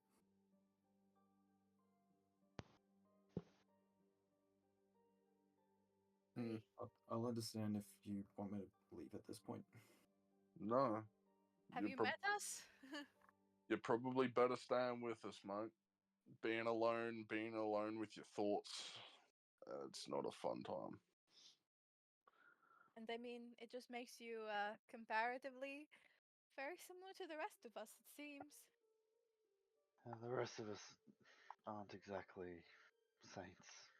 I'll understand if you want me to leave at this point.
No.
Have you met us?
You're probably better staying with us, mate. Being alone with your thoughts, it's not a fun time.
And I mean, it just makes you comparatively very similar to the rest of us, it seems.
The rest of us aren't exactly saints.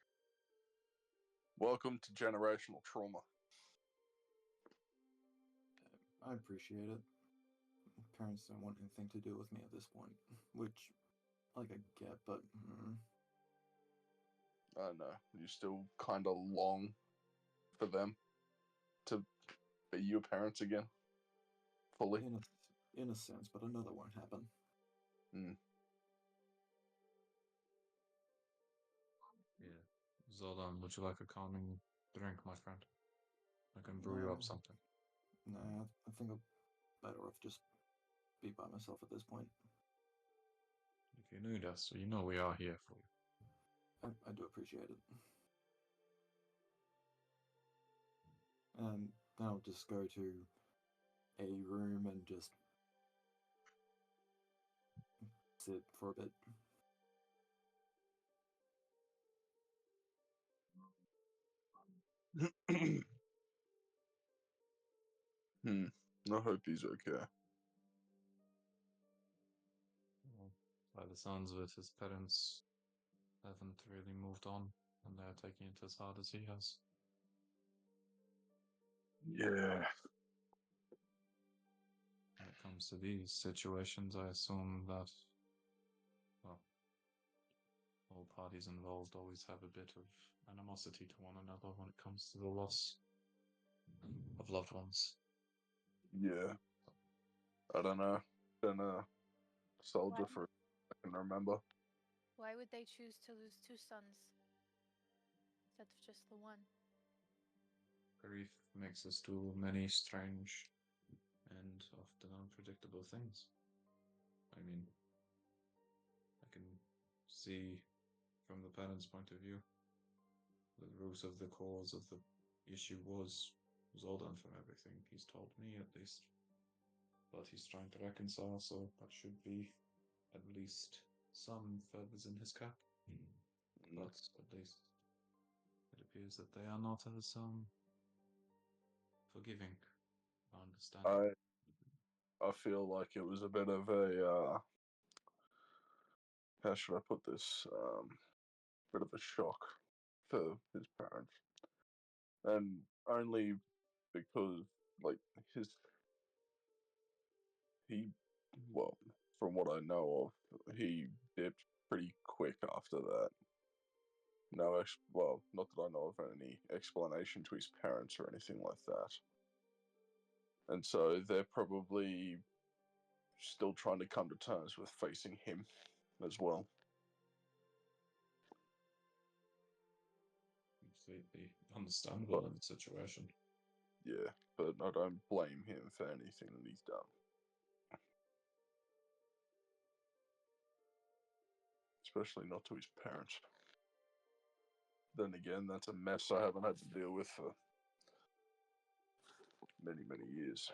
Welcome to generational trauma.
I appreciate it. parents don't want anything to do with me at this point, which, like, I get, but
I don't know. You still kind of long for them to be your parents again, fully.
in a sense, but I know that won't happen.
Yeah. Zoldan, would you like a calming drink, my friend? I can brew you up something.
Nah, I think I'm better off just be by myself at this point.
If you need us, you know we are here for you.
I do appreciate it. And then I'll just go to a room and just sit for a bit.
I hope he's okay.
Well, by the sounds of it, his parents haven't really moved on, and they're taking it as hard as he has.
Yeah.
When it comes to these situations, I assume that, well, all parties involved always have a bit of animosity to one another when it comes to the loss of loved ones.
Yeah. I don't know. Been a soldier for I can remember.
Why would they choose to lose two sons instead of just the one?
Grief makes us do many strange and often unpredictable things. I mean, I can see from the parents' point of view, the root of the cause of the issue was Zoldan from everything he's told me, at least. But he's trying to reconcile, so that should be at least some feathers in his cap. But at least it appears that they are not as forgiving or understanding.
I feel like it was a bit of a how should I put this? Bit of a shock for his parents, and only because like his he well, from what I know of, he dipped pretty quick after that. No, well, not that I know of any explanation to his parents or anything like that. And so they're probably still trying to come to terms with facing him as well.
Completely understandable in the situation.
Yeah, but I don't blame him for anything that he's done. Especially not to his parents. Then again, that's a mess I haven't had to deal with for many, many years.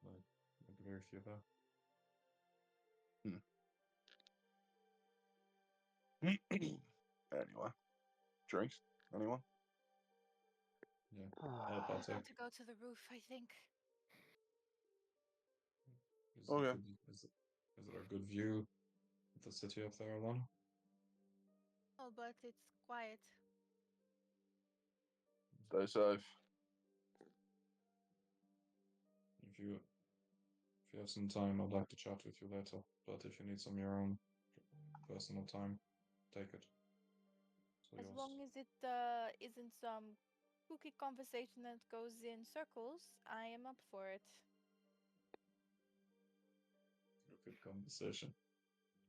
I agree with you there.
Anyway, drinks? Anyone?
Yeah,
I
I'll
want
take.
to go to the roof, I think.
Okay.
Is there a good view of the city up there, Alana?
Oh, but it's quiet.
Stay safe.
If you have some time, I'd like to chat with you later. But if you need some of your own personal time, take it. So
As
yours.
long as it isn't some kooky conversation that goes in circles, I am up for it.
Crooked conversation.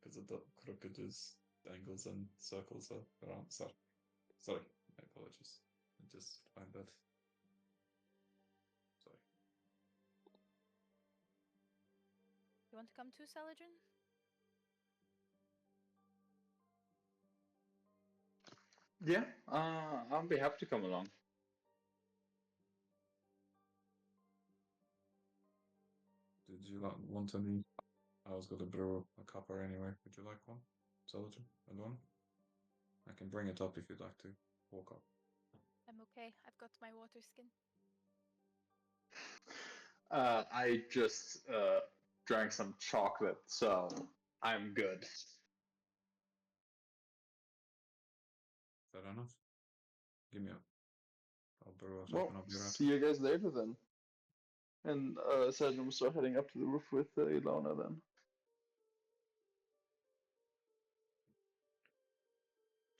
Because the crooked is angles and circles are around. Sorry, my apologies. I just find that. Sorry.
You want to come too, Saladin?
Yeah, I'll be happy to come along.
Did you want any? I was going to brew a cuppa anyway. Would you like one? Saladin? And one? I can bring it up if you'd like to walk up.
I'm okay. I've got my water skin.
I just drank some chocolate, so I'm good.
Fair enough. Give me a. I'll brew it up
Well,
and I'll be right.
see you guys later then. And Sergeant will start heading up to the roof with Ilona then.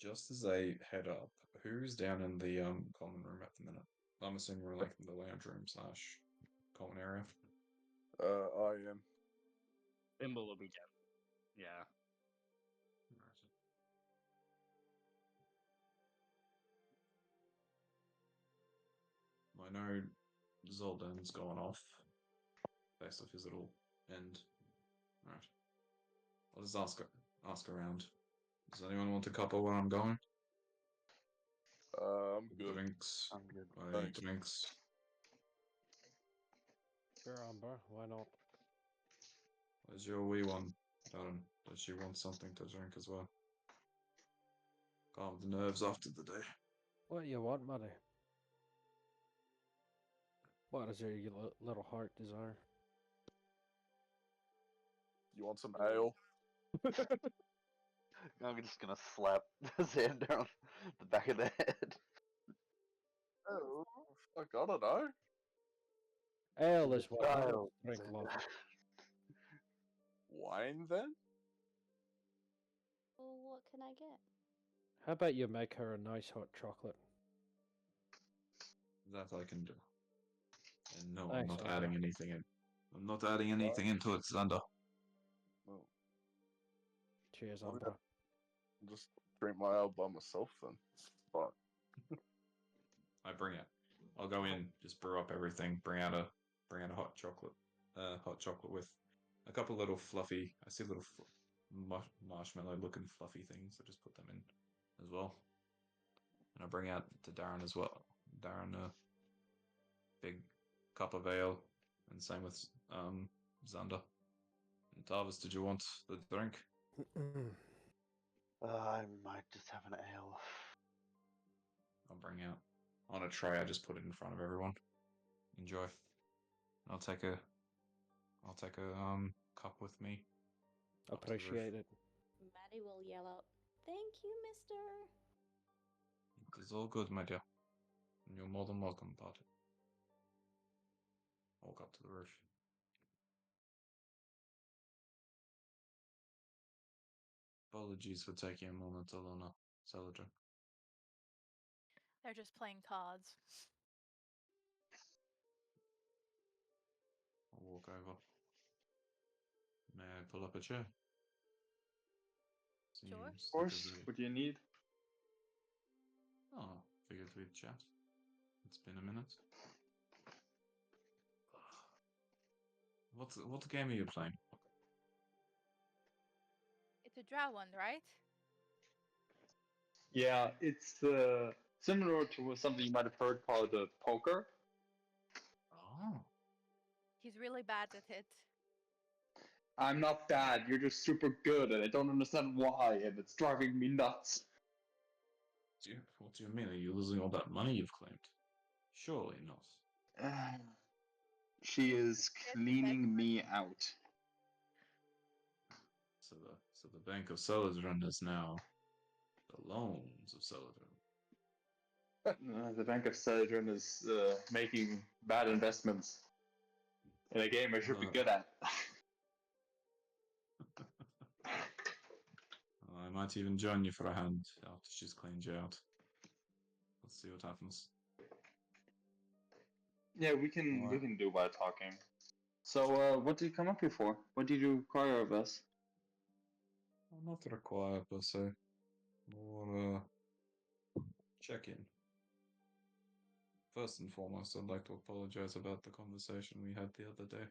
Just as they head up, who's down in the common room at the minute? I'm assuming we're like in the lounge room slash common area.
I am.
Thimble will be down. Yeah.
I know Zoldan's gone off based off his little end. Alright. I'll just ask around. Does anyone want a cuppa where I'm going?
I'm good.
Drinks.
I'm good.
I
Thanks.
drinks.
Sure, Amber. Why not?
Where's your wee one, Darren? Does she want something to drink as well? Calm the nerves after the day.
What you want, buddy? What is your little heart desire?
You want some ale?
I'm just gonna slap Xander on the back of the head.
Oh, fuck, I don't know.
Ale
The
is what adults
child,
drink,
Xander.
love.
Wine then?
Well, what can I get?
How about you make her a nice hot chocolate?
That I can do. And no, I'm
Thanks,
not
Amber.
adding anything in. I'm not adding anything into it, Xander.
Well,
Cheers,
What
Amber.
about- I'll just drink my ale by myself then. But
I bring it. I'll go in, just brew up everything, bring out a hot chocolate with a couple little fluffy. I see little marshmallow looking fluffy things. I just put them in as well, and I bring out to Darren as well. Darren a big cup of ale, and same with Xander. And Tarvis, did you want the drink?
I might just have an ale.
I'll bring out on a tray. I just put it in front of everyone. Enjoy. I'll take a cup with me. up to the roof.
Appreciate it.
Maddie will yell out, "Thank you, mister."
It is all good, my dear. And you're more than welcome, Pod. Walk up to the roof. Apologies for taking a moment alone, Celadra.
They're just playing cards.
I'll walk over. May I pull up a chair? So
Sure.
Of course. What do you need?
Oh, figured we'd chat. It's been a minute. What game are you playing?
It's a drow one, right?
Yeah, it's similar to something you might have heard called poker.
Oh.
He's really bad at it.
I'm not bad. You're just super good, and I don't understand why, and it's driving me nuts.
What do you mean? Are you losing all that money you've claimed? Surely not.
She is cleaning me out.
So the Bank of Celadrin is now the loans of Celadrin.
The Bank of Celadrin is making bad investments in a game I should be good at.
I might even join you for a hand after she's cleaned you out. Let's see what happens.
Yeah, we can do by talking. So, what did you come up here for? What did you require of us?
Well, not require per se. More check in. First and foremost, I'd like to apologize about the conversation we had the other day.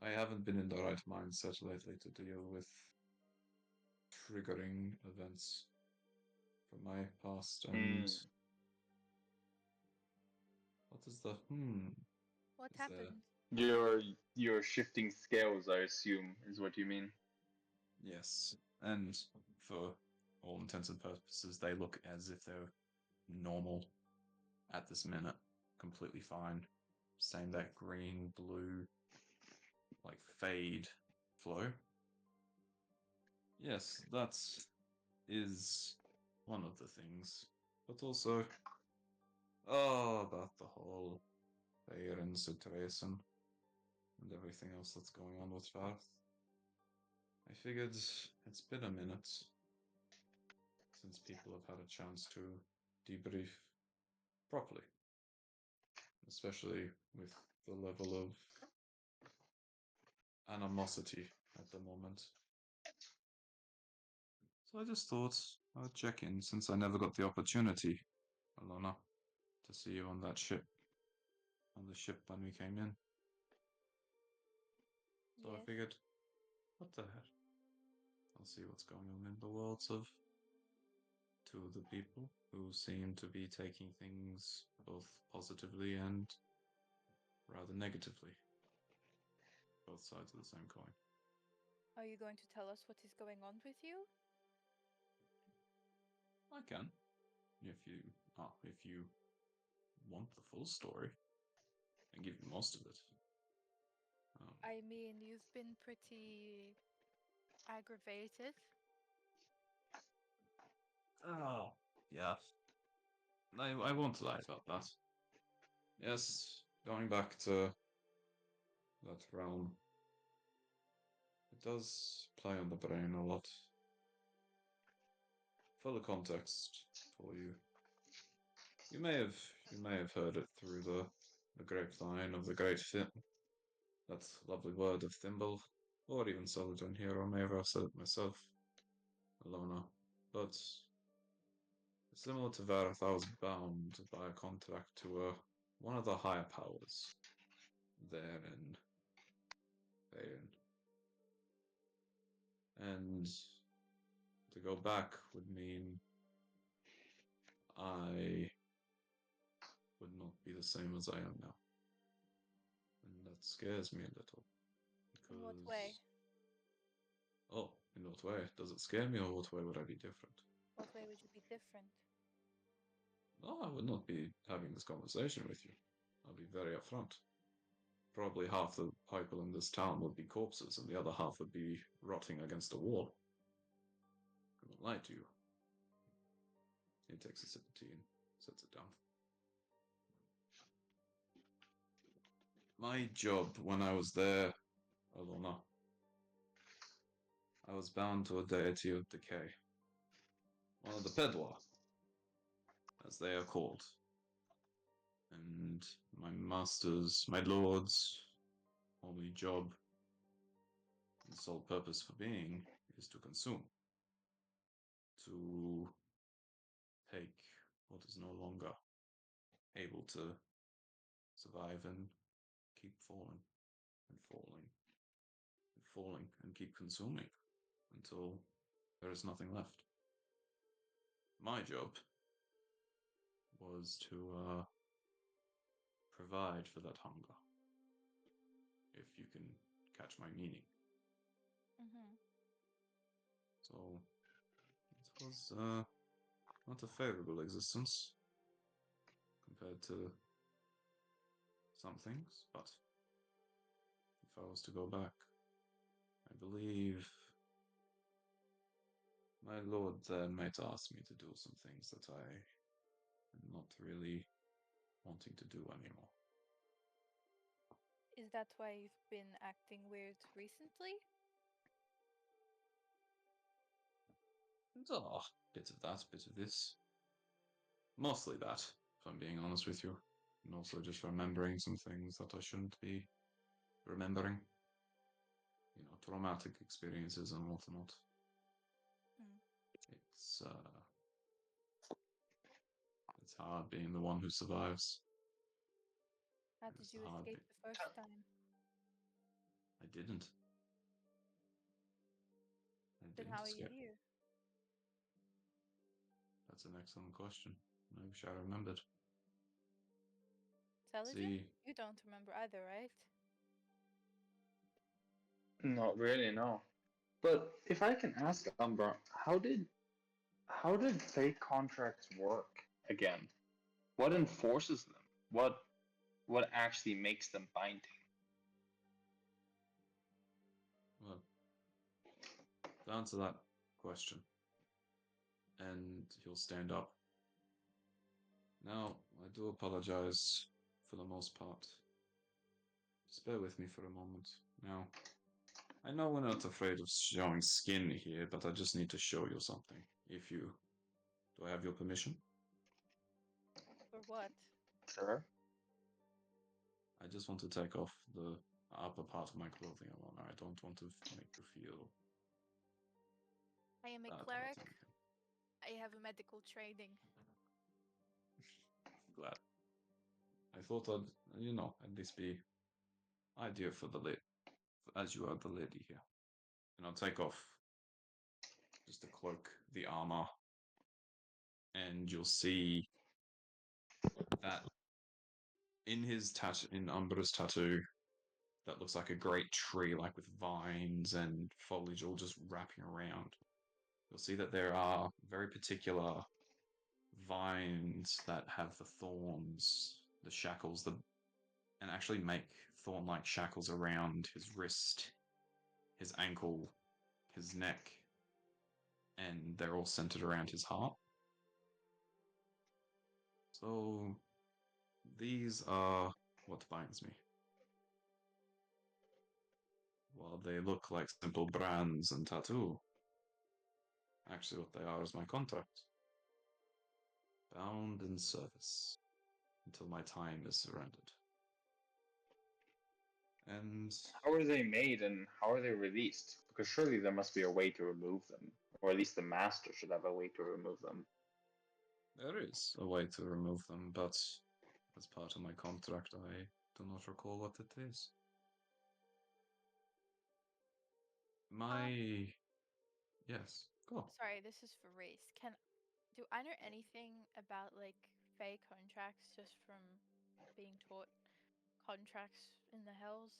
I haven't been in the right mindset lately to deal with triggering events from my past and what is the
What
is
happened?
You're shifting scales, I assume, is what you mean.
Yes, and for all intents and purposes, they look as if they're normal at this minute, completely fine. Same that green, blue, like fade flow. Yes, that is one of the things, but also Oh, about the whole Darren situation and everything else that's going on with Farth. I figured it's been a minute since people have had a chance to debrief properly, especially with the level of animosity at the moment. So I just thought I'd check in since I never got the opportunity, Alona, to see you on that ship. On the ship when we came in. So I
Yes.
figured, what the hell? I'll see what's going on in the worlds of two of the people who seem to be taking things both positively and rather negatively. Both sides of the same coin.
Are you going to tell us what is going on with you?
I can, if you want the full story, I give you most of it.
I mean, you've been pretty aggravated.
Oh, yeah. I won't lie about that. Yes, going back to that realm, it does play on the brain a lot. Full context for you. You may have heard it through the grapevine of the great that lovely word of Thimble, or even Soladin here, or may have said it myself, Alona. But similar to Vareth, I was bound by a contract to one of the higher powers there in Bayon. And to go back would mean I would not be the same as I am now. And that scares me a little.
In what way?
Oh, in what way? Does it scare me, or what way would I be different?
What way would you be different?
No, I would not be having this conversation with you. I'll be very upfront. Probably half the people in this town would be corpses, and the other half would be rotting against a wall. I won't lie to you. He takes a sip of tea and sets it down. My job when I was there, Alona, I was bound to a deity of decay. One of the Pedwa, as they are called. And my master's, my lord's only job and sole purpose for being is to consume. To take what is no longer able to survive and keep falling and falling and falling and keep consuming until there is nothing left. My job was to provide for that hunger, if you can catch my meaning.
Mm-hmm.
So it was not a favorable existence compared to some things, but if I was to go back, I believe my lord there might ask me to do some things that I am not really wanting to do anymore.
Is that why you've been acting weird recently?
Oh, bit of that, bit of this. Mostly that, if I'm being honest with you. And also just remembering some things that I shouldn't be remembering. You know, traumatic experiences and whatnot. It's hard being the one who survives.
How did you escape the first time?
I didn't.
Then how are you here?
That's an excellent question. I wish I remembered.
Intelligent? You don't remember either, right?
Not really, no. But if I can ask Umbra, how did fake contracts work again? What enforces them? What actually makes them binding?
Well, to answer that question, and he'll stand up. Now, I I do apologize for the most part. Just bear with me for a moment. Now, I know we're not afraid of showing skin here, but I just need to show you something. If you... Do I have your permission?
For what?
Sure.
I just want to take off the upper part of my clothing alone. I don't want to make you feel
I am a
bad about
cleric.
anything.
I have a medical training.
Glad. I thought I'd, at least be idea for the lady, as you are the lady here. And I'll take off just the cloak, the armor, and you'll see that in Umbra's tattoo, that looks like a great tree, like with vines and foliage all just wrapping around. You'll see that there are very particular vines that have the thorns, the shackles, and actually make thorn-like shackles around his wrist, his ankle, his neck, and they're all centered around his heart. So these are what binds me. While they look like simple brands and tattoo, actually what they are is my contract. Bound in service until my time is surrendered. And
How are they made and how are they released? Because surely there must be a way to remove them, or at least the master should have a way to remove them.
there is a way to remove them, but as part of my contract, I do not recall what it is. My... Yes, go.
Sorry, this is for race. Do I know anything about like fey contracts just from being taught contracts in the hells?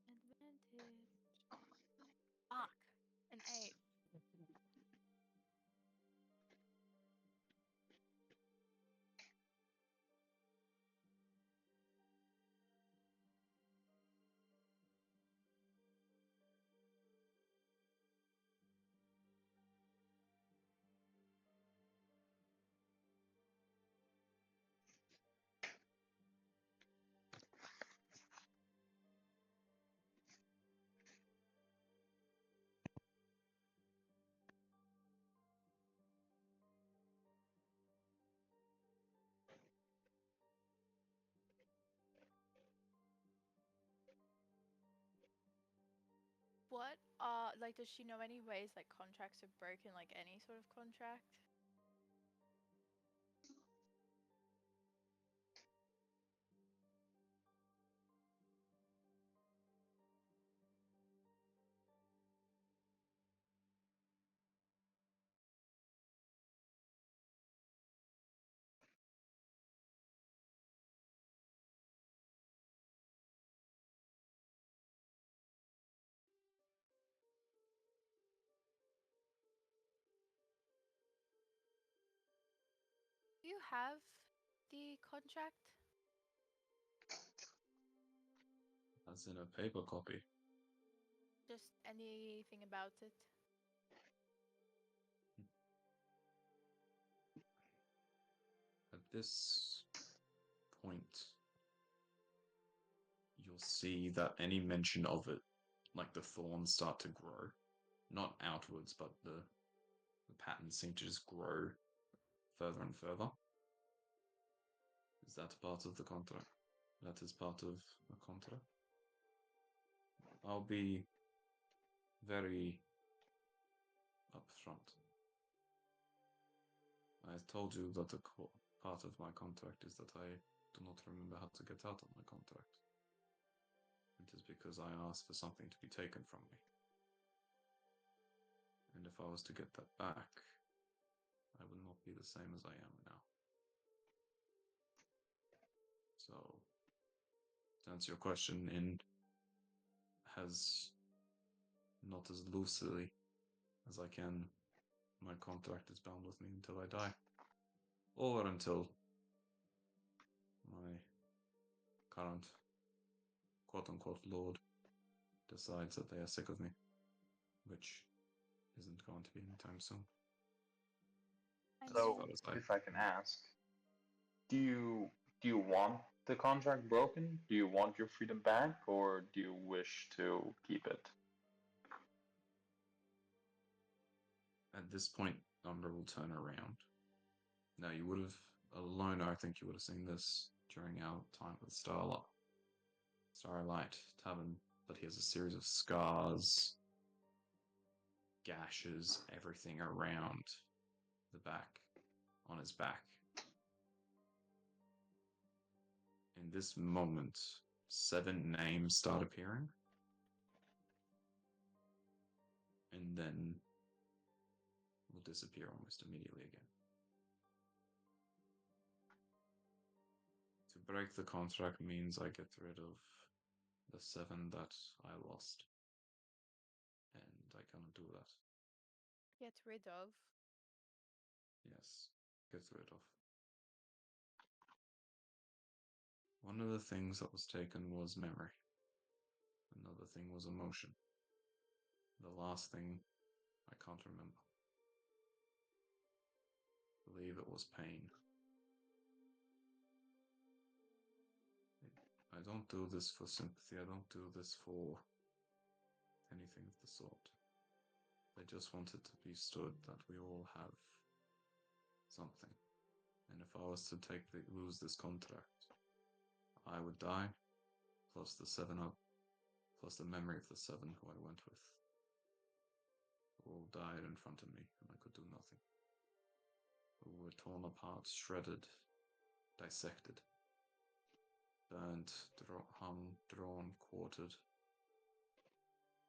Advantage. Fuck. An 8. What like does she know any ways like contracts are broken, like any sort of contract? Do you have the contract?
As in a paper copy.
Just anything about it?
At this point, you'll see that any mention of it, like the thorns start to grow. Not outwards, but the patterns seem to just grow further and further. Is that part of the contract? That is part of the contract. I'll be very upfront. I told you that part of my contract is that I do not remember how to get out of my contract. It is because I asked for something to be taken from me. And if I was to get that back, I would not be the same as I am now. So, to answer your question, as not as loosely as I can, my contract is bound with me until I die. Or until my current quote-unquote lord decides that they are sick of me. Which isn't going to be anytime soon.
I
As
So,
far
knew.
as I
if I can ask, do you want the contract broken? Do you want your freedom back, or do you wish to keep it?
At this point, Umbra will turn around. Now, you would have, alone, I think you would have seen this during our time with Starlight Tavern, but he has a series of scars, gashes, everything around the back, on his back. In this moment, 7 names start appearing, and then will disappear almost immediately again. To break the contract means I get rid of the 7 that I lost, and I cannot do that.
Get rid of.
Yes, get rid of. One of the things that was taken was memory. Another thing was emotion. The last thing I can't remember. I believe it was pain. I don't do this for sympathy. I don't do this for anything of the sort. I just wanted to be stood that we all have something. And if I was to lose this contract, I would die, plus the 7 up, plus the memory of the 7 who I went with. All died in front of me, and I could do nothing. We were torn apart, shredded, dissected, burnt, hung, drawn, quartered.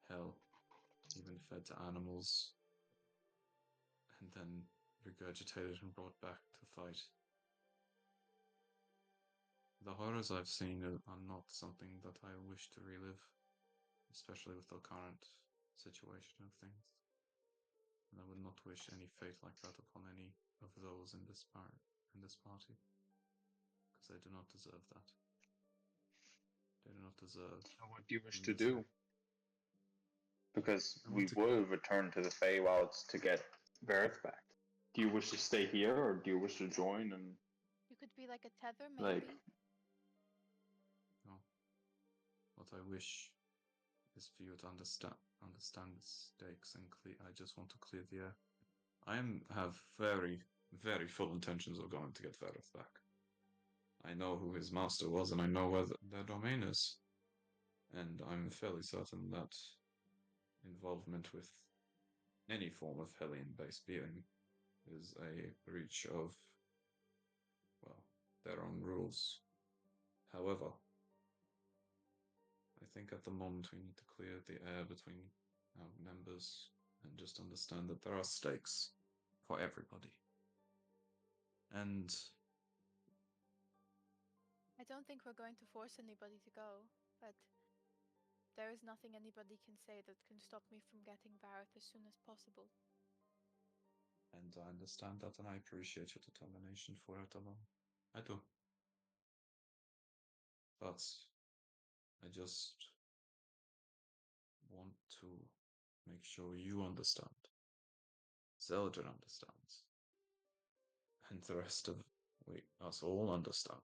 Hell, even fed to animals, and then regurgitated and brought back to fight. The horrors I've seen are not something that I wish to relive, especially with the current situation of things. And I would not wish any fate like that upon any of those in this party, because they do not deserve that. They do not deserve.
So what do you wish to
misery.
do? Because
I
we
want to.
will return to the Feywilds to get Vareth back. Do you wish to stay here, or do you wish to join and,
You could be like a tether,
like,
maybe.
No. What I wish is for you to understand the stakes and clear. I just want to clear the air. I have very, very full intentions of going to get Vareth back. I know who his master was, and I know where their domain is. And I'm fairly certain that involvement with any form of Hellion-based being is a breach of, well, their own rules. However, I think at the moment we need to clear the air between our members and just understand that there are stakes for everybody. And
I don't think we're going to force anybody to go, but there is nothing anybody can say that can stop me from getting Vareth as soon as possible.
I understand that, and I appreciate your determination for it alone. I do. But I just want to make sure you understand. Zeldrin understands. And the rest of us all understand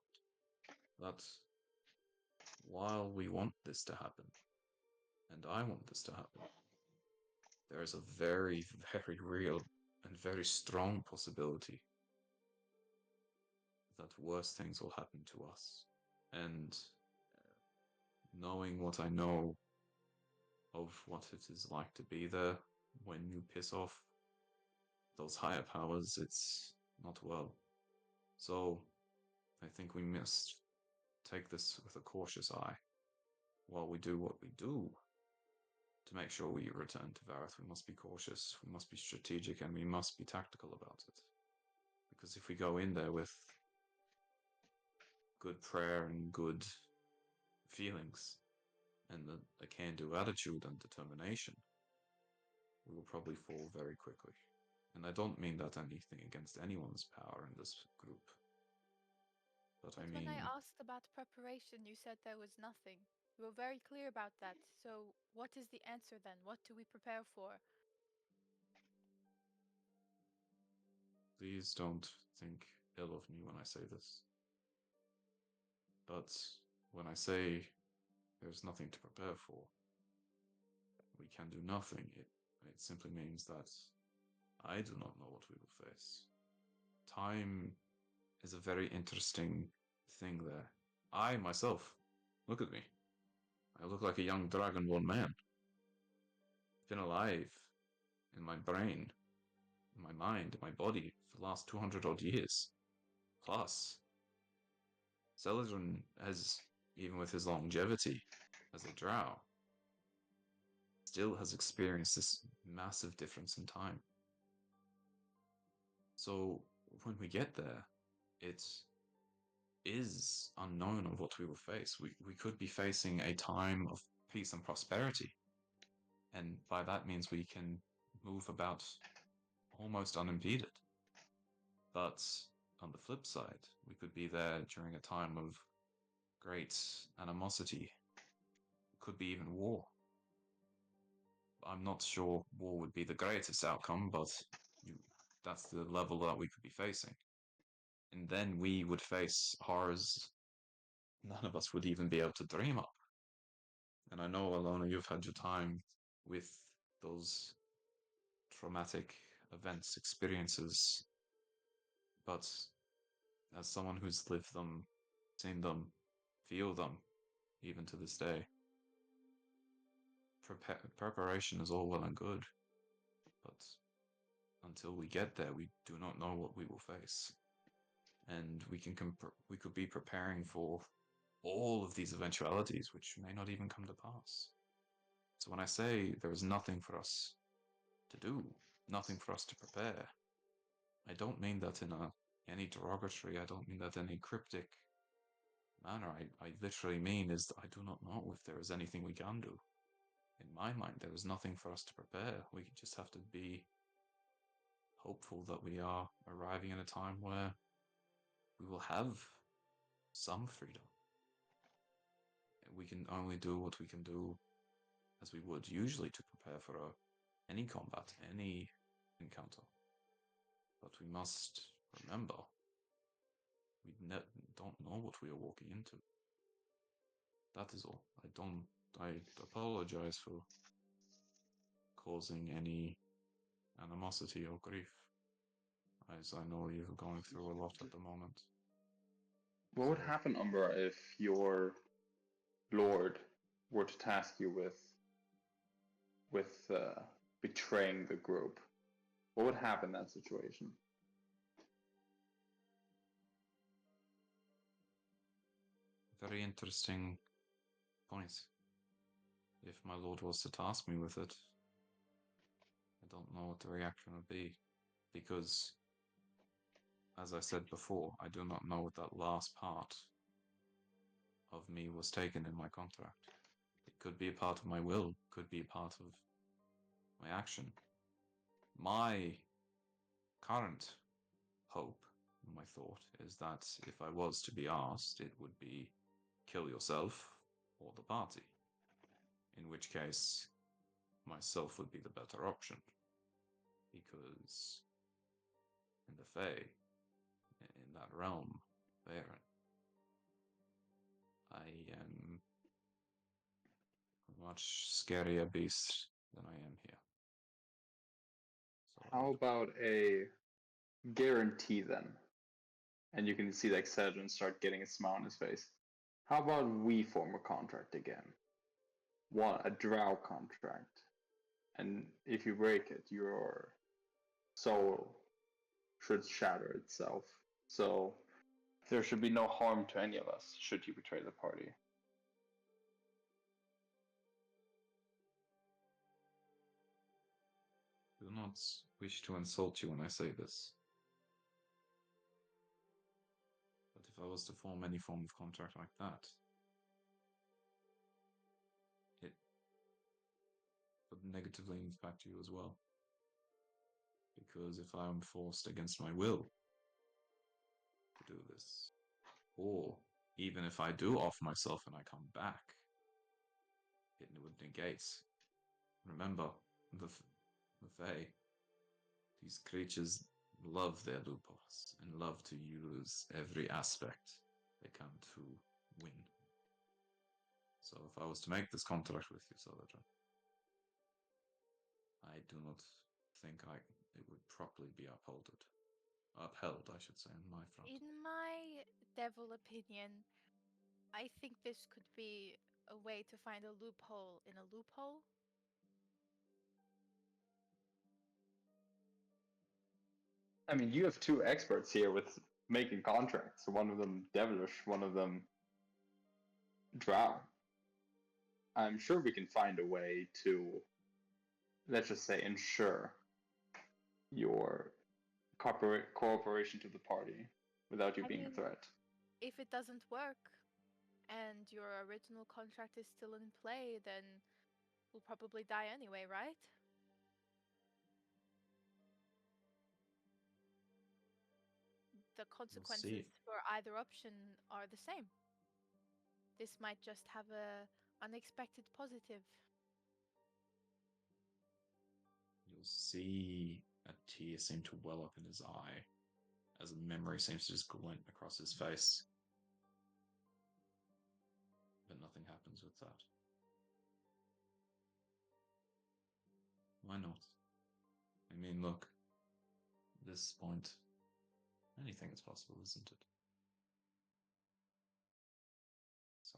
that while we want this to happen, and I want this to happen, there is a very, very real and very strong possibility that worse things will happen to us. And knowing what I know of what it is like to be there when you piss off those higher powers, it's not well. So I think we must take this with a cautious eye while we do what we do. To make sure we return to Vareth, we must be cautious, we must be strategic, and we must be tactical about it. Because if we go in there with good prayer and good feelings, and a can-do attitude and determination, we will probably fall very quickly. And I don't mean that anything against anyone's power in this group. But I
When I
mean,
asked about preparation, you said there was nothing. You were very clear about that. So, what is the answer then? What do we prepare for?
Please don't think ill of me when I say this. But when I say there's nothing to prepare for, we can do nothing, it simply means that I do not know what we will face. Time is a very interesting thing there. I myself, look at me. I look like a young dragonborn man. I've been alive in my brain, in my mind, in my body for the last 200 odd years. Plus, Celadrin has, even with his longevity as a drow, still has experienced this massive difference in time. So when we get there, it is unknown of what we will face. We could be facing a time of peace and prosperity. And by that means we can move about almost unimpeded. But on the flip side, we could be there during a time of great animosity. Could be even war. I'm not sure war would be the greatest outcome, but that's the level that we could be facing. And then we would face horrors none of us would even be able to dream up. And I know, Alona, you've had your time with those traumatic events, experiences, but as someone who's lived them, seen them, feel them, even to this day, preparation is all well and good, but until we get there, we do not know what we will face. And we could be preparing for all of these eventualities, which may not even come to pass. So when I say there is nothing for us to do, nothing for us to prepare, I don't mean that in any derogatory, I don't mean that in a cryptic manner. I literally mean is that I do not know if there is anything we can do. In my mind, there is nothing for us to prepare. We just have to be hopeful that we are arriving in a time where we will have some freedom. We can only do what we can do as we would usually to prepare for any combat, any encounter. But we must remember, we don't know what we are walking into. That is all. I apologize for causing any animosity or grief, as I know you're going through a lot at the moment.
What would
So-
happen, Umbra, if your lord were to task you with betraying the group? What would happen in that situation?
Very interesting point. If my lord was to task me with it, I don't know what the reaction would be, because, as I said before, I do not know what that last part of me was taken in my contract. It could be a part of my will, could be a part of my action. My current hope, my thought, is that if I was to be asked, it would be kill yourself or the party. In which case, myself would be the better option. Because in the Fae, in that realm, there, I am a much scarier beast than I am here. So
How about a guarantee then? And you can see like Cedrin start getting a smile on his face. How about we form a contract again? A drow contract. And if you break it, your soul should shatter itself. So there should be no harm to any of us should you betray the party.
I do not wish to insult you when I say this. But if I was to form any form of contract like that, it would negatively impact you as well. Because if I am forced against my will to do this, or even if I do off myself and I come back, it would negate. Remember, the Fae, these creatures, love their loopholes and love to use every aspect they can to win. So if I was to make this contract with you, Soldier, I do not think it would properly be upheld, I should say, on my front.
In my devil opinion, I think this could be a way to find a loophole in a loophole.
I mean, you have two experts here with making contracts. One of them devilish, one of them drow. I'm sure we can find a way to, let's just say, ensure your cooperation to the party without you
I
being a
mean,
threat.
if it doesn't work and your original contract is still in play, then we'll probably die anyway, right? The consequences for either option are the same. This might just have a unexpected positive.
You'll see a tear seem to well up in his eye as a memory seems to just glint across his face. But nothing happens with that. Why not? I mean, look, at this point, anything is possible, isn't it? So,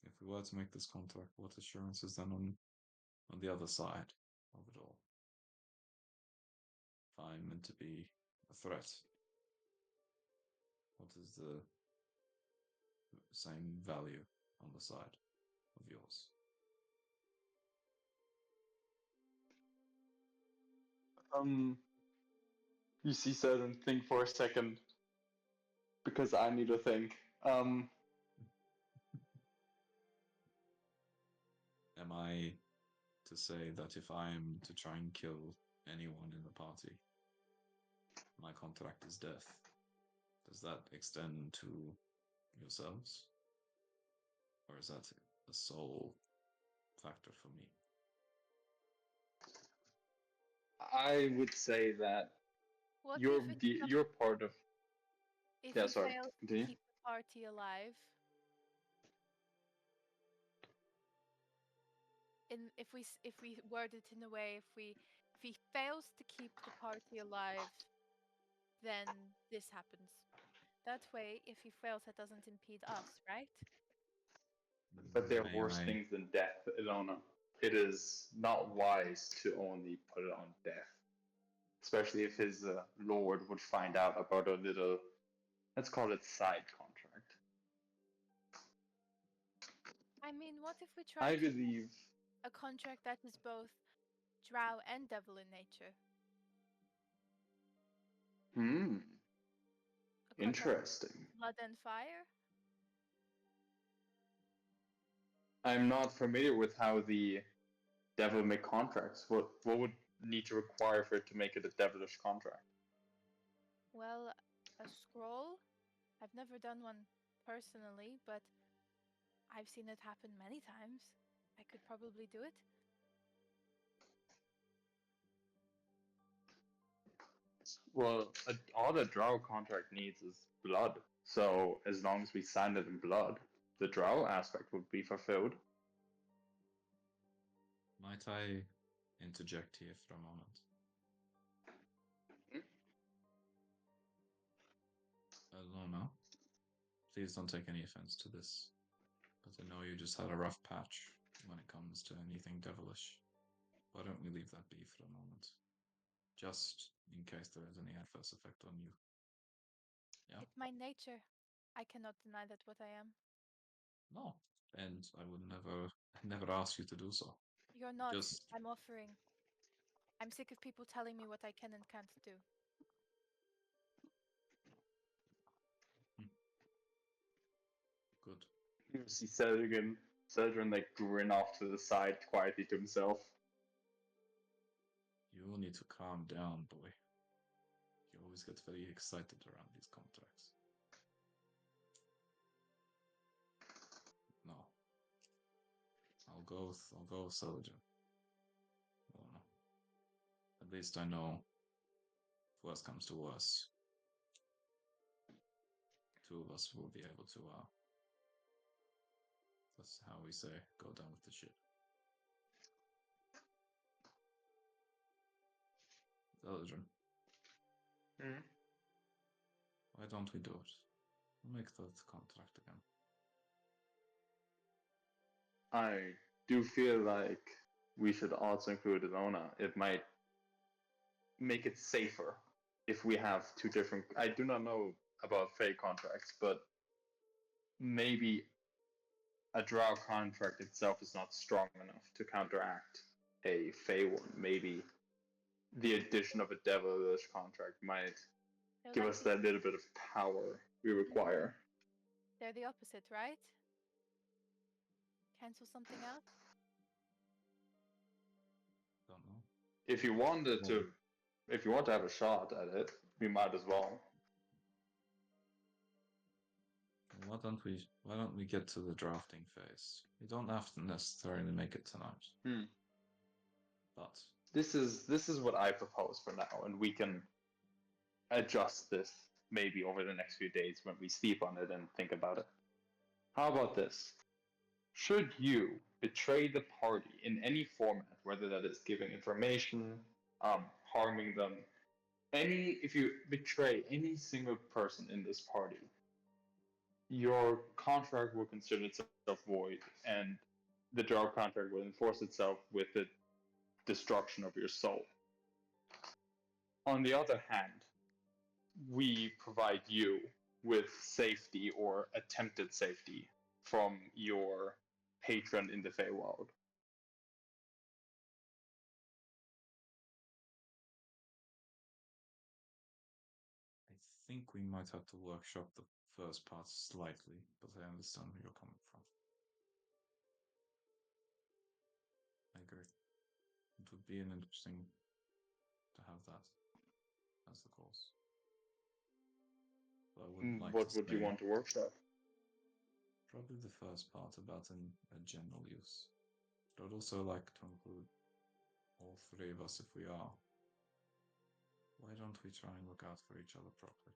if we were to make this contract, what assurance is then on the other side of it all? If I'm meant to be a threat, what is the same value on the side of yours?
You see Sergeant think for a second, because I need to think.
Am I to say that if I am to try and kill anyone in the party, my contract is death? Does that extend to yourselves? Or is that a sole factor for me?
I would say that
What
you're
if
you're part of.
if
Yeah,
he
sorry.
fails to
Continue.
keep the party alive? If we word it in a way, if he fails to keep the party alive, then this happens. That way, if he fails, that doesn't impede us, right?
But there are
May
worse
I?
things than death, Ilona. It is not wise to only put it on death. Especially if his lord would find out about a little, let's call it side contract.
I mean, what if we try
I
to
believe.
a contract that is both drow and devil in nature? A contract
Interesting.
of blood and fire?
I'm not familiar with how the devil make contracts. What would need to require for it to make it a devilish contract?
Well, a scroll? I've never done one personally, but I've seen it happen many times. I could probably do it.
Well, all a drow contract needs is blood. So as long as we sign it in blood, the drow aspect would be fulfilled.
Might I interject here for a moment? Lona, please don't take any offense to this, but I know you just had a rough patch when it comes to anything devilish. Why don't we leave that be for a moment? Just in case there is any adverse effect on you. Yeah?
It's my nature. I cannot deny that what I am.
No. And I would never ask you to do so.
You're not.
Just
I'm offering. I'm sick of people telling me what I can and can't do.
good.
You see Cedric like grin off to the side quietly to himself.
You will need to calm down, boy. You always get very excited around these contracts. No. I'll go with Soldier. Well, at least I know worst comes to worst, two of us will be able to, that's how we say, go down with the ship. Eldrin, why don't we do it? We'll make the contract again.
I do feel like we should also include Ilona. It might make it safer if we have two different. I do not know about Fey contracts, but maybe a Drow contract itself is not strong enough to counteract a Fey one. Maybe the addition of a Devilish contract might give us that little bit of power we require.
They're the opposite, right? Cancel something out?
Don't know.
If you wanted to, if you want to have a shot at it, we might as well.
Why don't we get to the drafting phase? We don't have to necessarily make it tonight. But
this is what I propose for now, and we can adjust this maybe over the next few days when we sleep on it and think about it. How about this? Should you betray the party in any format, whether that is giving information, harming them, if you betray any single person in this party, your contract will consider itself void, and the Drow contract will enforce itself with the destruction of your soul. On the other hand, we provide you with safety or attempted safety from your patron in the Feywild.
I think we might have to workshop the first part slightly, but I understand where you're coming from. I agree. It would be an interesting to have that as the course. But I would like
What
to
would you want to workshop?
Probably the first part about a general use. But I'd also like to include all three of us if we are. Why don't we try and look out for each other properly?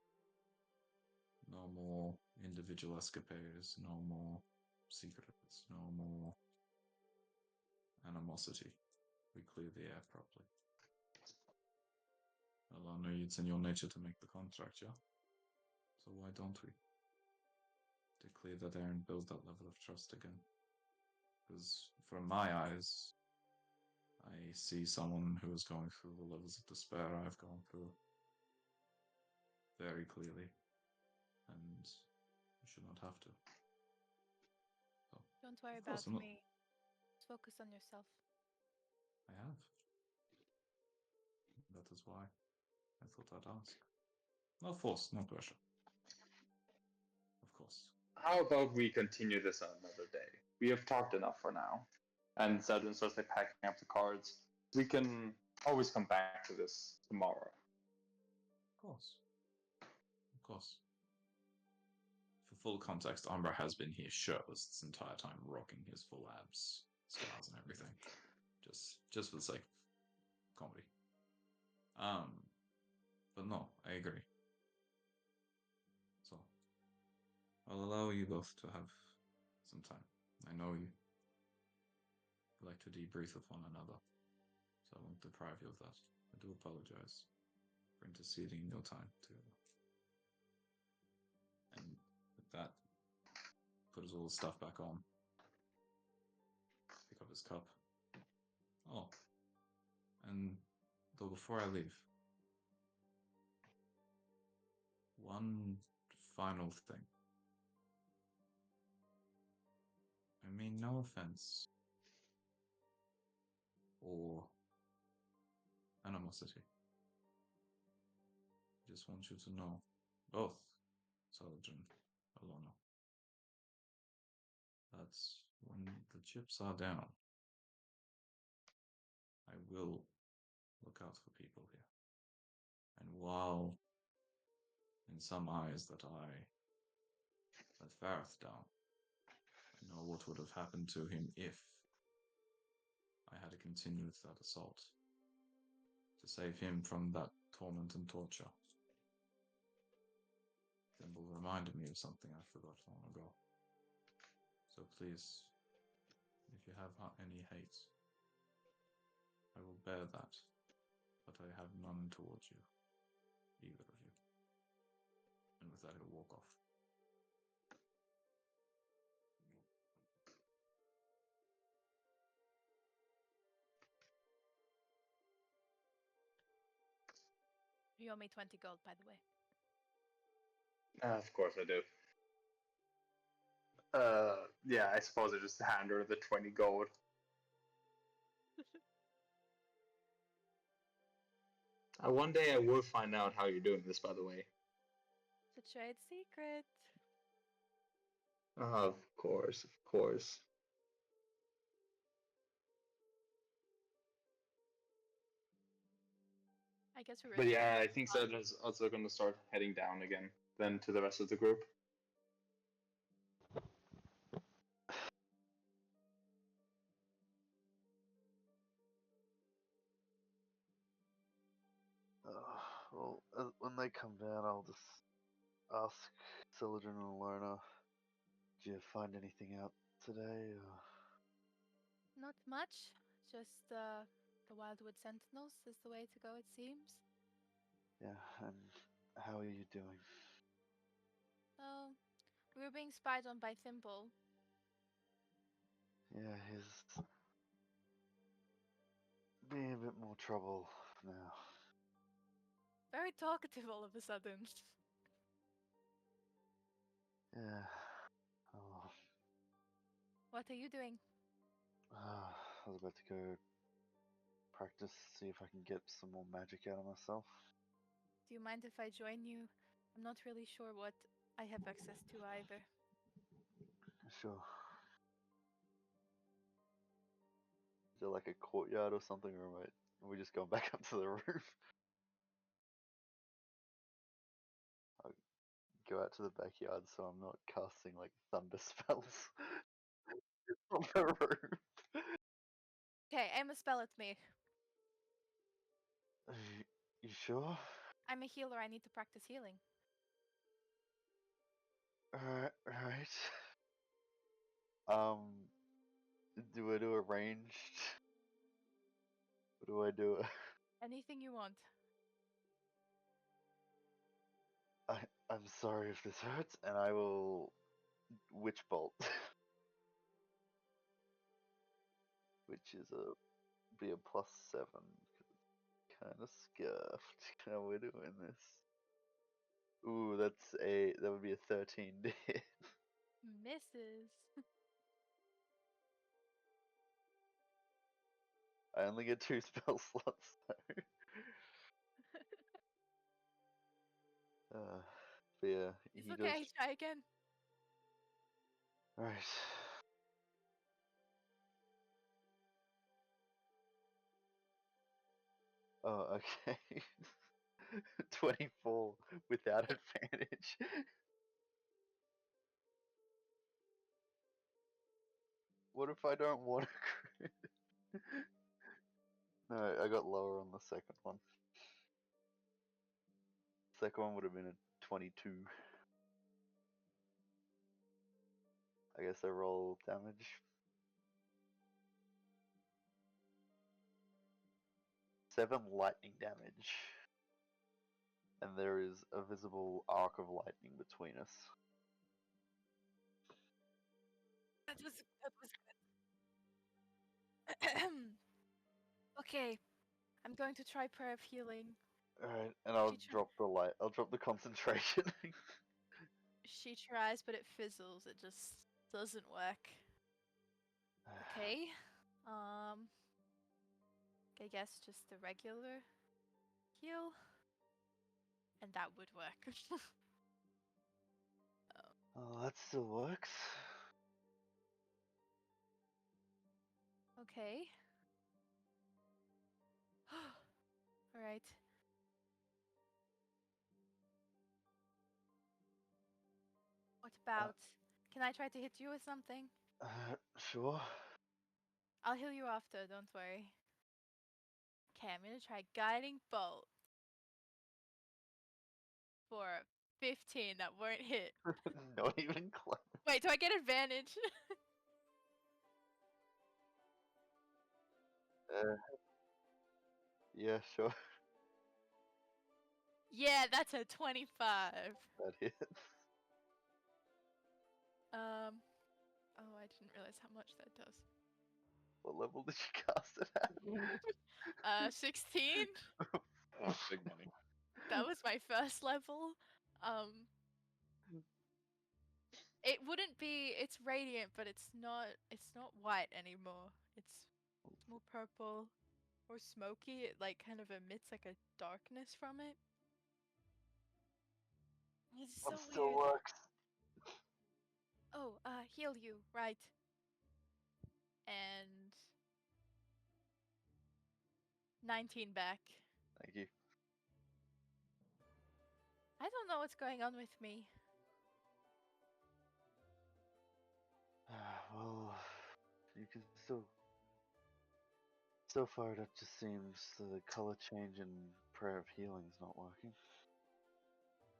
No more individual escapades, no more secrets, no more animosity. We clear the air properly. Well, I know it's in your nature to make the contract, yeah? So why don't we? To clear that air and build that level of trust again. Because from my eyes, I see someone who is going through the levels of despair I've gone through very clearly, and you should not have to. So,
Don't worry about me. Just focus on yourself.
I have. That is why I thought I'd ask. No force, no pressure. Of course.
How about we continue this on another day? We have talked enough for now. And Zedrin starts packing up the cards. We can always come back to this tomorrow.
Of course. Of course. For full context, Umbra has been here shirtless this entire time, rocking his full abs, scars and everything. Just for the sake of comedy. But no, I agree. So, I'll allow you both to have some time. I know you like to debrief with one another, so I won't deprive you of that. I do apologize for interceding in your time together. And with that, put his all the stuff back on. Pick up his cup. Oh, and though before I leave, one final thing. I mean, no offense or animosity. I just want you to know, both Saladin and Alona, that when the chips are down, I will look out for people here. And while in some eyes that I let Fareth down, I know what would have happened to him if I had to continue with that assault. to save him from that torment and torture. Thimble reminded me of something I forgot long ago. So please, if you have any hate, I will bear that, but I have none towards you, either of you. And with that, he'll walk off.
You owe me 20 gold, by the way.
Of course I do. Yeah, I suppose I just hand her the 20 gold. One day I will find out how you're doing this, by the way.
It's a trade secret.
Of course, of course.
I guess we were.
But yeah, I think Sergeant's also going to start heading down again, then to the rest of the group.
Well, when they come down, I'll just ask Celadrin and Lona, did you find anything out today? Or...
Not much. Just the Wildwood Sentinels is the way to go, it seems.
Yeah, and how are you doing?
Oh, we were being spied on by Thimble.
Yeah, he's being a bit more trouble now.
Very talkative all of a sudden.
Yeah. Oh.
What are you doing?
I was about to go practice, see if I can get some more magic out of myself.
Do you mind if I join you? I'm not really sure what I have access to either.
Sure. Is there like a courtyard or something, or are we just going back up to the roof? I'll go out to the backyard so I'm not casting like thunder spells on the roof.
Okay, aim a spell at me.
You sure?
I'm a healer, I need to practice healing.
Alright. Do I do a ranged? What do I do?
Anything you want.
I'm sorry if this hurts, and I will witch bolt, which is be a +7 because it's kind of scuffed. How we're doing this? Ooh, that would be a 13 to hit.
Misses.
I only get 2 spell slots though. But yeah,
It's
he
okay,
does.
try again.
Right. Oh, okay. 24 without advantage. What if I don't want to crit? No, I got lower on the second one. Second one would have been a 22. I guess I roll damage. 7 lightning damage. And there is a visible arc of lightning between us.
That was good. Okay, I'm going to try Prayer of Healing.
Alright, and I'll
She
drop the light. I'll drop the concentration.
She tries, but it fizzles. It just doesn't work. Okay. I guess just the regular heal. And that would work.
Oh, that still works.
Okay. Alright. What about... Can I try to hit you with something?
Sure.
I'll heal you after, don't worry. Okay, I'm gonna try guiding bolt for 15. That won't hit.
Not even close.
Wait, do I get advantage?
Yeah, sure.
Yeah, that's a 25.
That hits.
Oh, I didn't realize how much that does.
What level did you cast it at?
16.
Big money.
That was my first level. It wouldn't be. It's radiant, but it's not. It's not white anymore. It's more purple or smoky. It like kind of emits like a darkness from it. It's so
One still
weird.
works.
Oh, heal you, right? And 19 back.
Thank you.
I don't know what's going on with me.
Well, you can still. So far, that just seems the color change and prayer of healing is not working.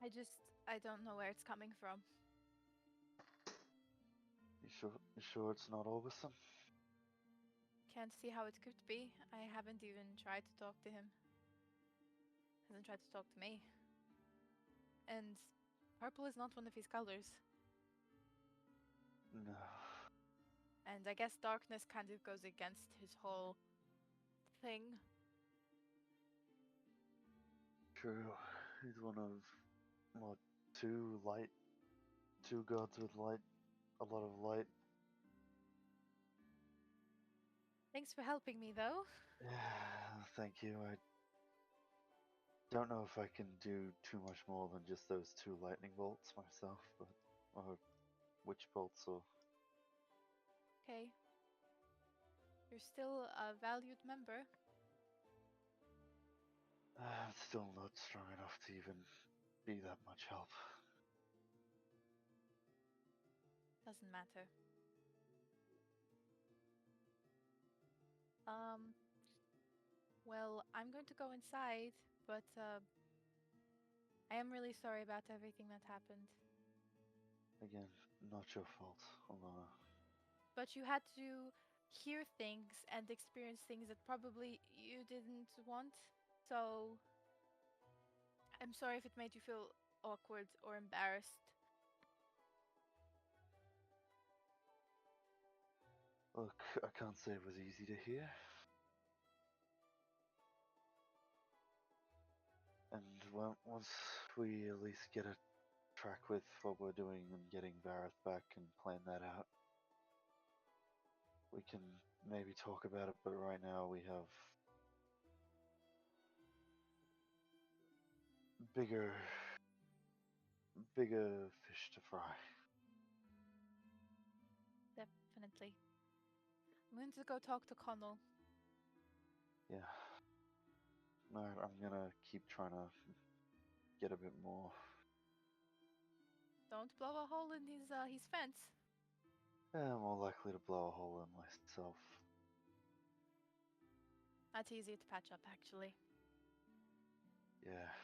I don't know where it's coming from.
You sure it's not Orbison?
Can't see how it could be. I haven't even tried to talk to him. Hasn't tried to talk to me. And purple is not one of his colors.
No.
And I guess darkness kind of goes against his whole thing.
True. He's one of, what, two gods with light, a lot of light.
Thanks for helping me, though.
Yeah, thank you. I don't know if I can do too much more than just those 2 lightning bolts myself, or witch bolts, or
Okay. You're still a valued member.
I'm still not strong enough to even be that much help.
Doesn't matter. Well, I'm going to go inside, but I am really sorry about everything that happened.
Again, not your fault, Alana.
But you had to hear things and experience things that probably you didn't want. So I'm sorry if it made you feel awkward or embarrassed.
Look, I can't say it was easy to hear. And once we at least get a track with what we're doing and getting Vareth back and plan that out, we can maybe talk about it, but right now we have bigger fish to fry.
Definitely. I'm going to go talk to Connell.
Yeah. Alright, I'm gonna keep trying to get a bit more.
Don't blow a hole in his fence.
Yeah, more likely to blow a hole in myself.
That's easier to patch up, actually.
Yeah.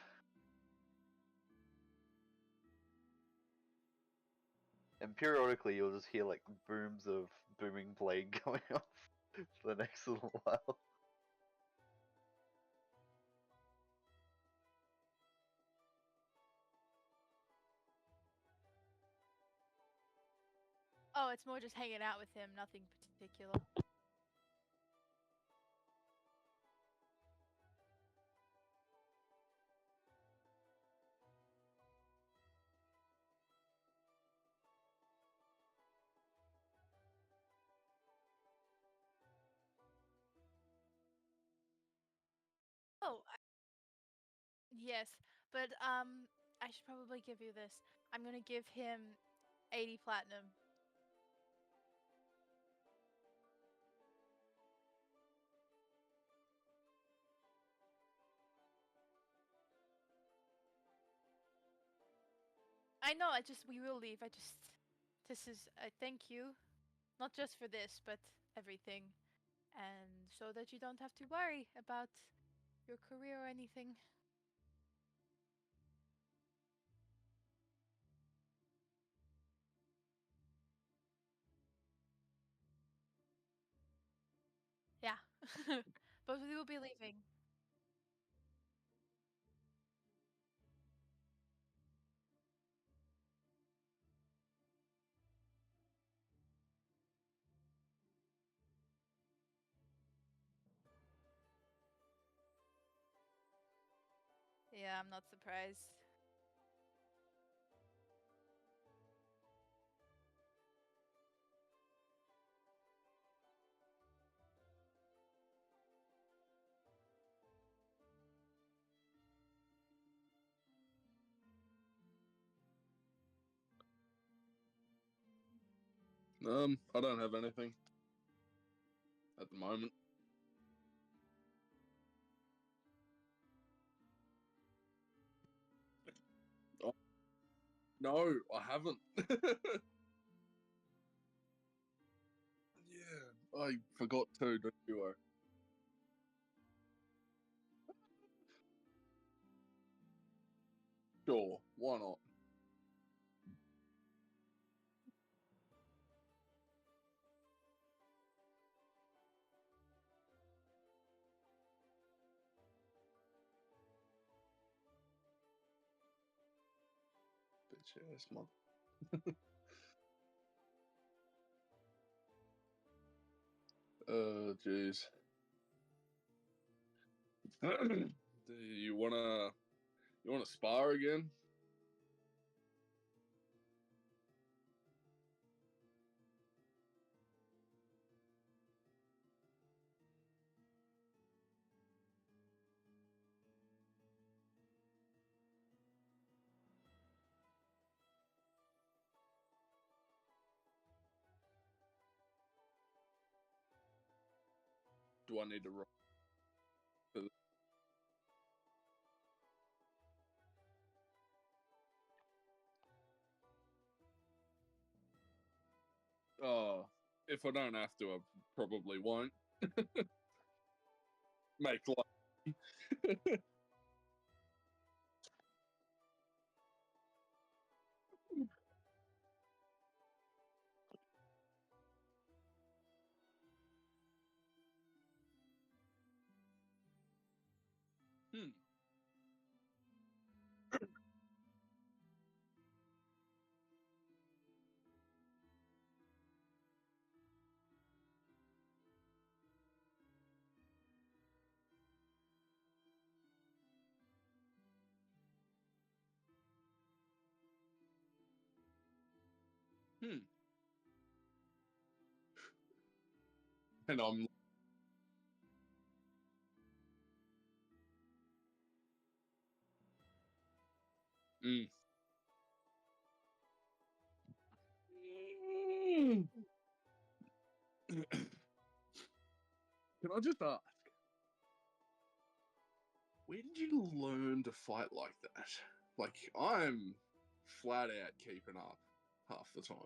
And periodically you'll just hear like booms of booming blade going off for the next little while.
Oh, it's more just hanging out with him, nothing particular. Oh, yes, but I should probably give you this. I'm gonna give him 80 platinum. I know, we will leave. This is a thank you. Not just for this, but everything. And so that you don't have to worry about your career or anything. Yeah. Both of you will be leaving. Yeah, I'm not surprised.
I don't have anything at the moment. Oh, no, I haven't. Yeah, I forgot to do. Sure, why not? Bitch ass mother. Jeez. Do you wanna spar again? Do I need to roll? If I don't have to, I probably won't. Make like. Hmm. Hmm. And I'm. Mm. Can I just ask, where did you learn to fight like that? Like, I'm flat out keeping up half the time.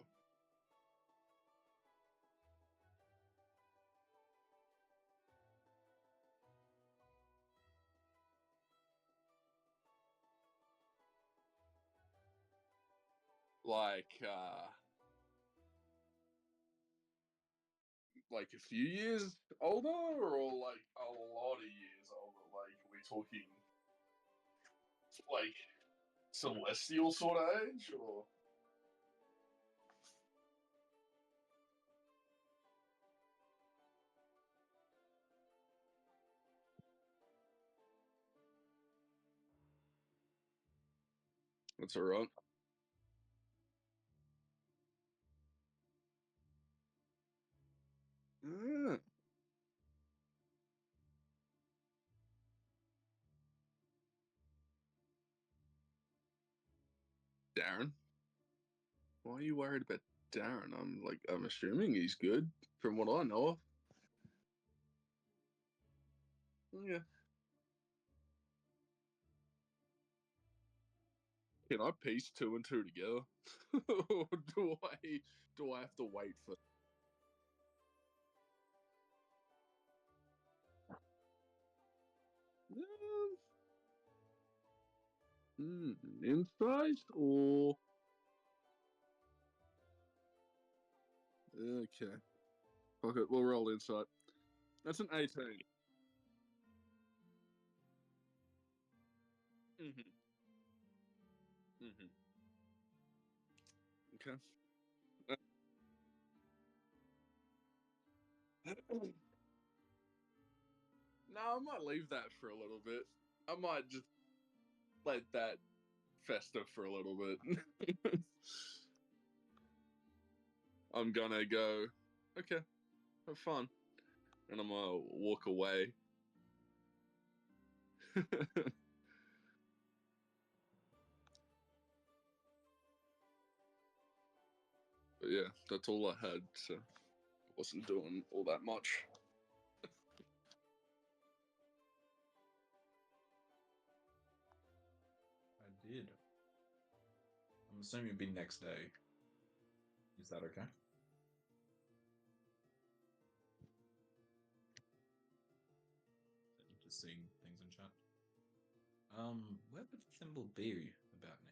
Like a few years older, or like a lot of years older? Like, are we talking like celestial sort of age, or? That's all right. Mm. Darren, why are you worried about Darren? I'm assuming he's good from what I know of. Yeah. Can I piece two and two together? Or do I have to wait for? Inside or okay? Fuck it, we'll roll insight. That's an 18. Okay. No, I might leave that for a little bit. I might just let that fester for a little bit. I'm gonna go, okay, have fun. And I'm gonna walk away. But yeah, that's all I had, so I wasn't doing all that much.
I did. I'm assuming it'd be next day. Is that okay? Just seeing things in chat. Where would Thimble be about now?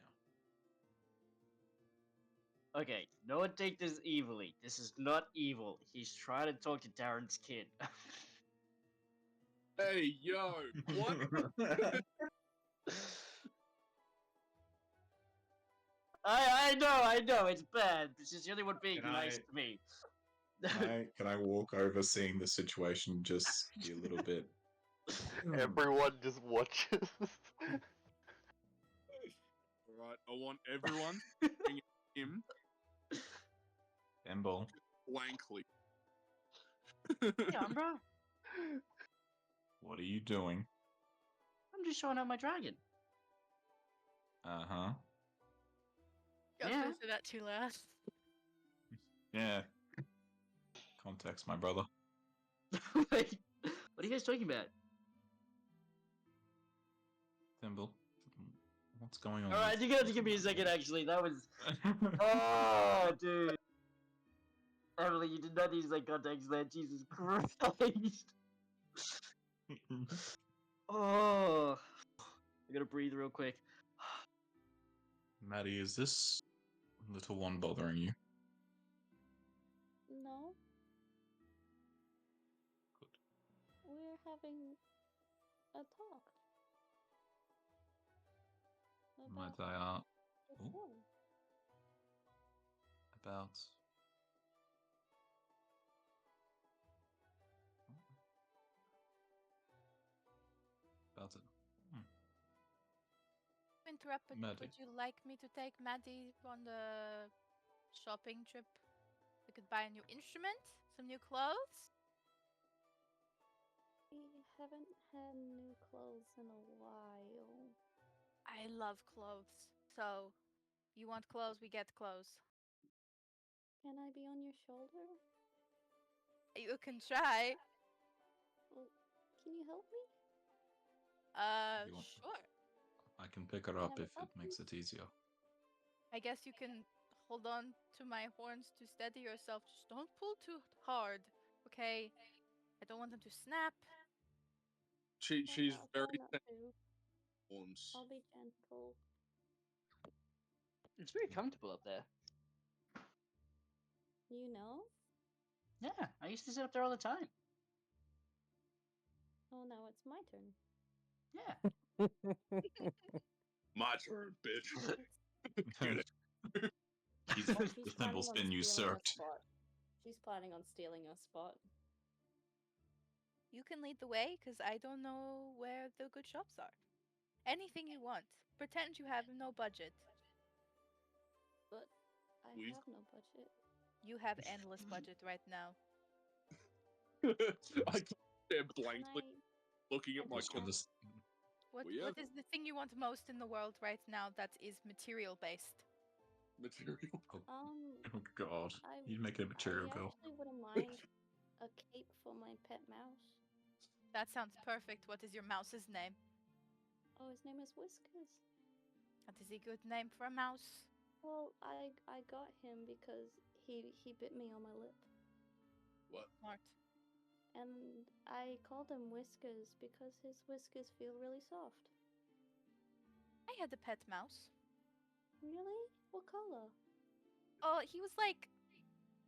Okay, no one take this evilly. This is not evil. He's trying to talk to Darren's kid.
Hey, yo, what?
I know, it's bad. This is the only one being nice to me.
Can I walk over, seeing the situation, just be a little bit?
Everyone just watches.
Alright, I want everyone looking at him
Thimble.
blankly.
Yeah, bro.
What are you doing?
I'm just showing out my dragon.
Uh-huh.
I was say that too loud.
Yeah. Context, my brother.
Wait, what are you guys talking about?
Thimble, what's going on?
Alright, you're gonna have to give me a second, actually. That was... Oh, dude. Emily, you did not use that context there. Jesus Christ. Oh. I gotta breathe real quick.
Maddie, is this little one bothering you?
No.
Good.
We're having a talk.
Might I
the toy.
about it?
Interrupt, but
Maddie.
would you like me to take Maddie on the shopping trip? We could buy a new instrument, some new clothes.
We haven't had new clothes in a while.
I love clothes. So, you want clothes, we get clothes.
Can I be on your shoulder?
You can try.
Well, can you help me?
Sure.
I can pick her
Can I
up
have a
if it makes it easier.
I guess you can hold on to my horns to steady yourself. Just don't pull too hard, okay? I don't want them to snap.
She's
I'll
very
try not to.
horns.
I'll be gentle.
It's very comfortable up there.
You know?
Yeah, I used to sit up there all the time.
Oh, now it's my turn.
Yeah.
My turn, bitch.
The Thimble's been usurped.
She's planning on stealing our spot.
You can lead the way, because I don't know where the good shops are. Anything you want. Pretend you have no budget.
But I have no budget.
You have endless budget right now.
I stand blankly looking at my
cards.
What is the thing you want most in the world right now that is material based?
Material.
Oh God! You'd make a material
I
girl.
actually wouldn't mind a cape for my pet mouse.
That sounds perfect. What is your mouse's name?
Oh, his name is Whiskers.
That is a good name for a mouse.
Well, I got him because he bit me on my lip.
What?
Smart.
And I called him Whiskers because his whiskers feel really soft.
I had a pet mouse.
Really? What color?
Oh, he was like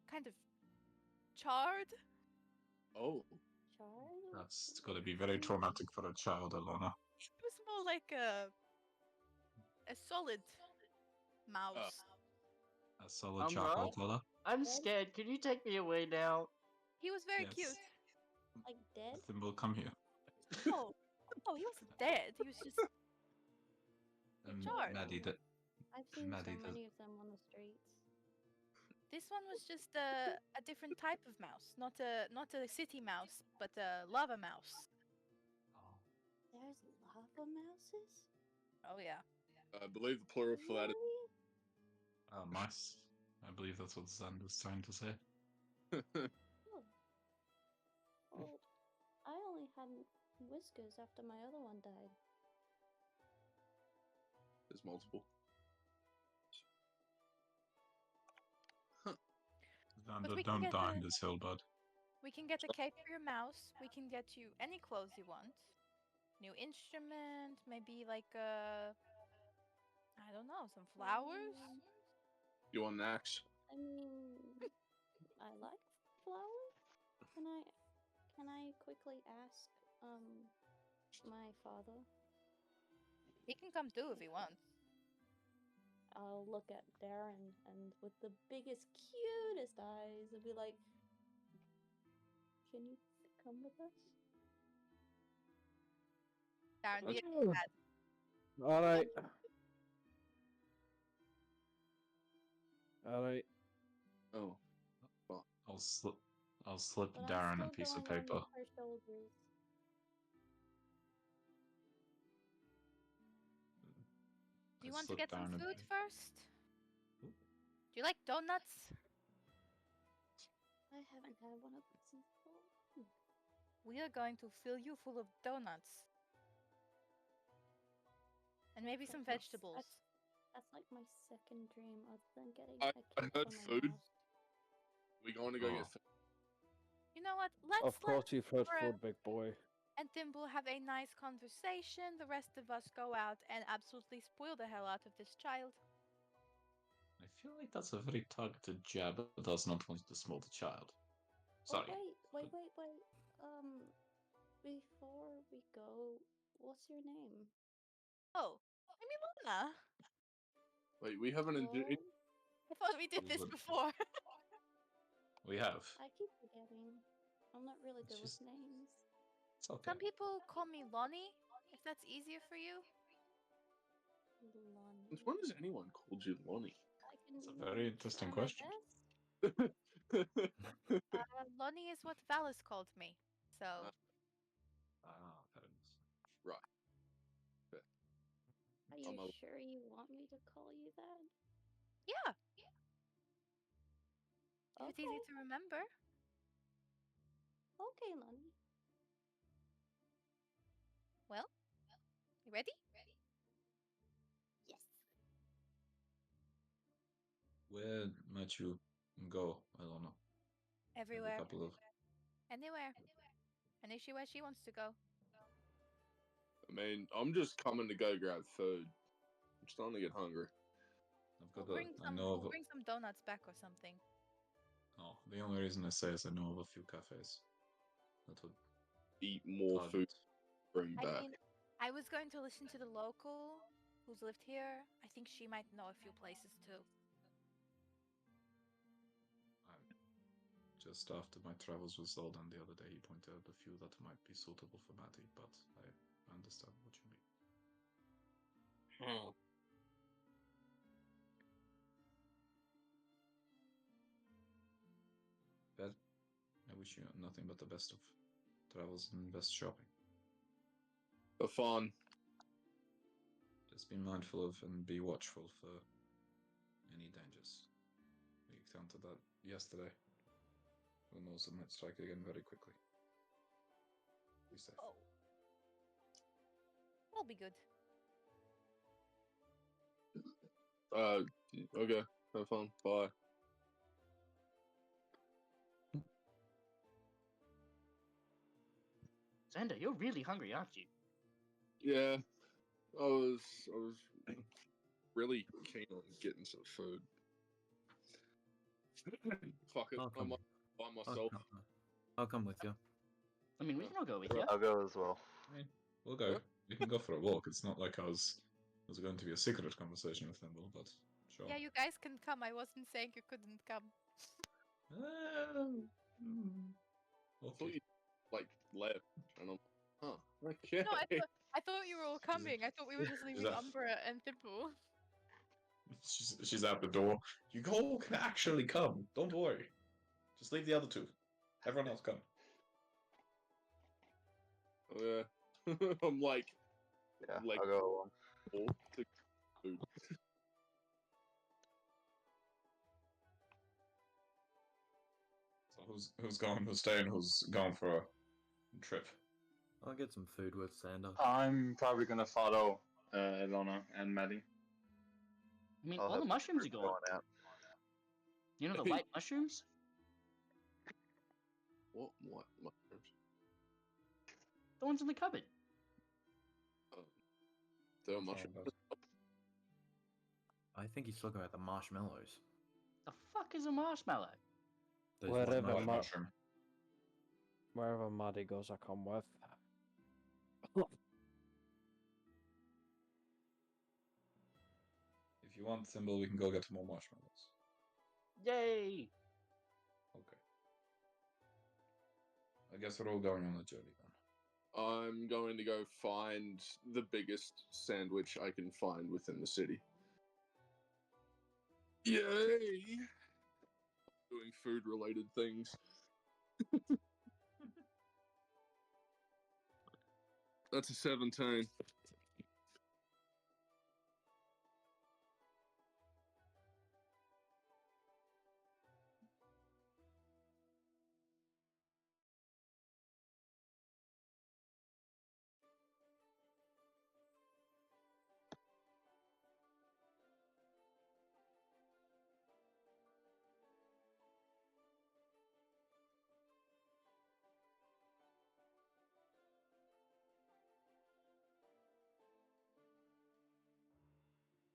kind of charred.
Oh,
Charred?
That's got to be very traumatic for a child, Alana.
It was more like a solid mouse.
A solid charcoal color.
I'm
Dead?
scared. Can you take me away now?
He was very
Yes.
cute.
Like dead?
Thimble, come here.
Oh, oh, he wasn't dead. He was just charred.
Maddie, that
I've seen
Maddie,
so
the-
many of them on the streets.
This one was just a different type of mouse, not a city mouse, but a lava mouse.
There's lava mouses?
Oh yeah.
I believe the plural for that is.
Really?
mice. I believe that's what Zand was trying to say.
Oh. Well, I only had whiskers after my other one died.
There's multiple.
Xander,
we can
don't
get
die
a-
in this hill, bud.
We can get a cape for your mouse. We can get you any clothes you want. New instrument, maybe like I don't know, some flowers.
You want an axe?
I mean, I like flowers. Can I quickly ask, my father?
He can come too if he wants.
I'll look at Darren and with the biggest, cutest eyes, and be like, "Can you come with us?"
Darren, be a
Okay.
dad.
All right. All right.
Oh,
I'll slip
But I'm
Darren
still
a piece of
going on
paper.
her shoulders.
Do you
I
want to
slip
get some
Darren a
food
paper.
first? Do you like donuts?
I haven't had one of these since so long.
We are going to fill you full of donuts. And maybe some
That's-
vegetables.
That's like my second dream, other than getting
I
a kid
heard
for my
food.
mouse.
We going to go
Oh.
get food?
You know what? Let's
Of course you've heard
Laura
food, big boy.
and Thimble have a nice conversation. The rest of us go out and absolutely spoil the hell out of this child.
I feel like that's a very targeted jab at us not wanting to smell the child. Sorry.
Oh, wait.
but-
Before we go, what's your name?
Oh, I'm Ilana.
Wait, we haven't enjoyed.
Oh,
I thought we did
We
this
would-
before.
We have.
I keep forgetting. I'm not really
It's
good
just-
with names.
It's okay.
Some people call me Lonnie, if that's easier for you.
Lonnie.
Since when has anyone called you Lonnie?
I can
It's a very interesting
try my
question.
best.
Lonnie is what Valis called me. So,
Fair enough.
Right.
Are you sure you want me to call you that?
yeah, if it's easy
Okay.
to remember.
Okay, Lonnie.
Well, you ready?
Yes.
Where might you go? I don't know. Maybe
Everywhere.
a couple of.
Anywhere. Anywhere she wants to go.
I mean, I'm just coming to go grab food. I'm starting to get hungry.
I've
We'll
got
bring
I know of.
bring some donuts back or something.
Oh, the only reason I say is I know of a few cafes that would
Eat more food.
target.
Bring
I
back.
mean, I was going to listen to the local who's lived here. I think she might know a few places too.
Just after my travels with Zoldan the other day, he pointed out a few that might be suitable for Matty, but I understand what you mean. But I wish you nothing but the best of travels and best shopping.
Have fun.
Just be mindful of and be watchful for any dangers. We encountered that yesterday. Who knows, it might strike again very quickly. Be safe.
Oh. That'll be good.
Okay. Have fun. Bye.
Xander, you're really hungry, aren't you?
Yeah. I was really keen on getting some food. Fuck it,
I'll
I
come.
might by
I'll
myself.
come, I'll come with you.
I mean, we can all go with you.
I'll go as well.
I mean, we'll go. We can go for a walk. It's not like I was going to be a secret conversation with Thimble, but sure.
Yeah, you guys can come. I wasn't saying you couldn't come.
I thought
Okay.
you like left, and I'm okay.
No, I thought you were all coming. I thought we were just leaving
that-
Umbra and Thimble.
She's out the door. You all can actually come. Don't worry. Just leave the other two. Everyone else come.
Yeah. I'm like
Yeah,
Like-
I'll go along.
all to food.
So who's going? Who's staying? Who's going for a trip?
I'll get some food with Sander.
I'm probably gonna follow Ilona and Maddie.
I mean,
I'll
all
have
the mushrooms are
fruit
going.
out.
You know the white mushrooms?
What mushrooms?
The ones in the cupboard.
There are
Which one of
mushrooms.
those?
I think he's talking about the marshmallows.
The fuck is a marshmallow?
Those
Wherever
white
ma-
White
mushrooms.
mushroom.
Wherever Maddie goes, I come with.
If you want Thimble, we can go get some more marshmallows.
Yay!
Okay. I guess we're all going on a journey then.
I'm going to go find the biggest sandwich I can find within the city. Yay! Doing food related things. That's a 17.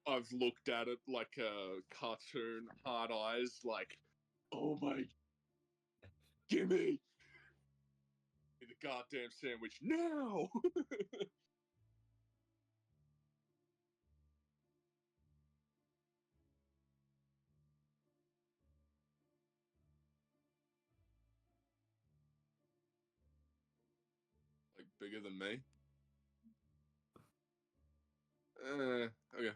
I've looked at it like a cartoon, hard eyes, like, oh my, gimme the goddamn sandwich now! Like, bigger than me? Okay.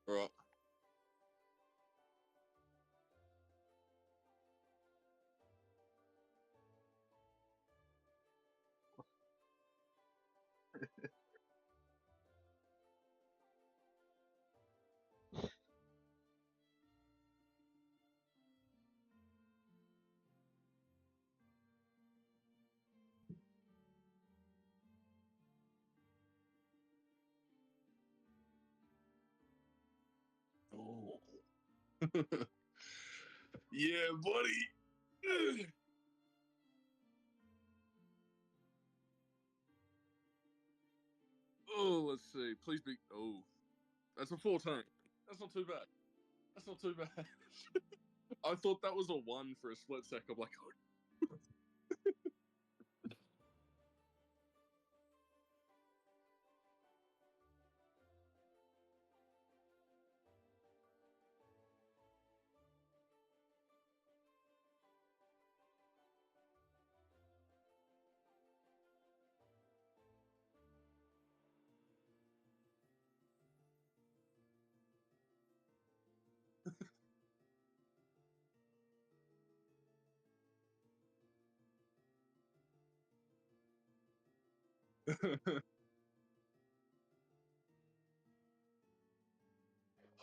Alright. Oh. Yeah, buddy! Oh, let's see. Please be. Oh, that's a 14. That's not too bad. That's not too bad. I thought that was a 1 for a split sec. I'm like, oh.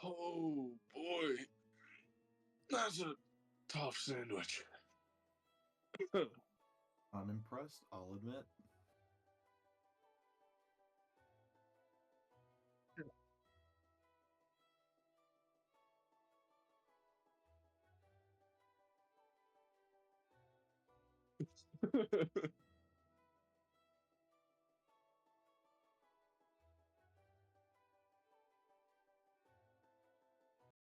Oh boy, that's a tough sandwich.
I'm impressed, I'll admit.